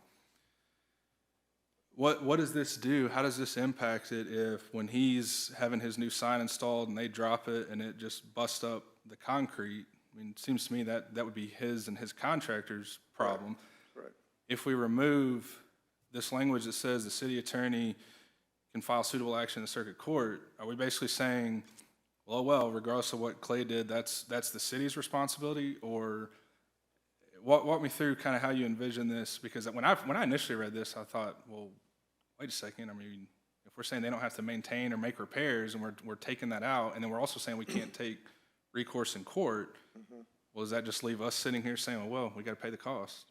What does this do? How does this impact it if, when he's having his new sign installed and they drop it and it just busts up the concrete? I mean, it seems to me that would be his and his contractor's problem. Right. If we remove this language that says the city attorney can file suitable action in the circuit court, are we basically saying, well, regardless of what Clay did, that's the city's responsibility? Or walk me through kind of how you envision this, because when I initially read this, I thought, well, wait a second. I mean, if we're saying they don't have to maintain or make repairs, and we're taking that out, and then we're also saying we can't take recourse in court, well, does that just leave us sitting here saying, well, we got to pay the cost?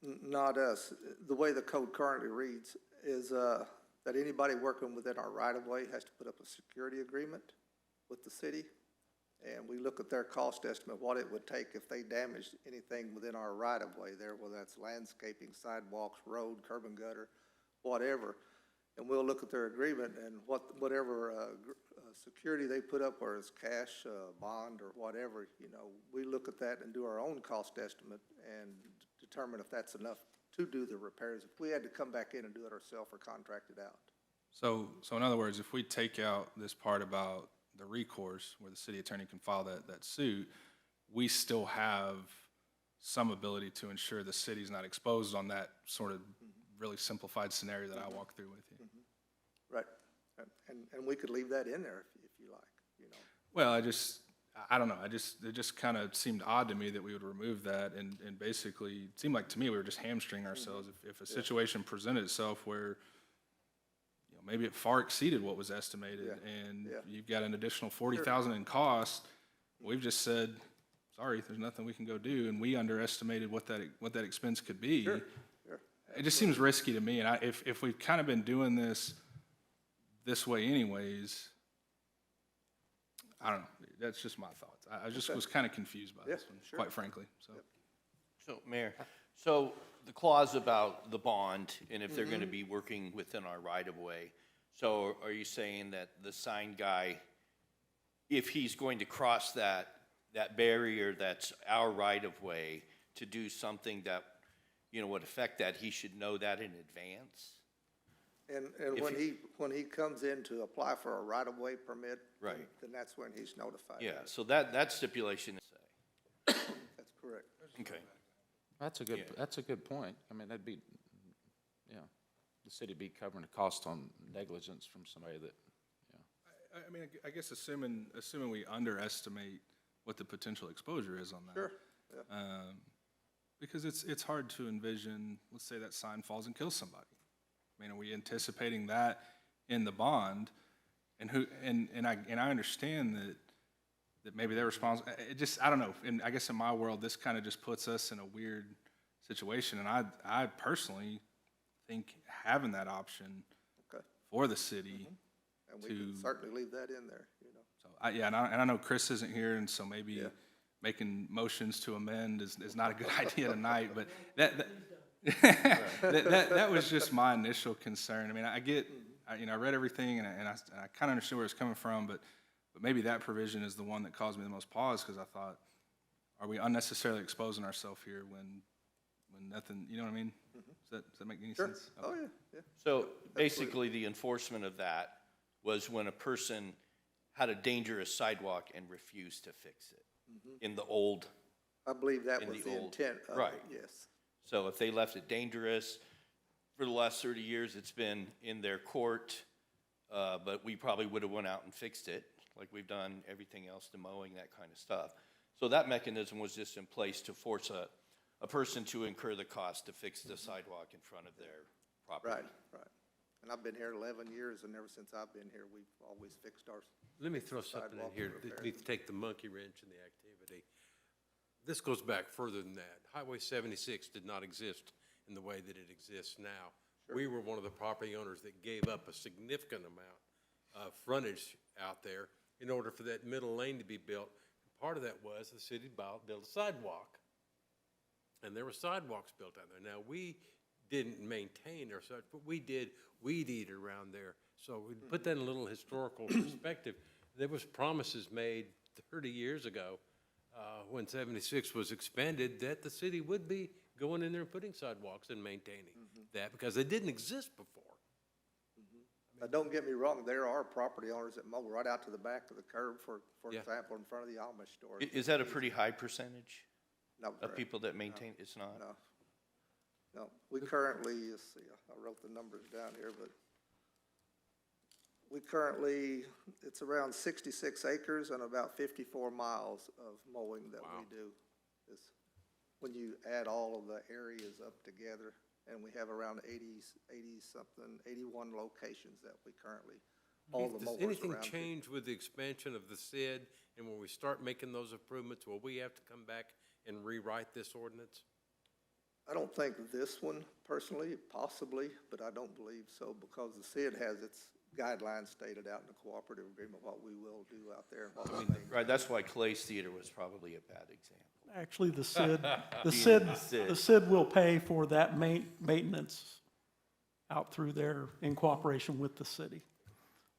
Not us. The way the code currently reads is that anybody working within our right-of-way has to put up a security agreement with the city, and we look at their cost estimate, what it would take if they damaged anything within our right-of-way there, whether that's landscaping, sidewalks, road, curb and gutter, whatever. And we'll look at their agreement and whatever security they put up, whether it's cash, bond, or whatever, you know, we look at that and do our own cost estimate and determine if that's enough to do the repairs. If we had to come back in and do it ourselves or contract it out. So in other words, if we take out this part about the recourse, where the city attorney can file that suit, we still have some ability to ensure the city's not exposed on that sort of really simplified scenario that I walked through with you. Right. And we could leave that in there if you like, you know. Well, I don't know, it just kind of seemed odd to me that we would remove that, and basically, it seemed like to me we were just hamstringing ourselves. If a situation presented itself where, you know, maybe it far exceeded what was estimated, and you've got an additional 40,000 in cost, we've just said, sorry, there's nothing we can go do, and we underestimated what that expense could be. Sure. It just seems risky to me, and if we've kind of been doing this way anyways, I don't know, that's just my thoughts. I just was kind of confused by this one, quite frankly, so. So, Mayor, so the clause about the bond, and if they're gonna be working within our right-of-way, so are you saying that the sign guy, if he's going to cross that barrier that's our right-of-way to do something that, you know, would affect that, he should know that in advance? And when he comes in to apply for a right-of-way permit, Right. then that's when he's notified. Yeah, so that stipulation is, That's correct. okay. That's a good point. I mean, that'd be, yeah, the city be covering the cost on negligence from somebody that, I mean, I guess assuming we underestimate what the potential exposure is on that. Sure, Because it's hard to envision, let's say that sign falls and kills somebody. I mean, are we anticipating that in the bond? And I understand that maybe they're responsible. I don't know. And I guess in my world, this kind of just puts us in a weird situation. And I personally think having that option for the city And we can certainly leave that in there, you know. So and I know Chris isn't here, and so maybe making motions to amend is not a good idea tonight. But that was just my initial concern. I mean, I read everything, and I kind of understood where it's coming from, but maybe that provision is the one that caused me the most pause, because I thought, are we unnecessarily exposing ourselves here when nothing, you know what I mean? Does that make any sense? Oh, yeah. So basically, the enforcement of that was when a person had a dangerous sidewalk and refused to fix it in the old. I believe that in was the the old- intent of right. it, yes. So if they left it dangerous, for the last 30 years, it's been in their court, but we probably would have went out and fixed it, like we've done everything else, the mowing, that kind of stuff. So that mechanism was just in place to force a person to incur the cost to fix the sidewalk in front of their property. Right. And I've been here 11 years, and ever since I've been here, we've always fixed our. Let me throw something in here, let me take the monkey wrench in the activity. This goes back further than that. Highway 76 did not exist in the way that it exists now. We were one of the property owners that gave up a significant amount of frontage out there in order for that middle lane to be built. Part of that was the city built a sidewalk. And there were sidewalks built out there. Now, we didn't maintain our sidewalks, but we did weed eat around there. So we put that in a little historical perspective. There was promises made 30 years ago when 76 was expanded that the city would be going in there and putting sidewalks and maintaining that, because they didn't exist before. Now, don't get me wrong, there are property owners that mow right out to the back of the curb, for example, in front of the Amish store. Is that a pretty high percentage Not of very. people that maintain? It's not? No, we currently, let's see, I wrote the numbers down here, but we currently, it's around 66 acres and about 54 miles of mowing that we do. When you add all of the areas up together, and we have around 81 locations that we currently, all the mowers around. Does anything here. change with the expansion of the SID, and when we start making those improvements, will we have to come back and rewrite this ordinance? I don't think this one personally, possibly, but I don't believe so, because the SID has guidelines stated out in the cooperative agreement, what we will do out there. and what I we mean, may. right, that's why Clay's Theater was probably a bad example. Actually, the SID, Being the SID will pay for that maintenance out through there in cooperation with the city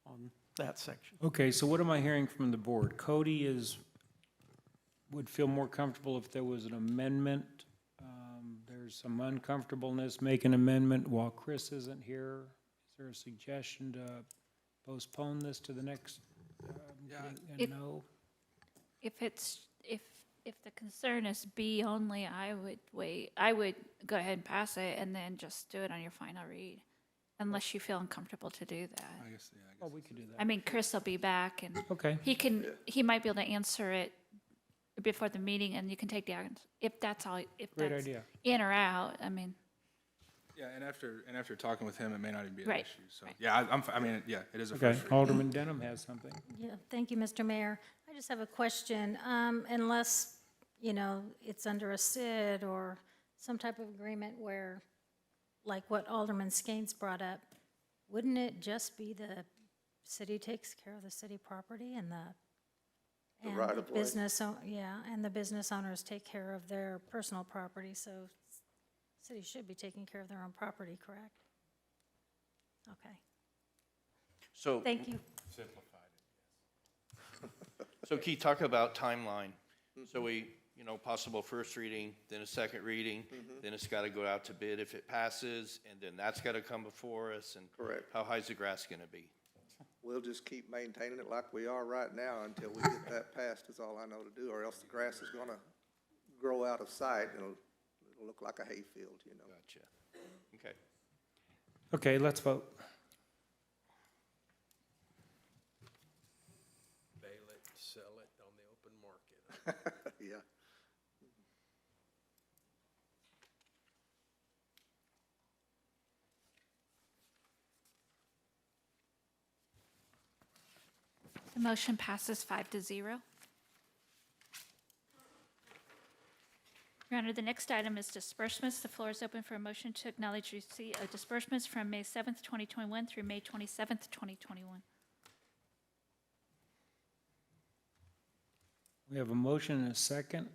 on that section. Okay, so what am I hearing from the board? Cody would feel more comfortable if there was an amendment. There's some uncomfortableness, make an amendment while Chris isn't here. Is there a suggestion to postpone this to the next meeting? No? If the concern is B only, I would wait. I would go ahead and pass it and then just do it on your final read, unless you feel uncomfortable to do that. I guess, yeah, I guess. Oh, we could do that. I mean, Chris will be back and Okay. he might be able to answer it before the meeting and you can take the action. If that's all, if Great that's idea. in or out, I mean, Yeah, and after talking with him, it may not even be an Right, issue, so, yeah, I mean, yeah, it is a Okay, first read. Alderman Denham has something. Yeah, thank you, Mr. Mayor. I just have a question. Unless, it's under a SID or some type of agreement where, like what Alderman Skanes brought up, wouldn't it just be the city takes care of the city property and The right of way. business, and the business owners take care of their personal property, so city should be taking care of their own property, correct? Okay, So, thank you. so Keith, talk about timeline. So we, possible first reading, then a second reading, then it's got to go out to bid if it passes, and then that's got to come before us, and Correct. how high's the grass going to be? We'll just keep maintaining it like we are right now until we get that passed, is all I know to do, or else the grass is gonna grow out of sight, and it'll look like a hayfield, Gotcha. Okay. Okay, let's vote. Bale it, sell it on the open market. Yeah. the motion passes 5-0. Your Honor, the next item is disbursements. The floor is open for a motion to acknowledge receipt of disbursements from May 7th, 2021 through May 27th, 2021. We have a motion and a second.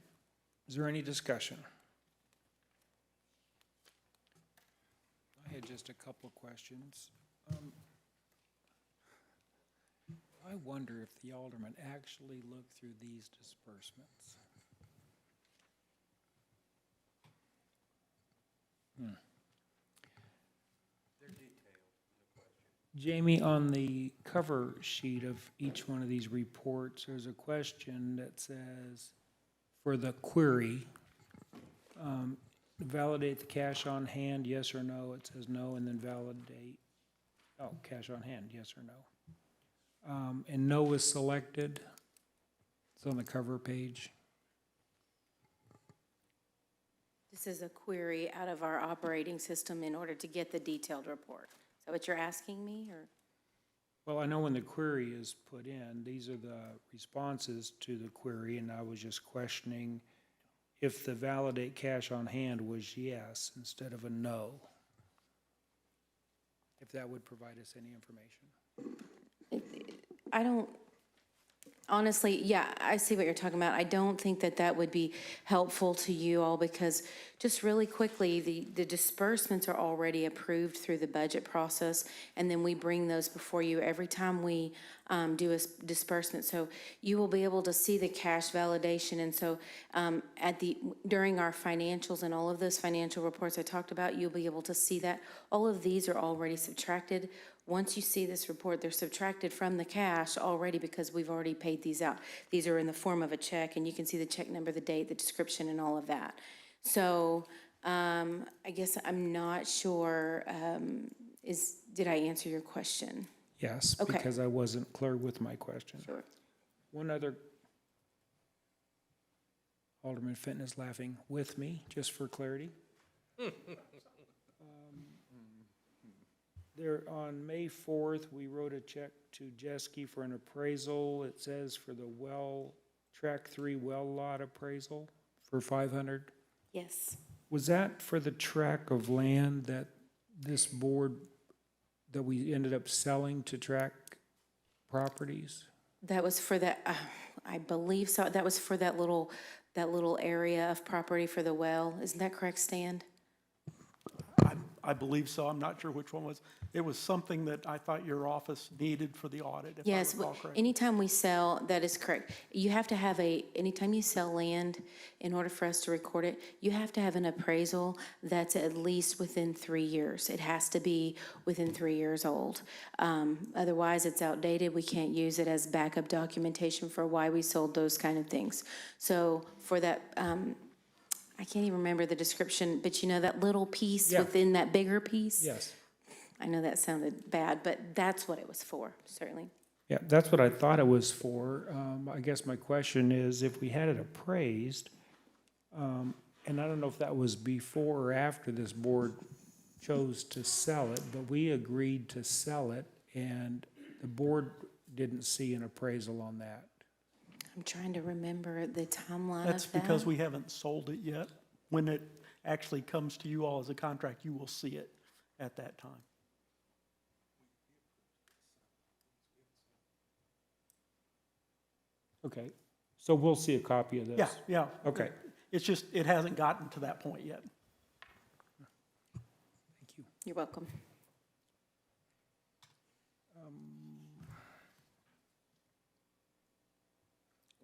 Is there any discussion? I had just a couple of questions. I wonder if the alderman actually looked through these disbursements. Jamie, on the cover sheet of each one of these reports, there's a question that says, for the query, validate the cash on hand, yes or no? It says no, and then validate, cash on hand, yes or no? And no is selected. It's on the cover page. This is a query out of our operating system in order to get the detailed report. Is that what you're asking me, or? Well, I know when the query is put in, these are the responses to the query, and I was just questioning if the validate cash on hand was yes instead of a no. If that would provide us any information. I don't, honestly, yeah, I see what you're talking about. I don't think that that would be helpful to you all because just really quickly, the disbursements are already approved through the budget process, and then we bring those before you every time we do a disbursement. So you will be able to see the cash validation, and so during our financials and all of those financial reports I talked about, you'll be able to see that all of these are already subtracted. Once you see this report, they're subtracted from the cash already because we've already paid these out. These are in the form of a check, and you can see the check number, the date, the description, and all of that. So I guess I'm not sure, did I answer your question? Yes, Okay. because I wasn't clear with my question. Sure. One other, Alderman Fenton is laughing with me, just for clarity. There, on May 4th, we wrote a check to Jeske for an appraisal. It says for the Track 3 well lot appraisal for $500. Yes. Was that for the tract of land that this board that we ended up selling to track properties? That was for that, I believe so. That was for that little area of property for the well. Isn't that correct, Stan? I believe so. I'm not sure which one was. It was something that I thought your office needed for the audit, if I Yes, recall correctly. anytime we sell, that is correct. You have to have anytime you sell land, in order for us to record it, you have to have an appraisal that's at least within 3 years. It has to be within 3 years old. Otherwise, it's outdated. We can't use it as backup documentation for why we sold those kind of things. So for that, I can't even remember the description, but you know that little piece Yeah. within that bigger piece? Yes. I know that sounded bad, but that's what it was for, certainly. Yeah, that's what I thought it was for. I guess my question is, if we had it appraised, and I don't know if that was before or after this board chose to sell it, but we agreed to sell it, and the board didn't see an appraisal on that. I'm trying to remember the timeline That's of that. because we haven't sold it yet. When it actually comes to you all as a contract, you will see it at that time. Okay, so we'll see a copy of this? Yeah, yeah. Okay. It's just, it hasn't gotten to that point yet. Thank you. You're welcome.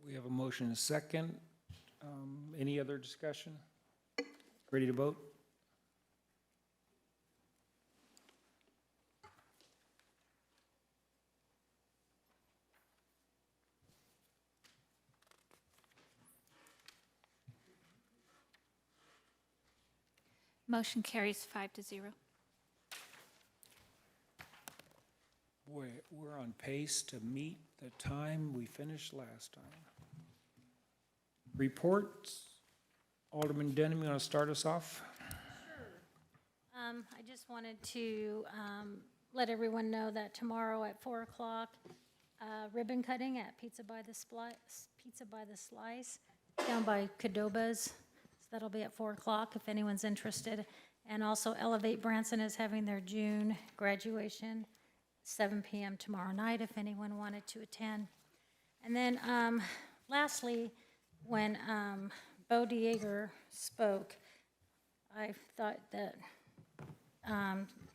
We have a motion and a second. Any other discussion? Ready to vote? Motion carries 5-0. Boy, we're on pace to meet the time we finished last time. Reports. Alderman Denham, you want to start us off? I just wanted to let everyone know that tomorrow at 4 o'clock, ribbon cutting at Pizza by the Slice down by Cadoba's. So that'll be at 4 o'clock if anyone's interested. And also Elevate Branson is having their June graduation, 7 p.m. tomorrow night if anyone wanted to attend. And then lastly, when Bo Dieger spoke, I thought that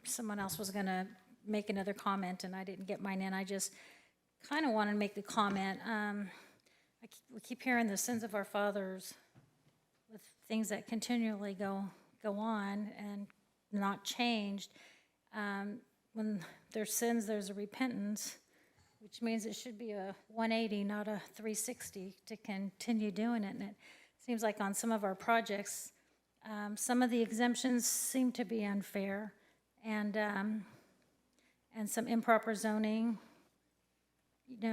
someone else was going to make another comment, and I didn't get mine in. I just kind of want to make the comment. We keep hearing the sins of our fathers with things that continually go on and not changed. When there's sins, there's a repentance, which means it should be a 180, not a 360, to continue doing it. And it seems like on some of our projects, some of the exemptions seem to be unfair, and some improper zoning,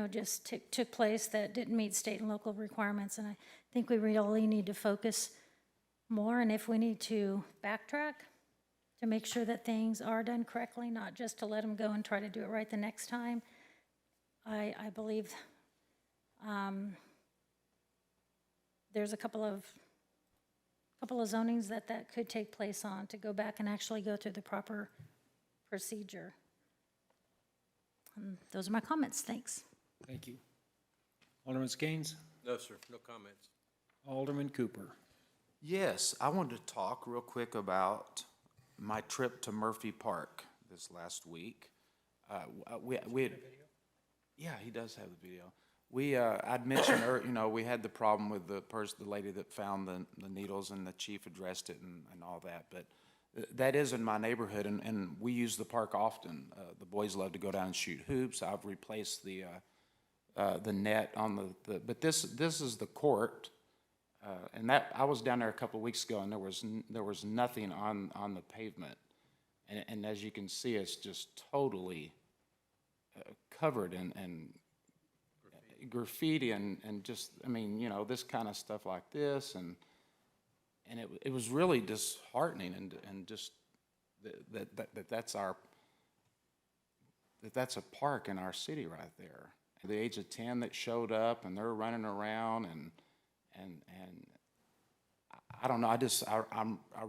just took place that didn't meet state and local requirements. And I think we really need to focus more, and if we need to backtrack to make sure that things are done correctly, not just to let them go and try to do it right the next time. I believe there's a couple of zonings that could take place on to go back and actually go through the proper procedure. Those are my comments. Thanks. Thank you. Alderman Gaines? No, sir, no comments. Alderman Cooper? Yes, I wanted to talk real quick about my trip to Murphy Park this last week. We had, yeah, he does have the video. I'd mentioned, we had the problem with the lady that found the needles, and the chief addressed it and all that. But that is in my neighborhood, and we use the park often. The boys love to go down and shoot hoops. I've replaced the net on but this is the court. And that, I was down there a couple of weeks ago, and there was nothing on the pavement. And as you can see, it's just totally covered in graffiti and just, this kind of stuff like this. And it was really disheartening, and just that's a park in our city right there. At the age of 10 that showed up, and they're running around, and I don't know,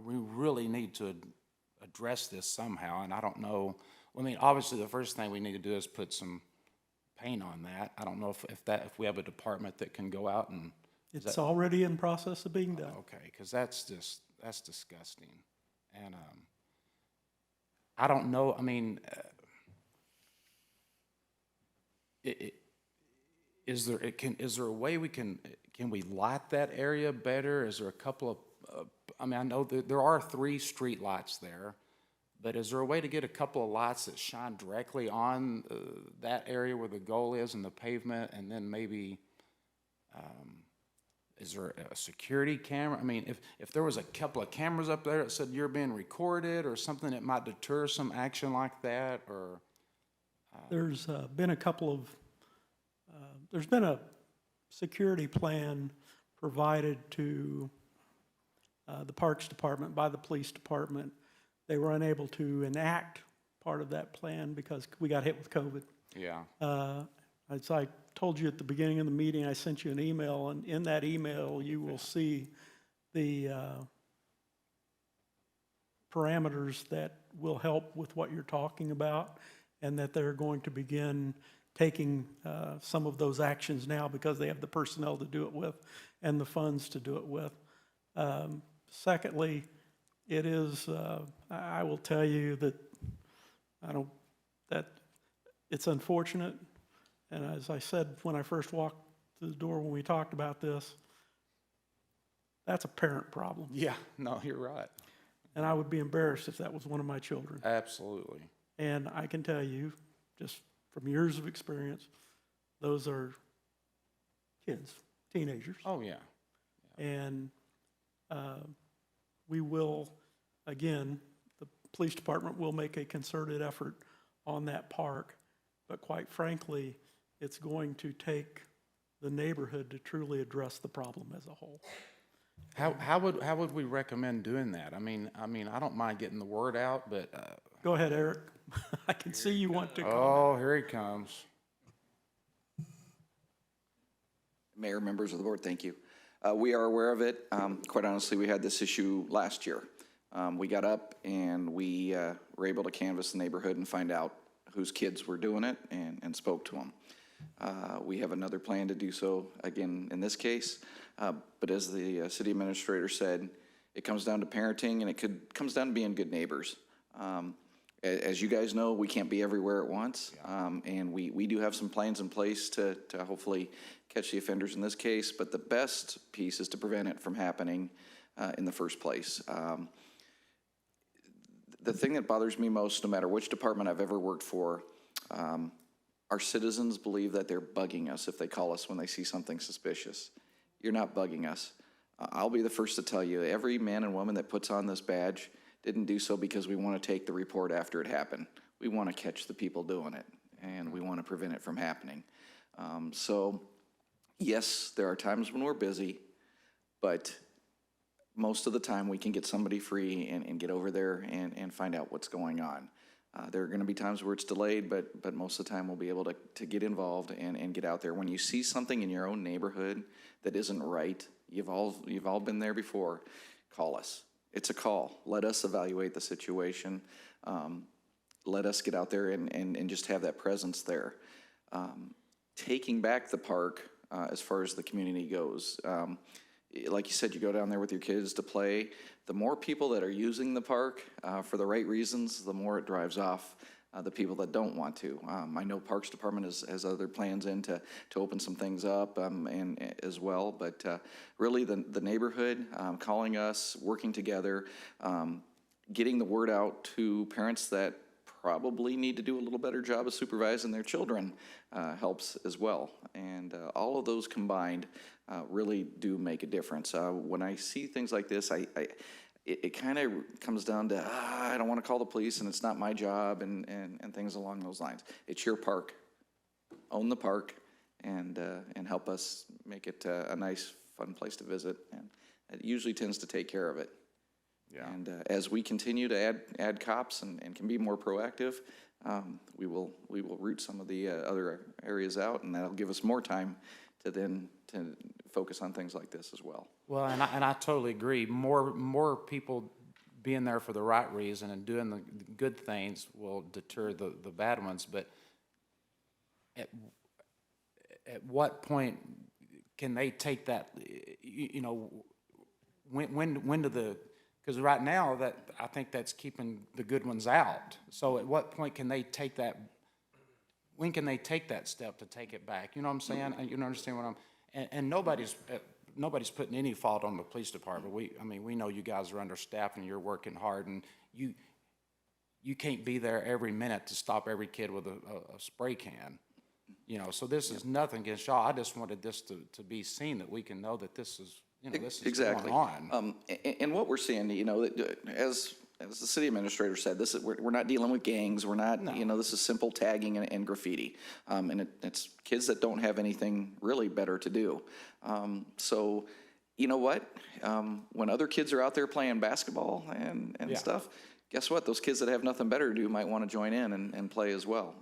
we really need to address this somehow, and I don't know, I mean, obviously, the first thing we need to do is put some paint on that. I don't know if we have a department that can go out and. It's already in process of being done. Okay, because that's disgusting. And, I don't know, I mean, is there a way can we light that area better? Is there a couple of, I mean, I know that there are 3 street lights there, but is there a way to get a couple of lights that shine directly on that area where the goal is and the pavement, and then maybe, is there a security camera? I mean, if there was a couple of cameras up there that said you're being recorded or something that might deter some action like that, or? There's been a couple of, there's been a security plan provided to the Parks Department by the Police Department. They were unable to enact part of that plan because we got hit with COVID. Yeah. As I told you at the beginning of the meeting, I sent you an email, and in that email, you will see the parameters that will help with what you're talking about, and that they're going to begin taking some of those actions now because they have the personnel to do it with and the funds to do it with. Secondly, it is, I will tell you that that it's unfortunate. And as I said when I first walked through the door when we talked about this, that's a parent problem. Yeah, no, you're right. And I would be embarrassed if that was one of my children. Absolutely. And I can tell you, just from years of experience, those are kids, teenagers. Oh, yeah. And we will, again, the police department will make a concerted effort on that park. But quite frankly, it's going to take the neighborhood to truly address the problem as a whole. How would we recommend doing that? I mean, I don't mind getting the word out, but. Go ahead, Eric. I can see you want to comment. Oh, here he comes. Mayor, members of the board, thank you. We are aware of it. Quite honestly, we had this issue last year. We got up and we were able to canvass the neighborhood and find out whose kids were doing it and spoke to them. We have another plan to do so again in this case, but as the city administrator said, it comes down to parenting, and it comes down to being good neighbors. As you guys know, we can't be everywhere at once, and we do have some plans in place to hopefully catch the offenders in this case, but the best piece is to prevent it from happening in the first place. The thing that bothers me most, no matter which department I've ever worked for, our citizens believe that they're bugging us if they call us when they see something suspicious. You're not bugging us. I'll be the first to tell you, every man and woman that puts on this badge didn't do so because we want to take the report after it happened. We want to catch the people doing it, and we want to prevent it from happening. So, yes, there are times when we're busy, but most of the time we can get somebody free and get over there and find out what's going on. There are going to be times where it's delayed, but most of the time we'll be able to get involved and get out there. When you see something in your own neighborhood that isn't right, you've all been there before, call us. It's a call. Let us evaluate the situation. Let us get out there and just have that presence there. Taking back the park as far as the community goes, like you said, you go down there with your kids to play. The more people that are using the park for the right reasons, the more it drives off the people that don't want to. I know Parks Department has other plans to open some things up and as well, but really the neighborhood calling us, working together, getting the word out to parents that probably need to do a little better job of supervising their children helps as well. And all of those combined really do make a difference. When I see things like this, it kind of comes down to, I don't want to call the police and it's not my job and things along those lines. It's your park. Own the park and help us make it a nice, fun place to visit. And it usually tends to take care of it. Yeah. And as we continue to add cops and can be more proactive, we will root some of the other areas out, and that'll give us more time to focus on things like this as well. Well, and I totally agree. More people being there for the right reason and doing the good things will deter the bad ones, but at what point can they take that, you know, when do the, because right now that, I think that's keeping the good ones out. So at what point can they take that, when can they take that step to take it back? You know what I'm saying? You understand what and nobody's putting any fault on the police department. We know you guys are understaffed and you're working hard, and you can't be there every minute to stop every kid with a spray can. You know, so this is nothing against y'all. I just wanted this to be seen, that we can know that this is, you know, this is Exactly. going on. And what we're seeing, you know, as the city administrator said, this is, we're not dealing with gangs. We're not, you know, this is simple tagging and graffiti. And it's kids that don't have anything really better to do. So, you know what? When other kids are out there playing basketball and stuff, guess what? Those kids that have nothing better to do might want to join in and play as well.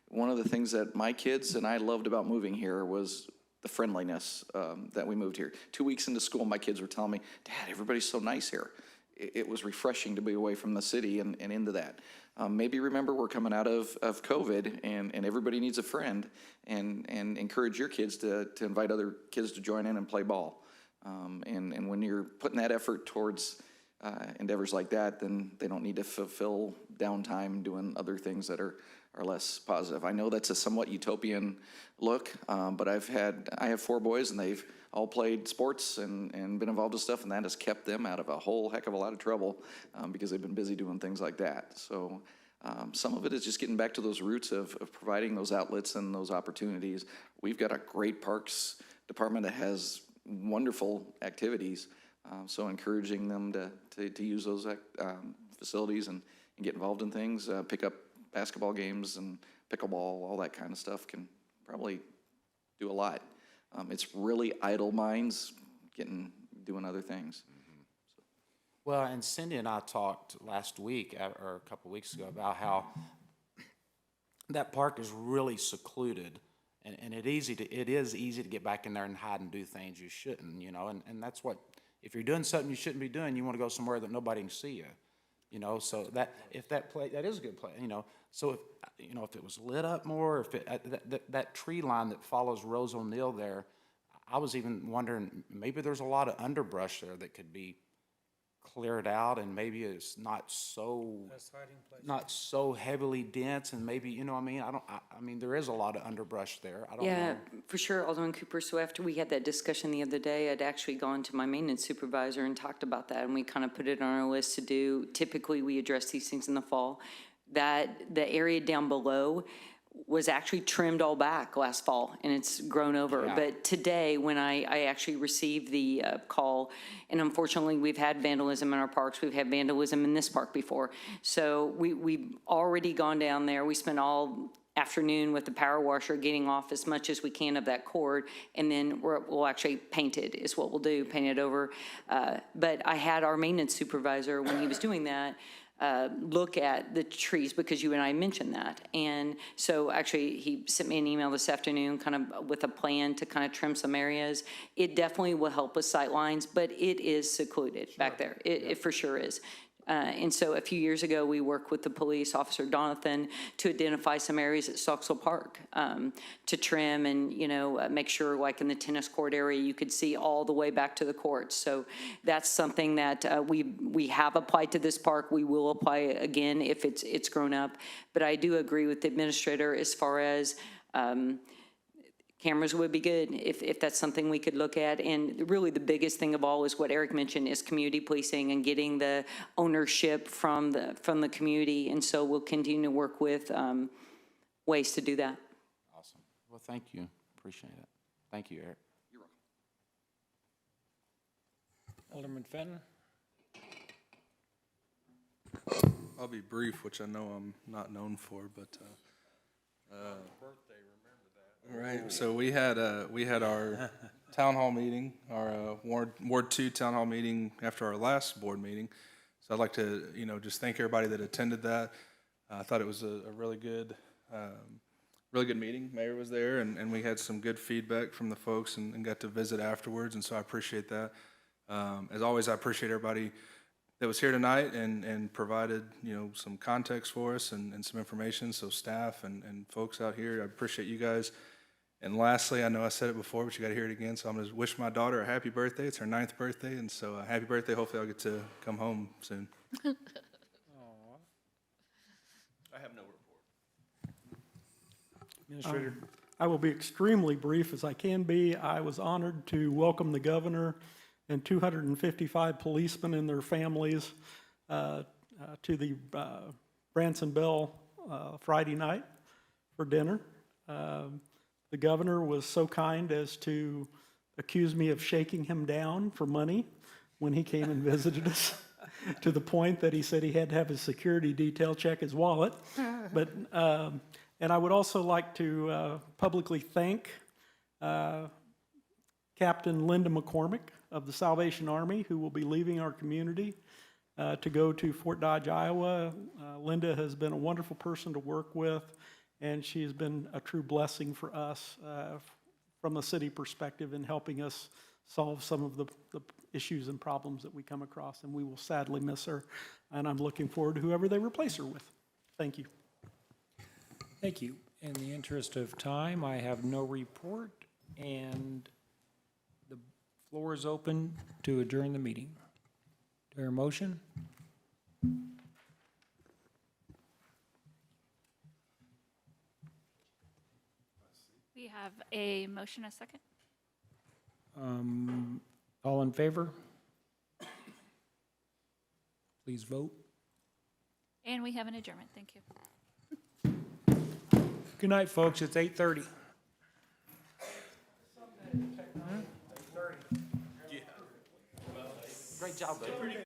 One of the things that my kids and I loved about moving here was the friendliness that we moved here. 2 weeks into school, my kids were telling me, Dad, everybody's so nice here. It was refreshing to be away from the city and into that. Maybe remember we're coming out of COVID and everybody needs a friend, and encourage your kids to invite other kids to join in and play ball. And when you're putting that effort towards endeavors like that, then they don't need to fulfill downtime doing other things that are less positive. I know that's a somewhat utopian look, but I have 4 boys, and they've all played sports and been involved with stuff, and that has kept them out of a whole heck of a lot of trouble because they've been busy doing things like that. So some of it is just getting back to those roots of providing those outlets and those opportunities. We've got a great parks department that has wonderful activities, so encouraging them to use those facilities and get involved in things, pick up basketball games and pickleball, all that kind of stuff can probably do a lot. It's really idle minds doing other things. Well, and Cindy and I talked last week, or a couple of weeks ago, about how that park is really secluded, and it is easy to get back in there and hide and do things you shouldn't, you know, and that's what, if you're doing something you shouldn't be doing, you want to go somewhere that nobody can see you, you know, so that is a good place, you know, so if it was lit up more, if that tree line that follows Rose O'Neill there, I was even wondering, maybe there's a lot of underbrush there that could be cleared out, and maybe it's not so heavily dense, and maybe, you know what I mean? I mean, there is a lot of underbrush there. I don't know. Yeah, for sure, Alderman Cooper. So after we had that discussion the other day, I'd actually gone to my maintenance supervisor and talked about that, and we kind of put it on our list to do. Typically, we address these things in the fall. That the area down below was actually trimmed all back last fall, and it's grown over. Yeah. But today, when I actually received the call, and unfortunately, we've had vandalism in our parks. We've had vandalism in this park before. So we've already gone down there. We spent all afternoon with the power washer getting off as much as we can of that cord, and then we'll actually paint it is what we'll do, paint it over. But I had our maintenance supervisor, when he was doing that, look at the trees, because you and I mentioned that. And so actually he sent me an email this afternoon kind of with a plan to kind of trim some areas. It definitely will help with sight lines, but it is secluded back there. It for sure is. And so a few years ago, we worked with the police officer, Donathan, to identify some areas at Stocksville Park to trim and, you know, make sure, like in the tennis court area, you could see all the way back to the courts. So that's something that we have applied to this park. We will apply again if it's grown up. But I do agree with the administrator as far as cameras would be good if that's something we could look at. And really the biggest thing of all is what Eric mentioned, is community policing and getting the ownership from the community. And so we'll continue to work with ways to do that. Awesome. Well, thank you. Appreciate it. Thank you, Eric. You're welcome. Alderman Fenton? I'll be brief, which I know I'm not known for, but right. So we had our town hall meeting, our Ward 2 town hall meeting after our last board meeting. So I'd like to, you know, just thank everybody that attended that. I thought it was a really good meeting. Mayor was there, and we had some good feedback from the folks, and got to visit afterwards, and so I appreciate that. As always, I appreciate everybody that was here tonight and provided, some context for us and some information. So staff and folks out here, I appreciate you guys. And lastly, I know I said it before, but you got to hear it again. So I'm going to wish my daughter a happy birthday. It's her 9th birthday. And so happy birthday. Hopefully I'll get to come home soon. I have no report. Administrator, I will be extremely brief as I can be. I was honored to welcome the governor and 255 policemen and their families to the Branson Bell Friday night for dinner. The governor was so kind as to accuse me of shaking him down for money when he came and visited us, to the point that he said he had to have his security detail check his wallet. But and I would also like to publicly thank Captain Linda McCormick of the Salvation Army, who will be leaving our community to go to Fort Dodge, Iowa. Linda has been a wonderful person to work with, and she has been a true blessing for us from a city perspective in helping us solve some of the issues and problems that we come across, and we will sadly miss her, and I'm looking forward to whoever they replace her with. Thank you. thank you. In the interest of time, I have no report, and the floor is open to adjourn the meeting. Do I hear a motion? We have a motion, a second. All in favor? Please vote. And we have an adjournment. Thank you. Good night, folks. It's 8:30. Great job, buddy.